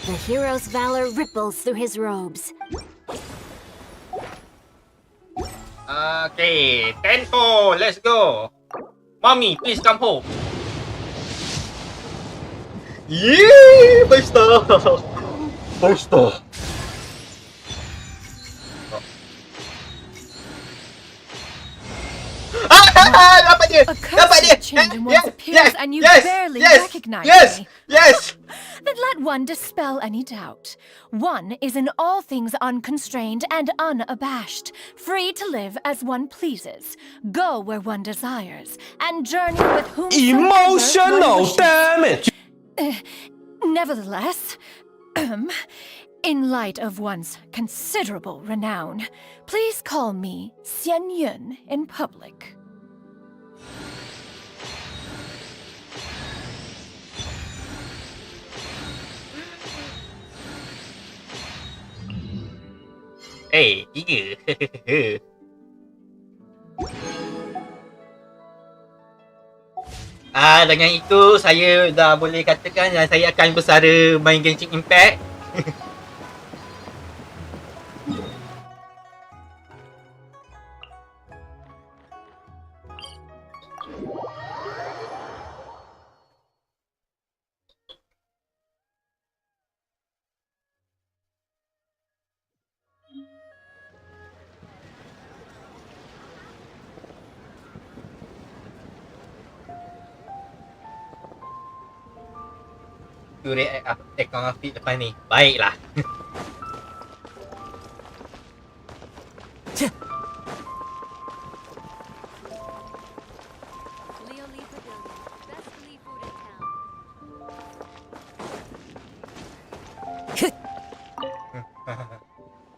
Speaker 14: The hero's valor ripples through his robes.
Speaker 2: Okay, tempo, let's go. Mommy, please come home. Yeay, 5 star. 5 star. Dapat dia. Dapat dia.
Speaker 16: Change in one's appearance and you barely recognize me.
Speaker 2: Yes.
Speaker 16: Then let one dispel any doubt. One is in all things unconstrained and unabashed, free to live as one pleases, go where one desires, and journey with whomsoever
Speaker 17: Emotional
Speaker 16: one
Speaker 17: damage!
Speaker 16: Nevertheless, in light of one's considerable renown, please call me Xian Yun in public.
Speaker 2: Eh, 3. Dengan itu saya dah boleh katakan yang saya akan bersara main Genshin Impact. Tu account Afiq lepas ni. Baiklah.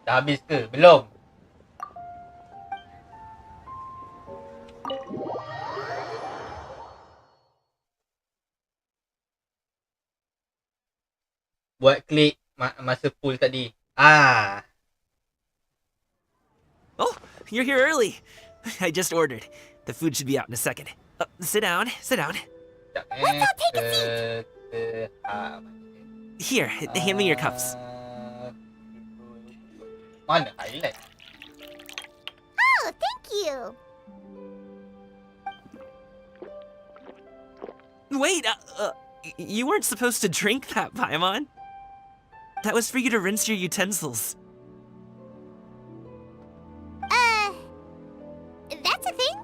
Speaker 2: Dah habis ke? Belum? Buat klik masa full tadi.
Speaker 12: Oh, you're here early. I just ordered. The food should be out in a second. Sit down, sit down.
Speaker 10: Let's all take a seat.
Speaker 12: Here, hand me your cups.
Speaker 2: Mana highlight?
Speaker 10: Oh, thank you.
Speaker 12: Wait, you weren't supposed to drink that, Paimon. That was for you to rinse your utensils.
Speaker 10: That's a thing?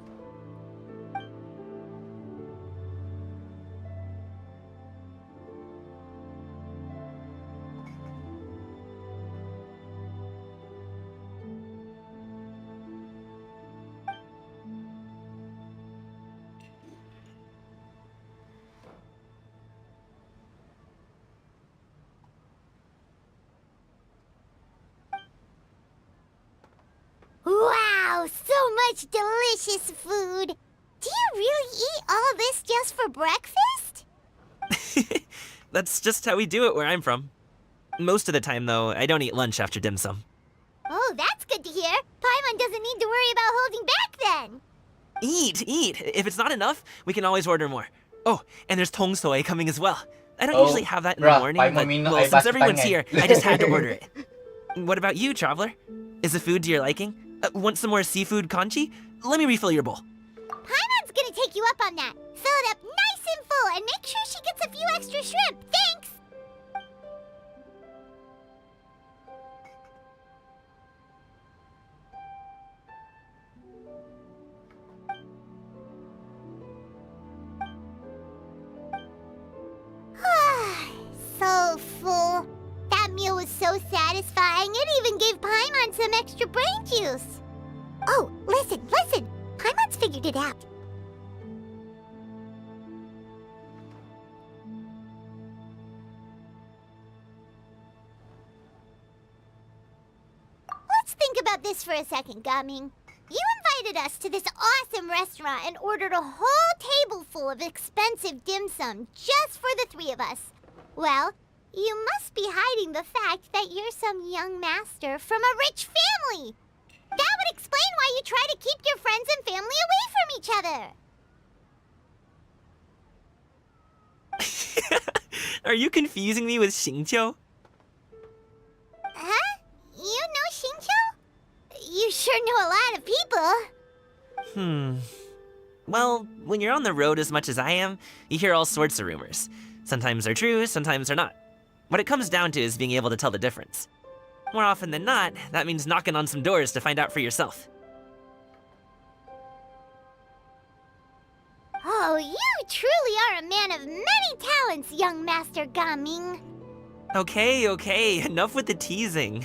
Speaker 10: Wow, so much delicious food. Do you really eat all this just for breakfast?
Speaker 12: That's just how we do it where I'm from. Most of the time, though, I don't eat lunch after dim sum.
Speaker 10: Oh, that's good to hear. Paimon doesn't need to worry about holding back then.
Speaker 12: Eat! If it's not enough, we can always order more. Oh, and there's tong soy coming as well. I don't usually have that in the morning, but well, since everyone's here, I just had to order it. What about you, traveler? Is the food to your liking? Want some more seafood congee? Let me refill your bowl.
Speaker 10: Paimon's gonna take you up on that. Fill it up nice and full and make sure she gets a few extra shrimp. Thanks! So full. That meal was so satisfying, it even gave Paimon some extra brain juice. Oh, listen! Paimon's figured it out. Let's think about this for a second, Gaming. You invited us to this awesome restaurant and ordered a whole table full of expensive dim sum just for the 3 of us. Well, you must be hiding the fact that you're some young master from a rich family. That would explain why you try to keep your friends and family away from each other.
Speaker 12: Are you confusing me with Xingqiu?
Speaker 10: Huh? You know Xingqiu? You sure know a lot of people.
Speaker 12: Well, when you're on the road as much as I am, you hear all sorts of rumors. Sometimes they're true, sometimes they're not. What it comes down to is being able to tell the difference. More often than not, that means knocking on some doors to find out for yourself.
Speaker 10: Oh, you truly are a man of many talents, young Master Gaming.
Speaker 12: Okay, enough with the teasing.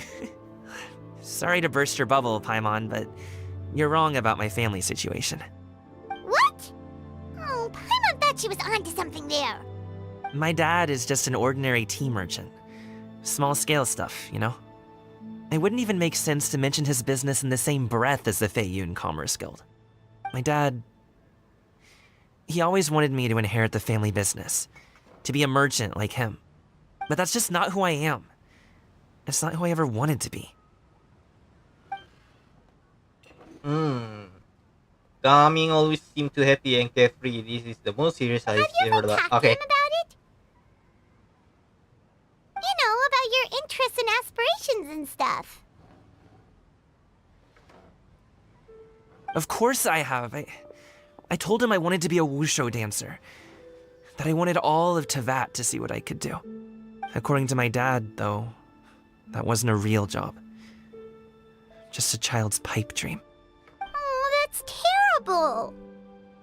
Speaker 12: Sorry to burst your bubble, Paimon, but you're wrong about my family situation.
Speaker 10: What? Oh, Paimon thought she was onto something there.
Speaker 12: My dad is just an ordinary tea merchant. Small-scale stuff, you know? It wouldn't even make sense to mention his business in the same breath as the Feiyun Commerce Guild. My dad... he always wanted me to inherit the family business, to be a merchant like him. But that's just not who I am. It's not who I ever wanted to be.
Speaker 2: Gaming always seemed too happy and carefree. This is the most serious I've ever done. Okay.
Speaker 10: About it? You know, about your interests and aspirations and stuff.
Speaker 12: Of course I have. I told him I wanted to be a wushu dancer. That I wanted all of Teyvat to see what I could do. According to my dad, though, that wasn't a real job. Just a child's pipe dream.
Speaker 10: Oh, that's terrible.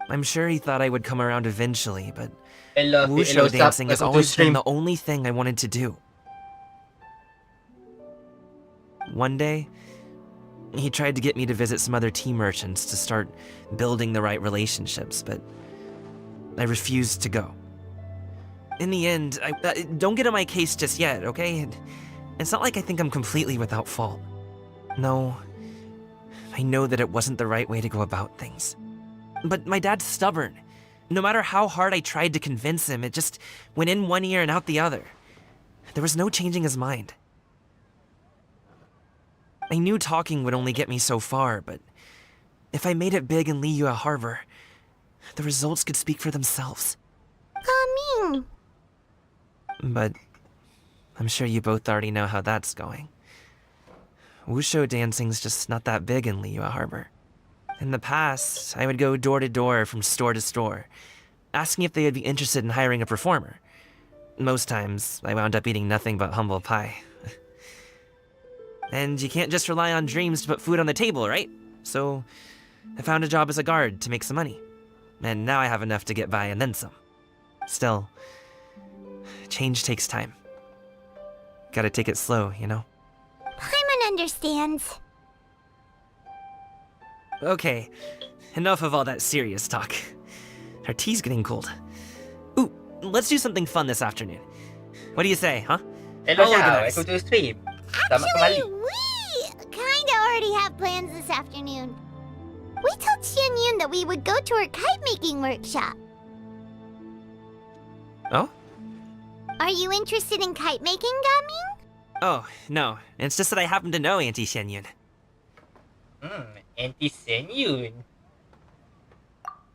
Speaker 12: I'm sure he thought I would come around eventually, but
Speaker 2: Hello,
Speaker 12: wushu dancing has always been
Speaker 2: stream.
Speaker 12: the only thing I wanted to do. One day, he tried to get me to visit some other tea merchants to start building the right relationships, but I refused to go. In the end, don't get on my case just yet, okay? It's not like I think I'm completely without fault. No, I know that it wasn't the right way to go about things. But my dad's stubborn. No matter how hard I tried to convince him, it just went in one ear and out the other. There was no changing his mind. I knew talking would only get me so far, but if I made it big in Liyue Harbor, the results could speak for themselves.
Speaker 10: Gaming.
Speaker 12: But I'm sure you both already know how that's going. Wushu dancing's just not that big in Liyue Harbor. In the past, I would go door to door from store to store, asking if they would be interested in hiring a performer. Most times, I wound up eating nothing but humble pie. And you can't just rely on dreams to put food on the table, right? So I found a job as a guard to make some money. And now I have enough to get by and then some. Still, change takes time. Gotta take it slow, you know?
Speaker 10: Paimon understands.
Speaker 12: Okay, enough of all that serious talk. Our tea's getting cold. Ooh, let's do something fun this afternoon. What do you say, huh?
Speaker 2: Hello,
Speaker 12: I'll organize.
Speaker 2: welcome to the stream.
Speaker 10: Actually, we kinda already have plans this afternoon. We told Xianyun that we would go to her kite-making workshop.
Speaker 12: Oh?
Speaker 10: Are you interested in kite-making, Gaming?
Speaker 12: Oh, no. It's just that I happen to know Auntie Xianyun.
Speaker 2: Auntie Xianyun.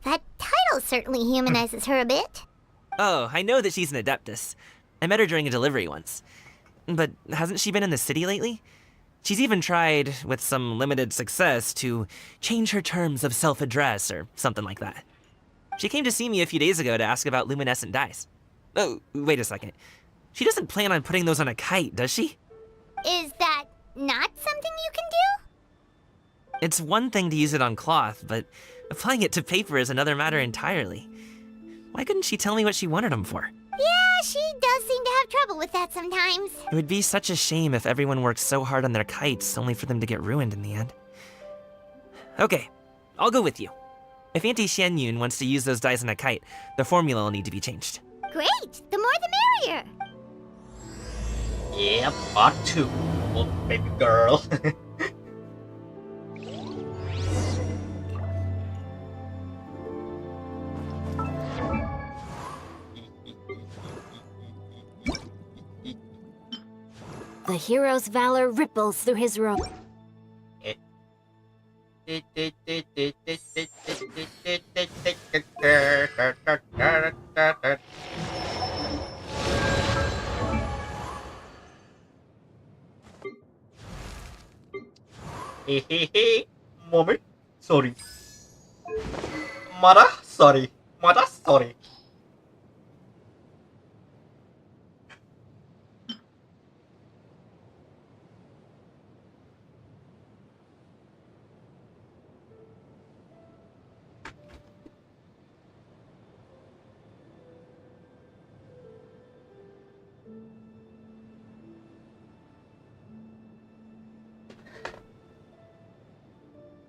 Speaker 10: That title certainly humanizes her a bit.
Speaker 12: Oh, I know that she's an adeptus. I met her during a delivery once. But hasn't she been in the city lately? She's even tried, with some limited success, to change her terms of self-address or something like that. She came to see me a few days ago to ask about luminescent dyes. Oh, wait a second. She doesn't plan on putting those on a kite, does she?
Speaker 10: Is that not something you can do?
Speaker 12: It's one thing to use it on cloth, but applying it to paper is another matter entirely. Why couldn't she tell me what she wanted them for?
Speaker 10: Yeah, she does seem to have trouble with that sometimes.
Speaker 12: It would be such a shame if everyone worked so hard on their kites only for them to get ruined in the end. Okay, I'll go with you. If Auntie Xianyun wants to use those dyes on a kite, the formula will need to be changed.
Speaker 10: Great! The more the merrier!
Speaker 2: Yeah, part 2. Oh, baby girl.
Speaker 14: The hero's valor ripples through his robe.
Speaker 2: Moment. Sorry. Mara, sorry. Mara, sorry.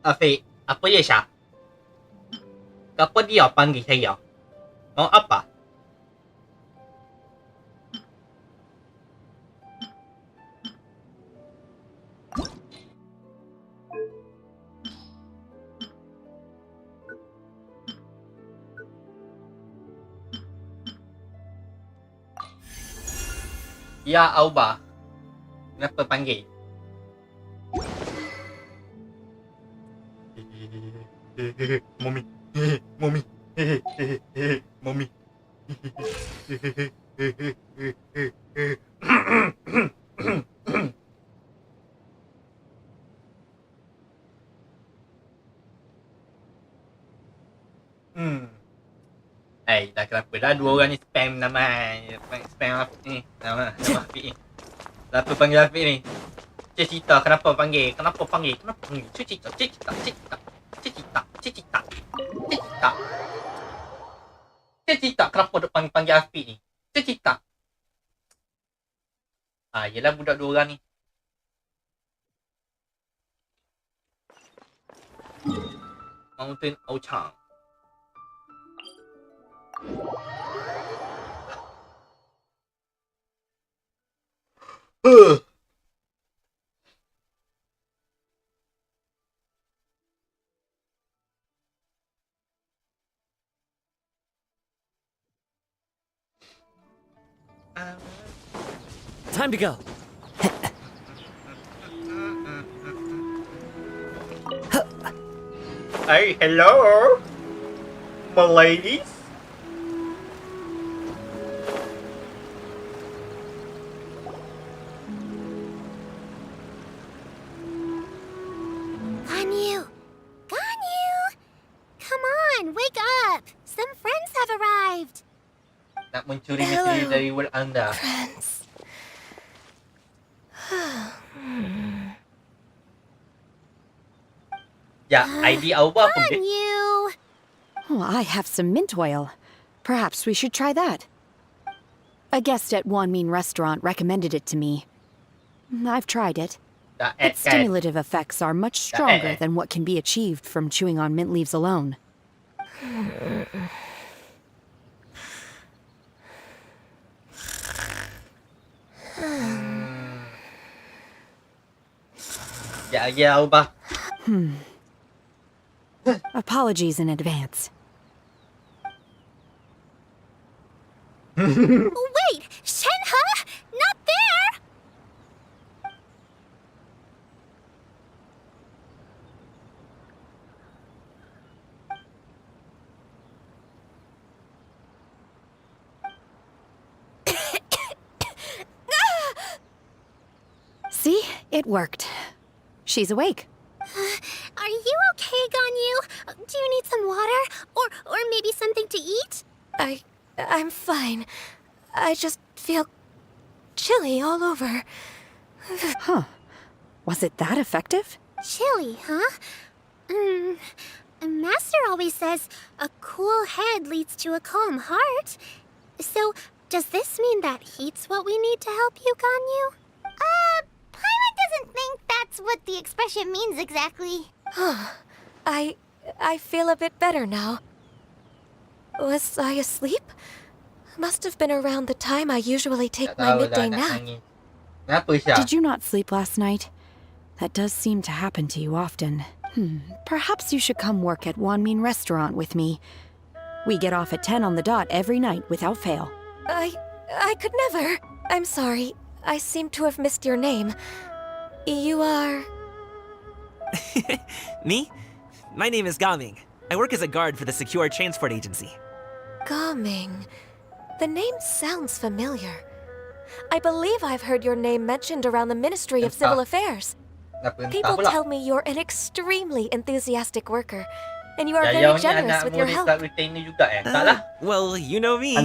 Speaker 2: Afiq, apa ya Syah? Kenapa dia panggil saya? Mau apa? Ya Auba, kenapa panggil? Mommy, mommy, mommy. Dah kenapa dah dua orang ni spam nama spam Afiq ni. Nama Afiq ni. Kenapa panggil Afiq ni? Cita, kenapa panggil? Kenapa panggil? Cita. Kenapa duk panggil Afiq ni? Cita. Yelah budak dua orang ni. Mountain Ochang.
Speaker 18: Time to go.
Speaker 2: Hey, hello, my ladies.
Speaker 10: Ganyu! Come on, wake up! Some friends have arrived.
Speaker 2: Nak mencuri misteri dari world anda.
Speaker 10: Friends.
Speaker 2: Ya, ID Auba apa dia?
Speaker 10: Ganyu!
Speaker 21: Oh, I have some mint oil. Perhaps we should try that. A guest at Wanmin restaurant recommended it to me. I've tried it. Its stimulative effects are much stronger than what can be achieved from chewing on mint leaves alone.
Speaker 2: Ya, Auba.
Speaker 21: Apologies in advance.
Speaker 10: Wait! Shenhe? Not there!
Speaker 21: See? It worked. She's awake.
Speaker 10: Are you okay, Ganyu? Do you need some water? Or maybe something to eat?
Speaker 14: I'm fine. I just feel chilly all over.
Speaker 21: Huh. Was it that effective?
Speaker 10: Chilly, huh? Master always says a cool head leads to a calm heart. So, does this mean that heat's what we need to help you, Ganyu? Paimon doesn't think that's what the expression means exactly.
Speaker 14: I feel a bit better now. Was I asleep? Must have been around the time I usually take my midday nap.
Speaker 21: Did you not sleep last night? That does seem to happen to you often. Perhaps you should come work at Wanmin restaurant with me. We get off at 10 on the dot every night without fail.
Speaker 14: I could never. I'm sorry. I seem to have missed your name. You are...
Speaker 12: Me? My name is Gaming. I work as a guard for the Secure Transport Agency.
Speaker 14: Gaming. The name sounds familiar. I believe I've heard your name mentioned around the Ministry of Civil Affairs. People tell me you're an extremely enthusiastic worker, and you are very generous with your help.
Speaker 12: Well, you know me.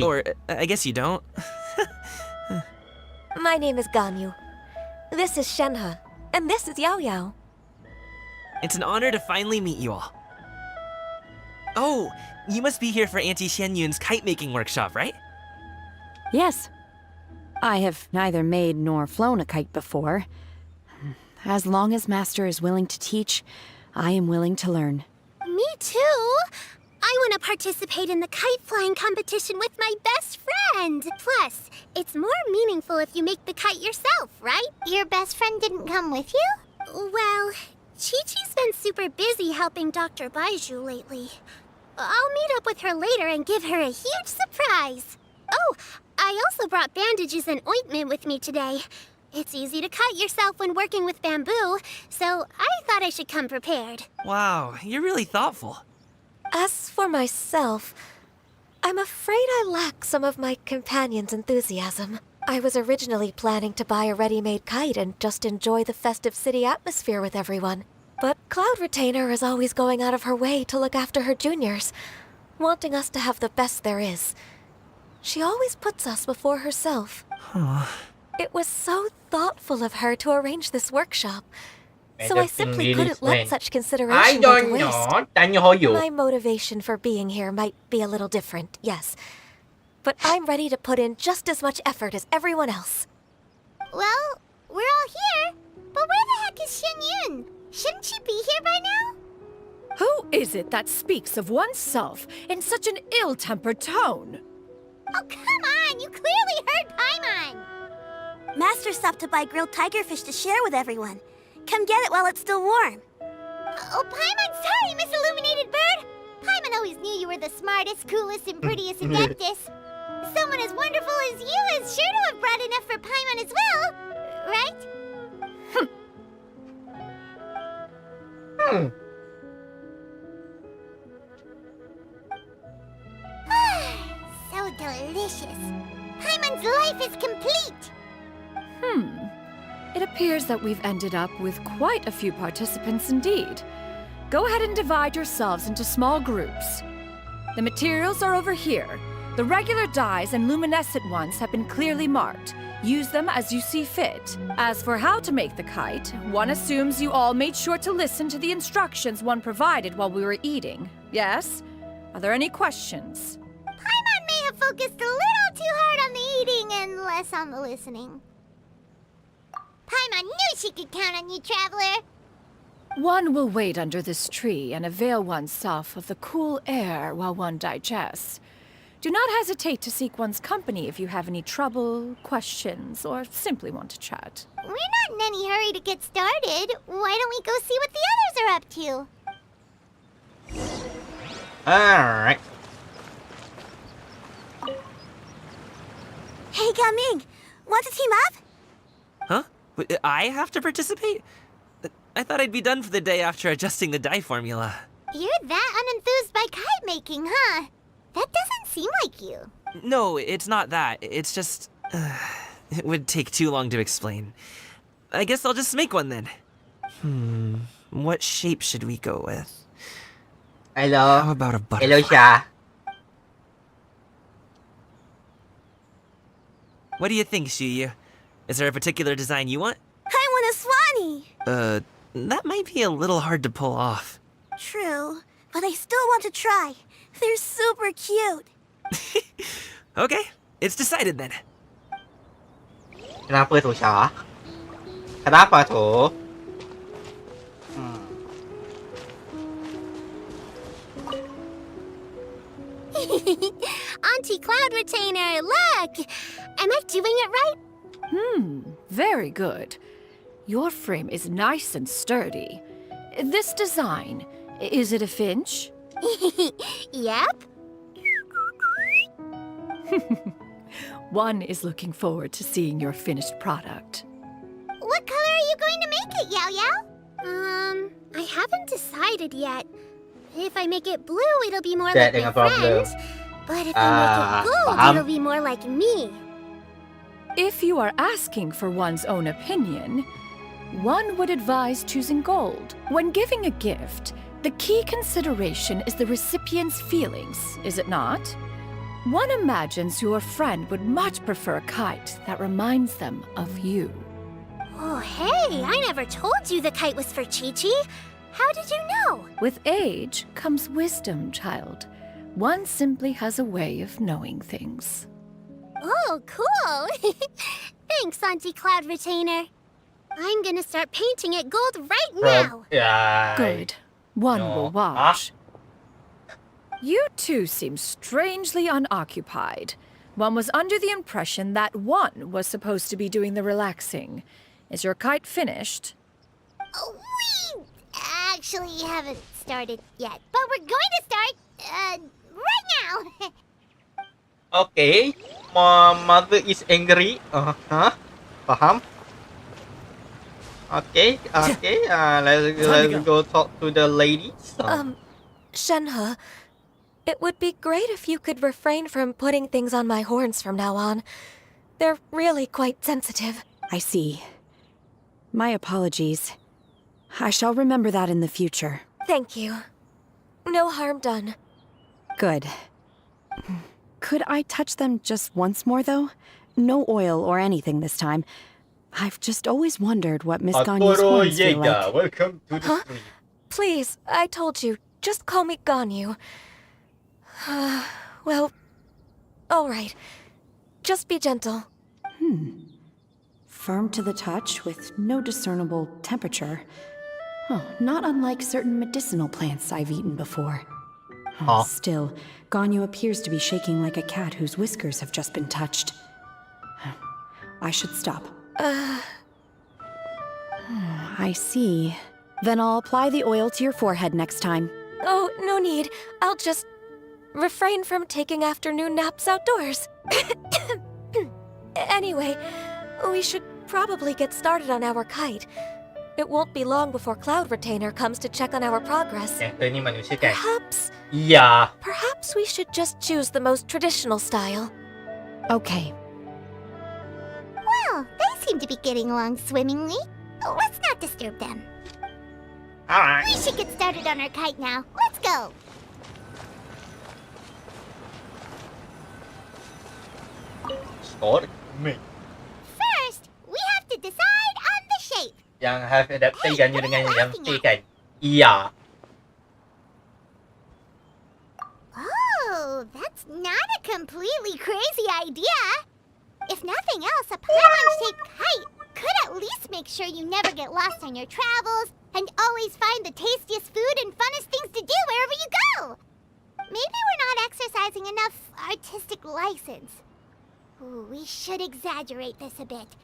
Speaker 12: Or, I guess you don't.
Speaker 14: My name is Ganyu. This is Shenhe, and this is Yao Yao.
Speaker 12: It's an honor to finally meet you all. Oh, you must be here for Auntie Xianyun's kite-making workshop, right?
Speaker 21: Yes. I have neither made nor flown a kite before. As long as Master is willing to teach, I am willing to learn.
Speaker 10: Me too. I want to participate in the kite flying competition with my best friend. Plus, it's more meaningful if you make the kite yourself, right? Your best friend didn't come with you? Well, Chi-Chi's been super busy helping Dr. Baiju lately. I'll meet up with her later and give her a huge surprise. Oh, I also brought bandages and ointment with me today. It's easy to cut yourself when working with bamboo, so I thought I should come prepared.
Speaker 12: Wow, you're really thoughtful.
Speaker 14: As for myself, I'm afraid I lack some of my companion's enthusiasm. I was originally planning to buy a ready-made kite and just enjoy the festive city atmosphere with everyone. But Cloud Retainer is always going out of her way to look after her juniors, wanting us to have the best there is. She always puts us before herself. It was so thoughtful of her to arrange this workshop. So I simply couldn't let such consideration go to waste. My motivation for being here might be a little different, yes. But I'm ready to put in just as much effort as everyone else.
Speaker 10: Well, we're all here. But where the heck is Xin Yun? Shouldn't she be here by now?
Speaker 16: Who is it that speaks of oneself in such an ill-tempered tone?
Speaker 10: Oh, come on! You clearly heard Paimon!
Speaker 5: Master stopped to buy grilled tigerfish to share with everyone. Come get it while it's still warm.
Speaker 10: Oh, Paimon, sorry, Miss Illuminated Bird! Paimon always knew you were the smartest, coolest, and prettiest Adeptus. Someone as wonderful as you is sure to have brought enough for Paimon as well, right? So delicious. Paimon's life is complete.
Speaker 16: It appears that we've ended up with quite a few participants indeed. Go ahead and divide yourselves into small groups. The materials are over here. The regular dyes and luminescent ones have been clearly marked. Use them as you see fit. As for how to make the kite, one assumes you all made sure to listen to the instructions one provided while we were eating. Yes? Are there any questions?
Speaker 10: Paimon may have focused a little too hard on the eating and less on the listening. Paimon knew she could count on you, Traveler.
Speaker 16: One will wait under this tree and avail oneself of the cool air while one digests. Do not hesitate to seek one's company if you have any trouble, questions, or simply want to chat.
Speaker 10: We're not in any hurry to get started. Why don't we go see what the others are up to?
Speaker 2: Alright.
Speaker 5: Hey, Gaming! Want to team up?
Speaker 12: Huh? I have to participate? I thought I'd be done for the day after adjusting the dye formula.
Speaker 10: You're that unenthused by kite making, huh? That doesn't seem like you.
Speaker 12: No, it's not that. It's just... it would take too long to explain. I guess I'll just make one then. What shape should we go with?
Speaker 2: Hello.
Speaker 12: How about a butterfly?
Speaker 2: Hello, Sha.
Speaker 12: What do you think, Shuyu? Is there a particular design you want?
Speaker 5: I want a swanee!
Speaker 12: That might be a little hard to pull off.
Speaker 5: True, but I still want to try. They're super cute.
Speaker 12: Okay, it's decided then.
Speaker 2: Kenapa tuh, Sha? Kenapa tuh?
Speaker 10: Auntie Cloud Retainer, look! Am I doing it right?
Speaker 16: Very good. Your frame is nice and sturdy. This design, is it a finch?
Speaker 10: Yep.
Speaker 16: One is looking forward to seeing your finished product.
Speaker 10: What color are you going to make it, Yao Yao? I haven't decided yet. If I make it blue, it'll be more like my friend. But if I make it gold, it'll be more like me.
Speaker 16: If you are asking for one's own opinion, one would advise choosing gold. When giving a gift, the key consideration is the recipient's feelings, is it not? One imagines your friend would much prefer a kite that reminds them of you.
Speaker 10: Oh, hey, I never told you the kite was for Chi-Chi. How did you know?
Speaker 16: With age comes wisdom, child. One simply has a way of knowing things.
Speaker 10: Oh, cool. Thanks, Auntie Cloud Retainer. I'm gonna start painting it gold right now.
Speaker 16: Good. One will watch. You two seem strangely unoccupied. One was under the impression that one was supposed to be doing the relaxing. Is your kite finished?
Speaker 10: We actually haven't started yet, but we're going to start, right now.
Speaker 2: Okay, my mother is angry. Paham? Okay. Let's go talk to the ladies.
Speaker 14: Shenhe, it would be great if you could refrain from putting things on my horns from now on. They're really quite sensitive.
Speaker 21: I see. My apologies. I shall remember that in the future.
Speaker 14: Thank you. No harm done.
Speaker 21: Good. Could I touch them just once more, though? No oil or anything this time. I've just always wondered what Miss Ganyu's horns feel like.
Speaker 2: Welcome to the stream.
Speaker 14: Please, I told you, just call me Ganyu. Well, alright. Just be gentle.
Speaker 21: Firm to the touch with no discernible temperature. Oh, not unlike certain medicinal plants I've eaten before. Still, Ganyu appears to be shaking like a cat whose whiskers have just been touched. I should stop. I see. Then I'll apply the oil to your forehead next time.
Speaker 14: Oh, no need. I'll just refrain from taking afternoon naps outdoors. Anyway, we should probably get started on our kite. It won't be long before Cloud Retainer comes to check on our progress. Perhaps we should just choose the most traditional style.
Speaker 21: Okay.
Speaker 10: Well, they seem to be getting along swimmingly. Let's not disturb them.
Speaker 2: Alright.
Speaker 10: We should get started on our kite now. Let's go.
Speaker 2: Start me.
Speaker 10: First, we have to decide on the shape.
Speaker 2: Yang have adapted Ganyu dengan yang T kan? Iya.
Speaker 10: Oh, that's not a completely crazy idea. If nothing else, a Paimon-shaped kite could at least make sure you never get lost on your travels and always find the tastiest food and funnest things to do wherever you go. Maybe we're not exercising enough artistic license. Ooh, we should exaggerate this a bit.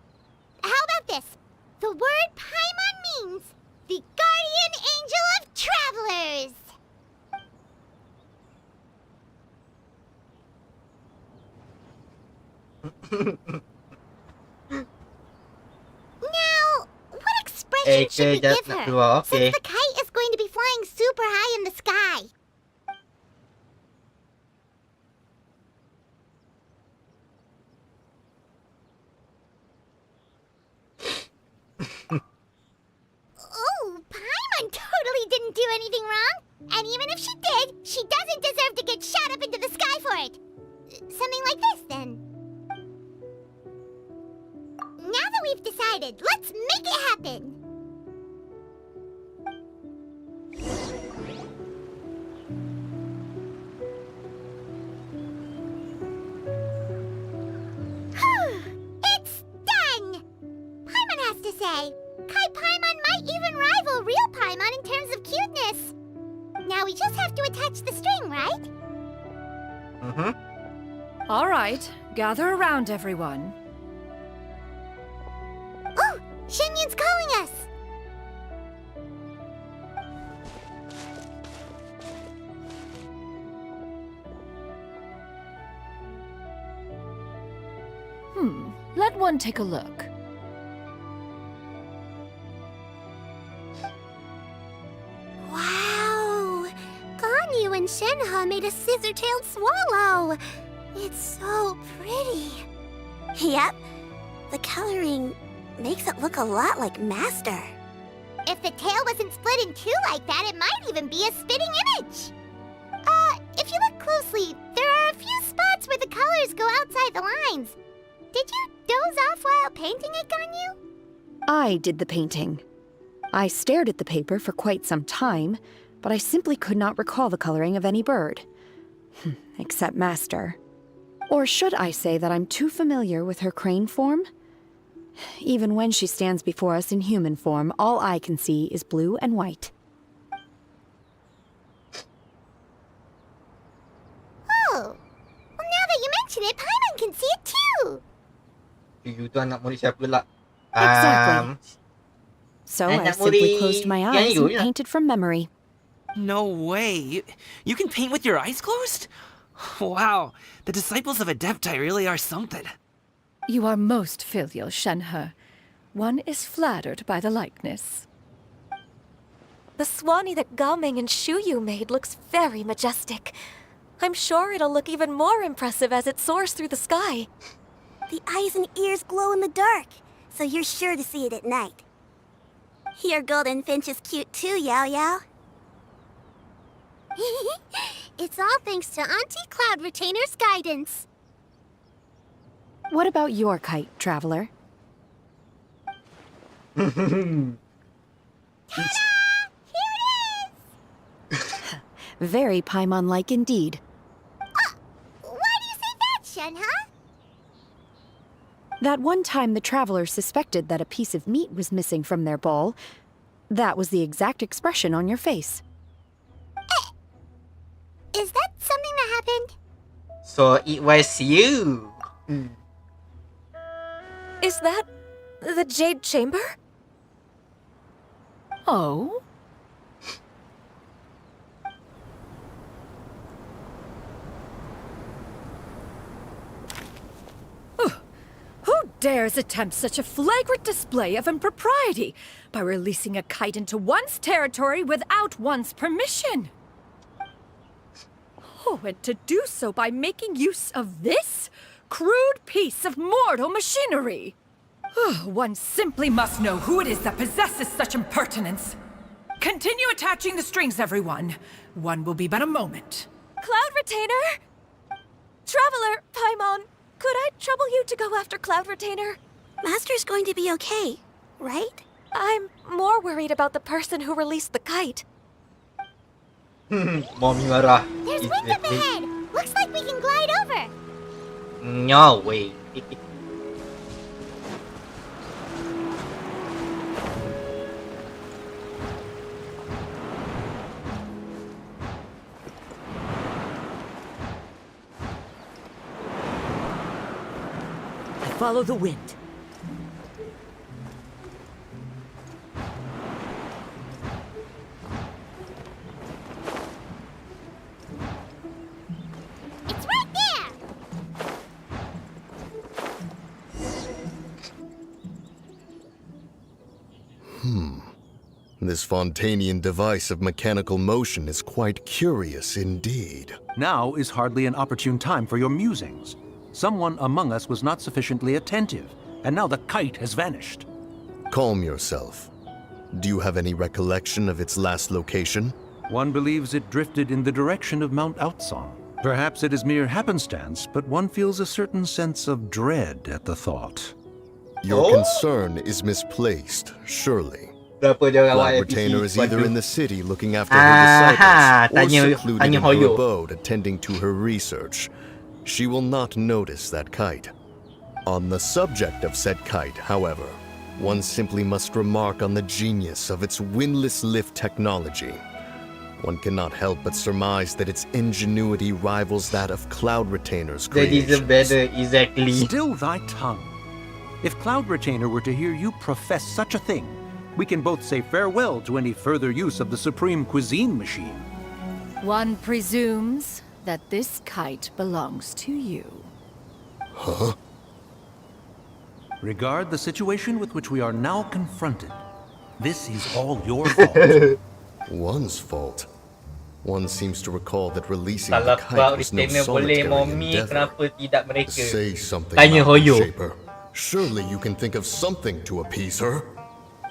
Speaker 10: How about this? The word Paimon means the guardian angel of travelers. Now, what expression should we give her? Since the kite is going to be flying super high in the sky. Oh, Paimon totally didn't do anything wrong. And even if she did, she doesn't deserve to get shot up into the sky for it. Something like this, then. Now that we've decided, let's make it happen! It's done! Paimon has to say, Kai Paimon might even rival real Paimon in terms of cuteness. Now we just have to attach the string, right?
Speaker 16: All right, gather around, everyone.
Speaker 10: Oh, Shenyun's calling us!
Speaker 16: Let one take a look.
Speaker 10: Wow! Ganyu and Shenhe made a scissor-tailed swallow! It's so pretty. Yep. The coloring makes it look a lot like Master. If the tail wasn't split in two like that, it might even be a spitting image. If you look closely, there are a few spots where the colors go outside the lines. Did you doze off while painting it, Ganyu?
Speaker 21: I did the painting. I stared at the paper for quite some time, but I simply could not recall the coloring of any bird. Except Master. Or should I say that I'm too familiar with her crane form? Even when she stands before us in human form, all I can see is blue and white.
Speaker 10: Oh, well, now that you mention it, Paimon can see it too.
Speaker 2: You tu anak murid siapa lah?
Speaker 21: Exactly. So I
Speaker 2: anak
Speaker 21: simply
Speaker 2: murid
Speaker 21: closed my
Speaker 2: yang
Speaker 21: eyes
Speaker 2: you
Speaker 21: and
Speaker 2: lah.
Speaker 21: painted from memory.
Speaker 12: No way. You can paint with your eyes closed? Wow, the disciples of Adepti really are something.
Speaker 16: You are most filial, Shenhe. One is flattered by the likeness.
Speaker 14: The Swanee that Gaming and Shuyu made looks very majestic. I'm sure it'll look even more impressive as it soars through the sky.
Speaker 5: The eyes and ears glow in the dark, so you're sure to see it at night. Your golden finch is cute too, Yao Yao.
Speaker 10: It's all thanks to Auntie Cloud Retainer's guidance.
Speaker 21: What about your kite, traveler?
Speaker 10: Ta-da! Here it is!
Speaker 21: Very Paimon-like indeed.
Speaker 10: Why do you say that, Shenhe?
Speaker 21: That one time the traveler suspected that a piece of meat was missing from their bowl, that was the exact expression on your face.
Speaker 10: Is that something that happened?
Speaker 2: So it was you.
Speaker 14: Is that the Jade Chamber?
Speaker 16: Oh? Who dares attempt such a flagrant display of impropriety by releasing a kite into one's territory without one's permission? Oh, and to do so by making use of this crude piece of mortal machinery. One simply must know who it is that possesses such impertinence. Continue attaching the strings, everyone. One will be but a moment.
Speaker 14: Cloud Retainer? Traveler, Paimon, could I trouble you to go after Cloud Retainer?
Speaker 5: Master's going to be okay, right?
Speaker 14: I'm more worried about the person who released the kite.
Speaker 2: Mommy marah.
Speaker 10: There's wind up ahead. Looks like we can glide over.
Speaker 2: No way.
Speaker 20: Follow the wind.
Speaker 10: It's right there.
Speaker 15: This Fontanian device of mechanical motion is quite curious indeed.
Speaker 9: Now is hardly an opportune time for your musings. Someone among us was not sufficiently attentive, and now the kite has vanished.
Speaker 15: Calm yourself. Do you have any recollection of its last location?
Speaker 9: One believes it drifted in the direction of Mount Outsong. Perhaps it is mere happenstance, but one feels a certain sense of dread at the thought.
Speaker 15: Your concern is misplaced, surely. Cloud Retainer is either in the city looking after her disciples, or secluded in her abode attending to her research. She will not notice that kite. On the subject of said kite, however, one simply must remark on the genius of its windless lift technology. One cannot help but surmise that its ingenuity rivals that of Cloud Retainer's creations.
Speaker 2: Exactly.
Speaker 9: Still thy tongue. If Cloud Retainer were to hear you profess such a thing, we can both say farewell to any further use of the Supreme Cuisine Machine.
Speaker 16: One presumes that this kite belongs to you.
Speaker 15: Huh?
Speaker 9: Regard the situation with which we are now confronted. This is all your fault.
Speaker 15: One's fault? One seems to recall that releasing the kite was no solitary endeavor. Say something, Mountain Shaper. Surely you can think of something to appease her.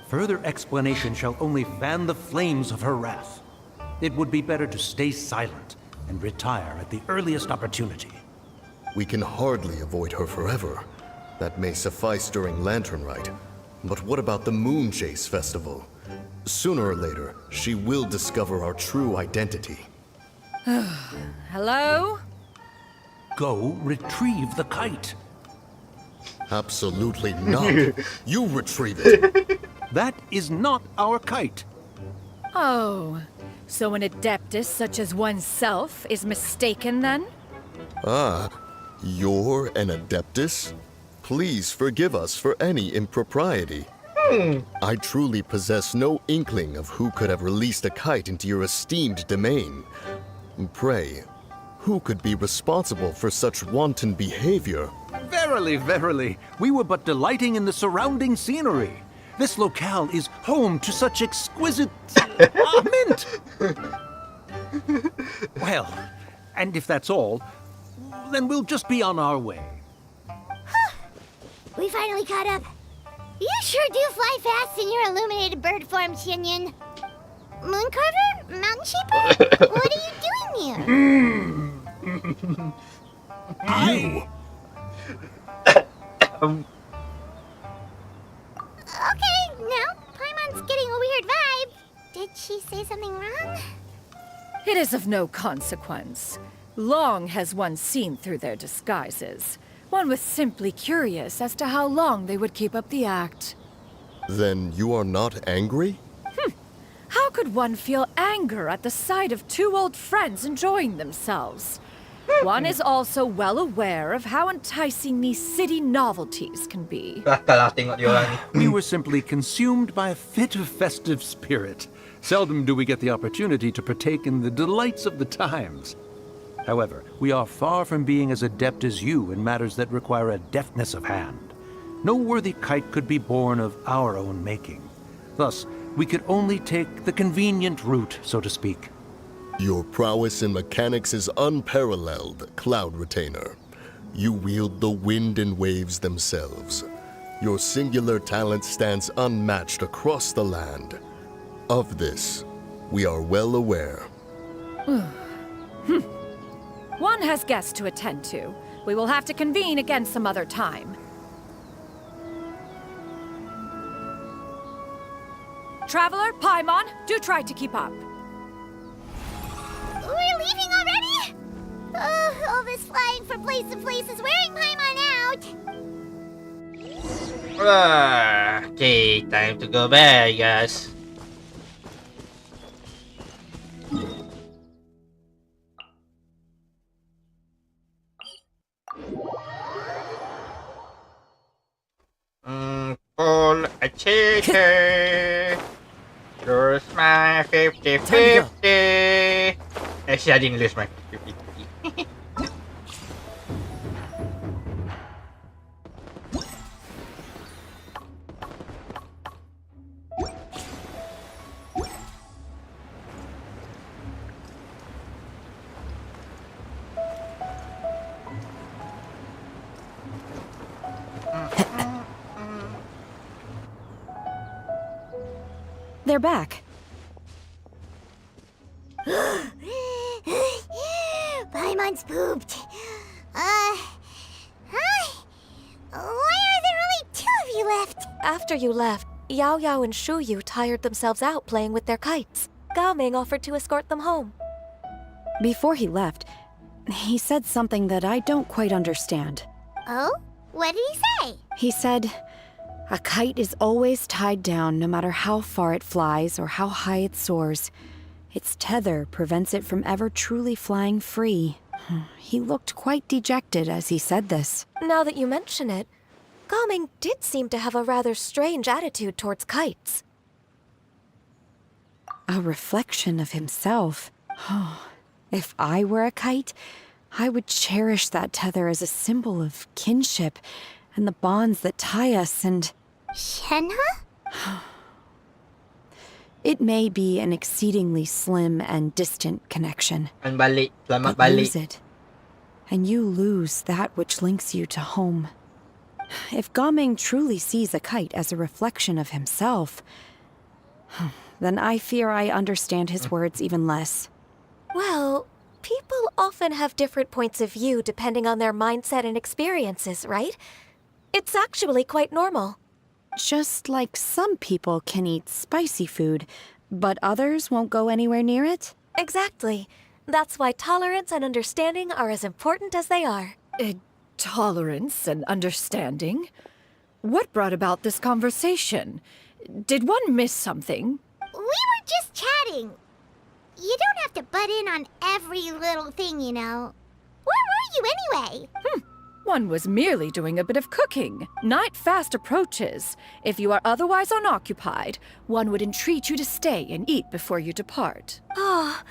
Speaker 9: Further explanation shall only fan the flames of her wrath. It would be better to stay silent and retire at the earliest opportunity.
Speaker 15: We can hardly avoid her forever. That may suffice during Lantern Rite. But what about the Moon Chase Festival? Sooner or later, she will discover our true identity.
Speaker 16: Hello?
Speaker 9: Go retrieve the kite.
Speaker 8: Absolutely not. You retrieve it.
Speaker 9: That is not our kite.
Speaker 16: Oh, so an adeptus such as oneself is mistaken then?
Speaker 8: Ah, you're an adeptus? Please forgive us for any impropriety. I truly possess no inkling of who could have released a kite into your esteemed domain. Pray, who could be responsible for such wanton behavior?
Speaker 9: Verily, verily, we were but delighting in the surrounding scenery. This locale is home to such exquisite mint. Well, and if that's all, then we'll just be on our way.
Speaker 10: We finally caught up. You sure do fly fast in your illuminated bird form, Shinyan. Mooncarver? Mountain Shaper? What are you doing here?
Speaker 8: You!
Speaker 10: Okay, now Paimon's getting a weird vibe. Did she say something wrong?
Speaker 16: It is of no consequence. Long has one seen through their disguises. One was simply curious as to how long they would keep up the act.
Speaker 8: Then you are not angry?
Speaker 16: How could one feel anger at the sight of two old friends enjoying themselves? One is also well aware of how enticing these city novelties can be.
Speaker 9: We were simply consumed by a fit of festive spirit. Seldom do we get the opportunity to partake in the delights of the times. However, we are far from being as adept as you in matters that require a deftness of hand. No worthy kite could be born of our own making. Thus, we could only take the convenient route, so to speak.
Speaker 8: Your prowess in mechanics is unparalleled, Cloud Retainer. You wield the wind and waves themselves. Your singular talent stands unmatched across the land. Of this, we are well aware.
Speaker 16: One has guests to attend to. We will have to convene again some other time. Traveler, Paimon, do try to keep up.
Speaker 10: We're leaving already? All this flying from place to place is wearing Paimon out.
Speaker 2: Okay, time to go back, guys. Pull a cheater. Lose my 50-50. Actually, I didn't lose my 50-50.
Speaker 21: They're back.
Speaker 10: Paimon's pooped. Hi. Why are there only two of you left?
Speaker 14: After you left, Yao Yao and Shu Yu tired themselves out playing with their kites. Gao Ming offered to escort them home.
Speaker 21: Before he left, he said something that I don't quite understand.
Speaker 10: Oh? What did he say?
Speaker 21: He said, a kite is always tied down no matter how far it flies or how high it soars. Its tether prevents it from ever truly flying free. He looked quite dejected as he said this.
Speaker 14: Now that you mention it, Gao Ming did seem to have a rather strange attitude towards kites.
Speaker 21: A reflection of himself. If I were a kite, I would cherish that tether as a symbol of kinship and the bonds that tie us and...
Speaker 10: Shenhe?
Speaker 21: It may be an exceedingly slim and distant connection.
Speaker 2: Selamat
Speaker 21: But
Speaker 2: balik.
Speaker 21: lose it, and you lose that which links you to home. If Gao Ming truly sees a kite as a reflection of himself, then I fear I understand his words even less.
Speaker 14: Well, people often have different points of view depending on their mindset and experiences, right? It's actually quite normal.
Speaker 21: Just like some people can eat spicy food, but others won't go anywhere near it?
Speaker 14: Exactly. That's why tolerance and understanding are as important as they are.
Speaker 16: tolerance and understanding. What brought about this conversation? Did one miss something?
Speaker 10: We were just chatting. You don't have to butt in on every little thing, you know. Where were you anyway?
Speaker 16: One was merely doing a bit of cooking. Night fast approaches. If you are otherwise unoccupied, one would entreat you to stay and eat before you depart.
Speaker 14: Oh,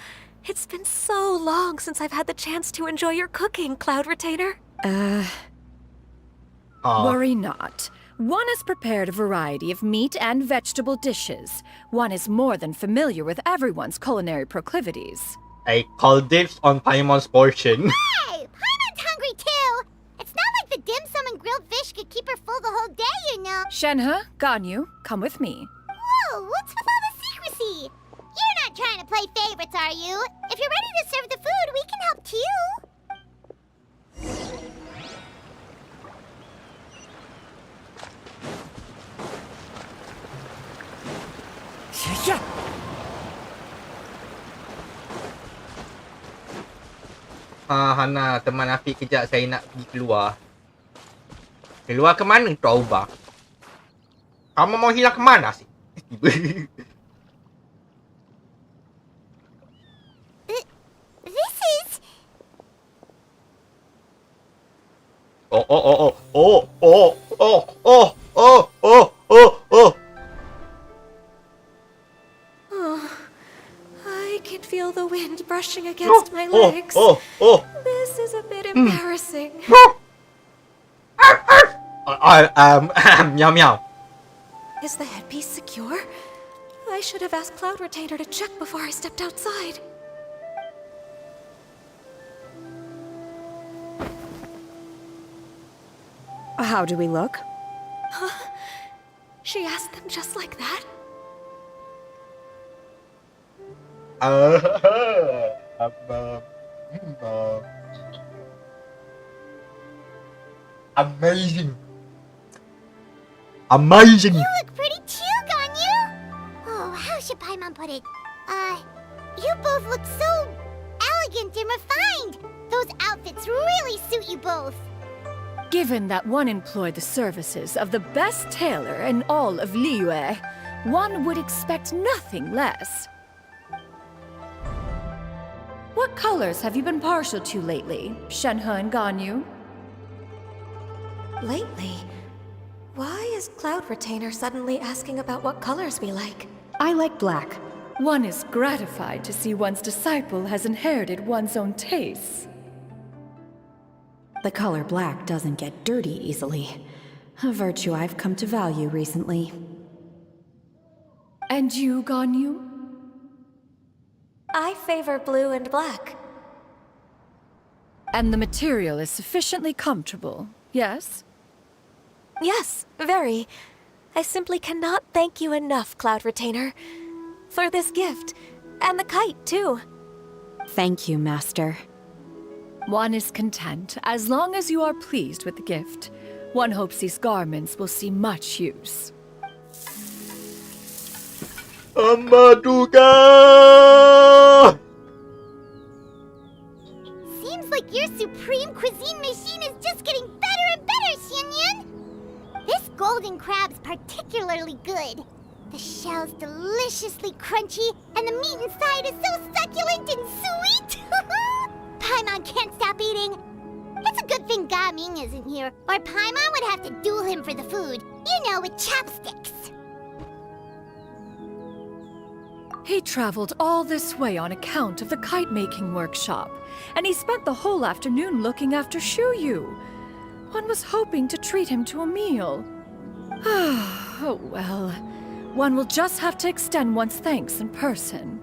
Speaker 14: it's been so long since I've had the chance to enjoy your cooking, Cloud Retainer.
Speaker 16: Worry not. One has prepared a variety of meat and vegetable dishes. One is more than familiar with everyone's culinary proclivities.
Speaker 2: I call dibs on Paimon's portion.
Speaker 10: Hey! Paimon's hungry too! It's not like the dim sum and grilled fish could keep her full the whole day, you know.
Speaker 16: Shenhe, Ganyu, come with me.
Speaker 10: Whoa, what's with all the secrecy? You're not trying to play favorites, are you? If you're ready to serve the food, we can help too.
Speaker 2: Hana, teman Afiq kejap, saya nak pergi keluar. Keluar ke mana, Tauba? Kamu mau hilang ke mana sih?
Speaker 10: This is...
Speaker 14: I can feel the wind brushing against my legs. This is a bit embarrassing.
Speaker 2: Meow meow.
Speaker 14: Is the headpiece secure? I should have asked Cloud Retainer to check before I stepped outside.
Speaker 21: How do we look?
Speaker 14: Huh? She asked them just like that?
Speaker 2: Amazing. Amazing.
Speaker 10: You look pretty too, Ganyu. Oh, how should Paimon put it? You both look so elegant and refined. Those outfits really suit you both.
Speaker 16: Given that one employed the services of the best tailor in all of Liyue, one would expect nothing less. What colors have you been partial to lately, Shenhe and Ganyu?
Speaker 14: Lately? Why is Cloud Retainer suddenly asking about what colors we like?
Speaker 21: I like black.
Speaker 16: One is gratified to see one's disciple has inherited one's own tastes.
Speaker 21: The color black doesn't get dirty easily. A virtue I've come to value recently.
Speaker 16: And you, Ganyu?
Speaker 14: I favor blue and black.
Speaker 16: And the material is sufficiently comfortable, yes?
Speaker 14: Yes, very. I simply cannot thank you enough, Cloud Retainer, for this gift. And the kite, too.
Speaker 21: Thank you, Master.
Speaker 16: One is content, as long as you are pleased with the gift. One hopes these garments will see much use.
Speaker 2: Amaduga!
Speaker 10: Seems like your supreme cuisine machine is just getting better and better, Xianyun. This golden crab's particularly good. The shell's deliciously crunchy, and the meat inside is so succulent and sweet. Paimon can't stop eating. It's a good thing Ga Ming isn't here, or Paimon would have to duel him for the food. You know, with chopsticks.
Speaker 16: He traveled all this way on account of the kite-making workshop, and he spent the whole afternoon looking after Shuyu. One was hoping to treat him to a meal. Oh well, one will just have to extend one's thanks in person.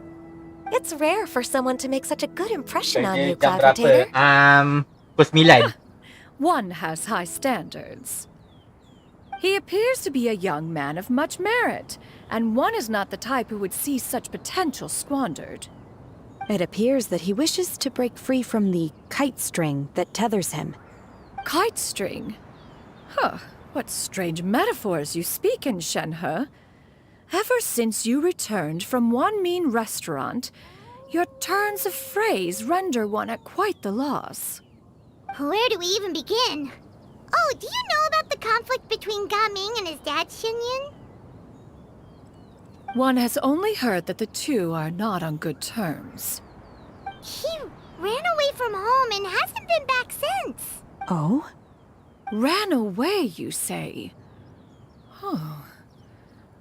Speaker 14: It's rare for someone to make such a good impression on you, Cloud Retainer.
Speaker 2: Pukul 9.
Speaker 16: One has high standards. He appears to be a young man of much merit, and one is not the type who would see such potential squandered.
Speaker 21: It appears that he wishes to break free from the kite string that tethers him.
Speaker 16: Kite string? Huh, what strange metaphors you speak in, Shenhe. Ever since you returned from one mean restaurant, your turns of phrase render one at quite the loss.
Speaker 10: Where do we even begin? Oh, do you know about the conflict between Gaming and his dad, Xinyan?
Speaker 16: One has only heard that the two are not on good terms.
Speaker 10: He ran away from home and hasn't been back since.
Speaker 16: Oh? Ran away, you say? Oh.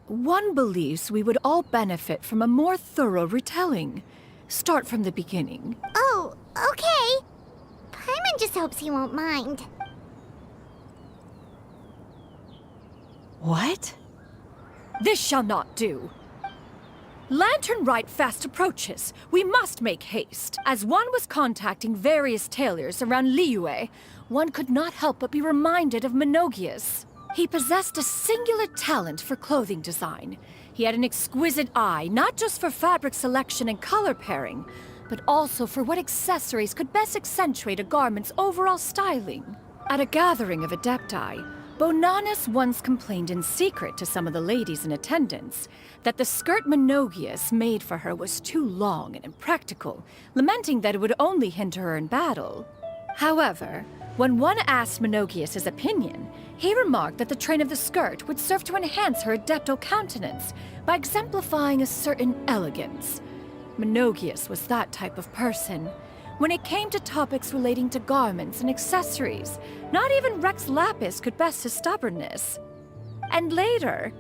Speaker 16: One believes we would all benefit from a more thorough retelling. Start from the beginning.
Speaker 10: Oh, okay. Paimon just hopes he won't mind.
Speaker 16: What? This shall not do. Lantern Rite fast approaches. We must make haste. As one was contacting various tailors around Liyue, one could not help but be reminded of Menogias. He possessed a singular talent for clothing design. He had an exquisite eye, not just for fabric selection and color pairing, but also for what accessories could best accentuate a garment's overall styling. At a gathering of Adepti, Bonanas once complained in secret to some of the ladies in attendance that the skirt Menogias made for her was too long and impractical, lamenting that it would only hinder her in battle. However, when one asked Menogias his opinion, he remarked that the train of the skirt would serve to enhance her adeptal countenance by exemplifying a certain elegance. Menogias was that type of person. When it came to topics relating to garments and accessories, not even Rex Lapis could best his stubbornness. And later...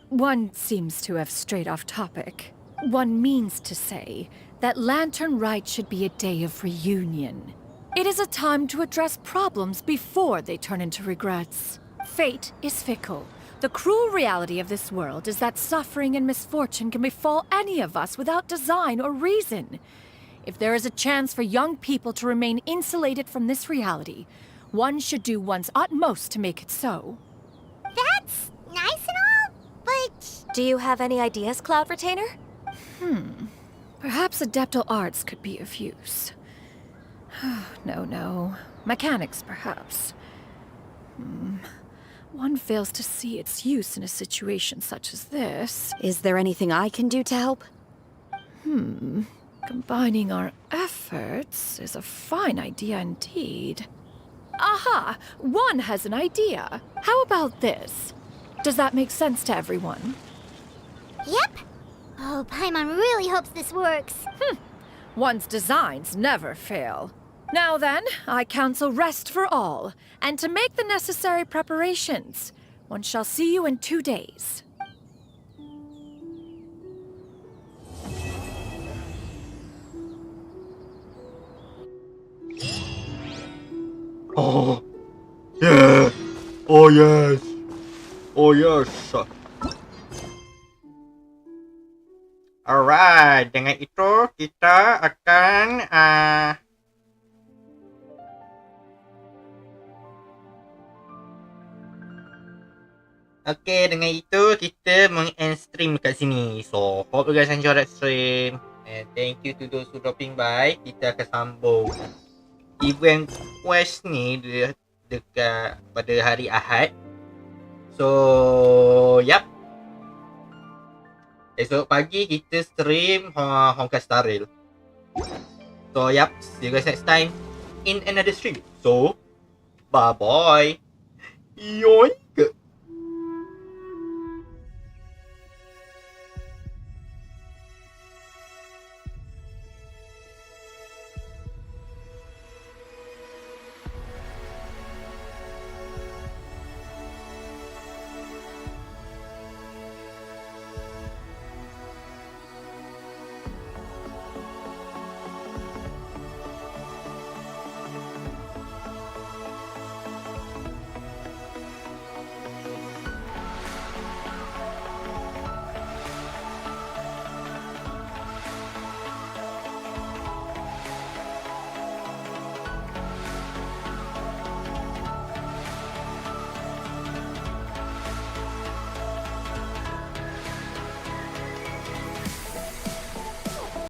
Speaker 16: one seems to have strayed off topic. One means to say that Lantern Rite should be a day of reunion. It is a time to address problems before they turn into regrets. Fate is fickle. The cruel reality of this world is that suffering and misfortune can befall any of us without design or reason. If there is a chance for young people to remain insulated from this reality, one should do one's utmost to make it so.
Speaker 10: That's nice and all, but...
Speaker 14: Do you have any ideas, Cloud Retainer?
Speaker 16: Perhaps adeptal arts could be of use. No. Mechanics, perhaps. One fails to see its use in a situation such as this.
Speaker 21: Is there anything I can do to help?
Speaker 16: Combining our efforts is a fine idea indeed. Aha! One has an idea. How about this? Does that make sense to everyone?
Speaker 10: Yep. Oh, Paimon really hopes this works.
Speaker 16: One's designs never fail. Now then, I counsel rest for all, and to make the necessary preparations. One shall see you in 2 days.
Speaker 2: Oh, yeah. Oh, yes. Oh, yes. Alright, dengan itu kita akan dengan itu kita meng-end stream kat sini. So, hope you guys enjoy that stream. And thank you to those who dropping by. Kita akan sambung event quest ni dekat pada hari Ahad. So, yap. Esok pagi kita stream Honkai Star Rail. So, yap. See you guys next time in another stream. So, bye-bye. Yoink.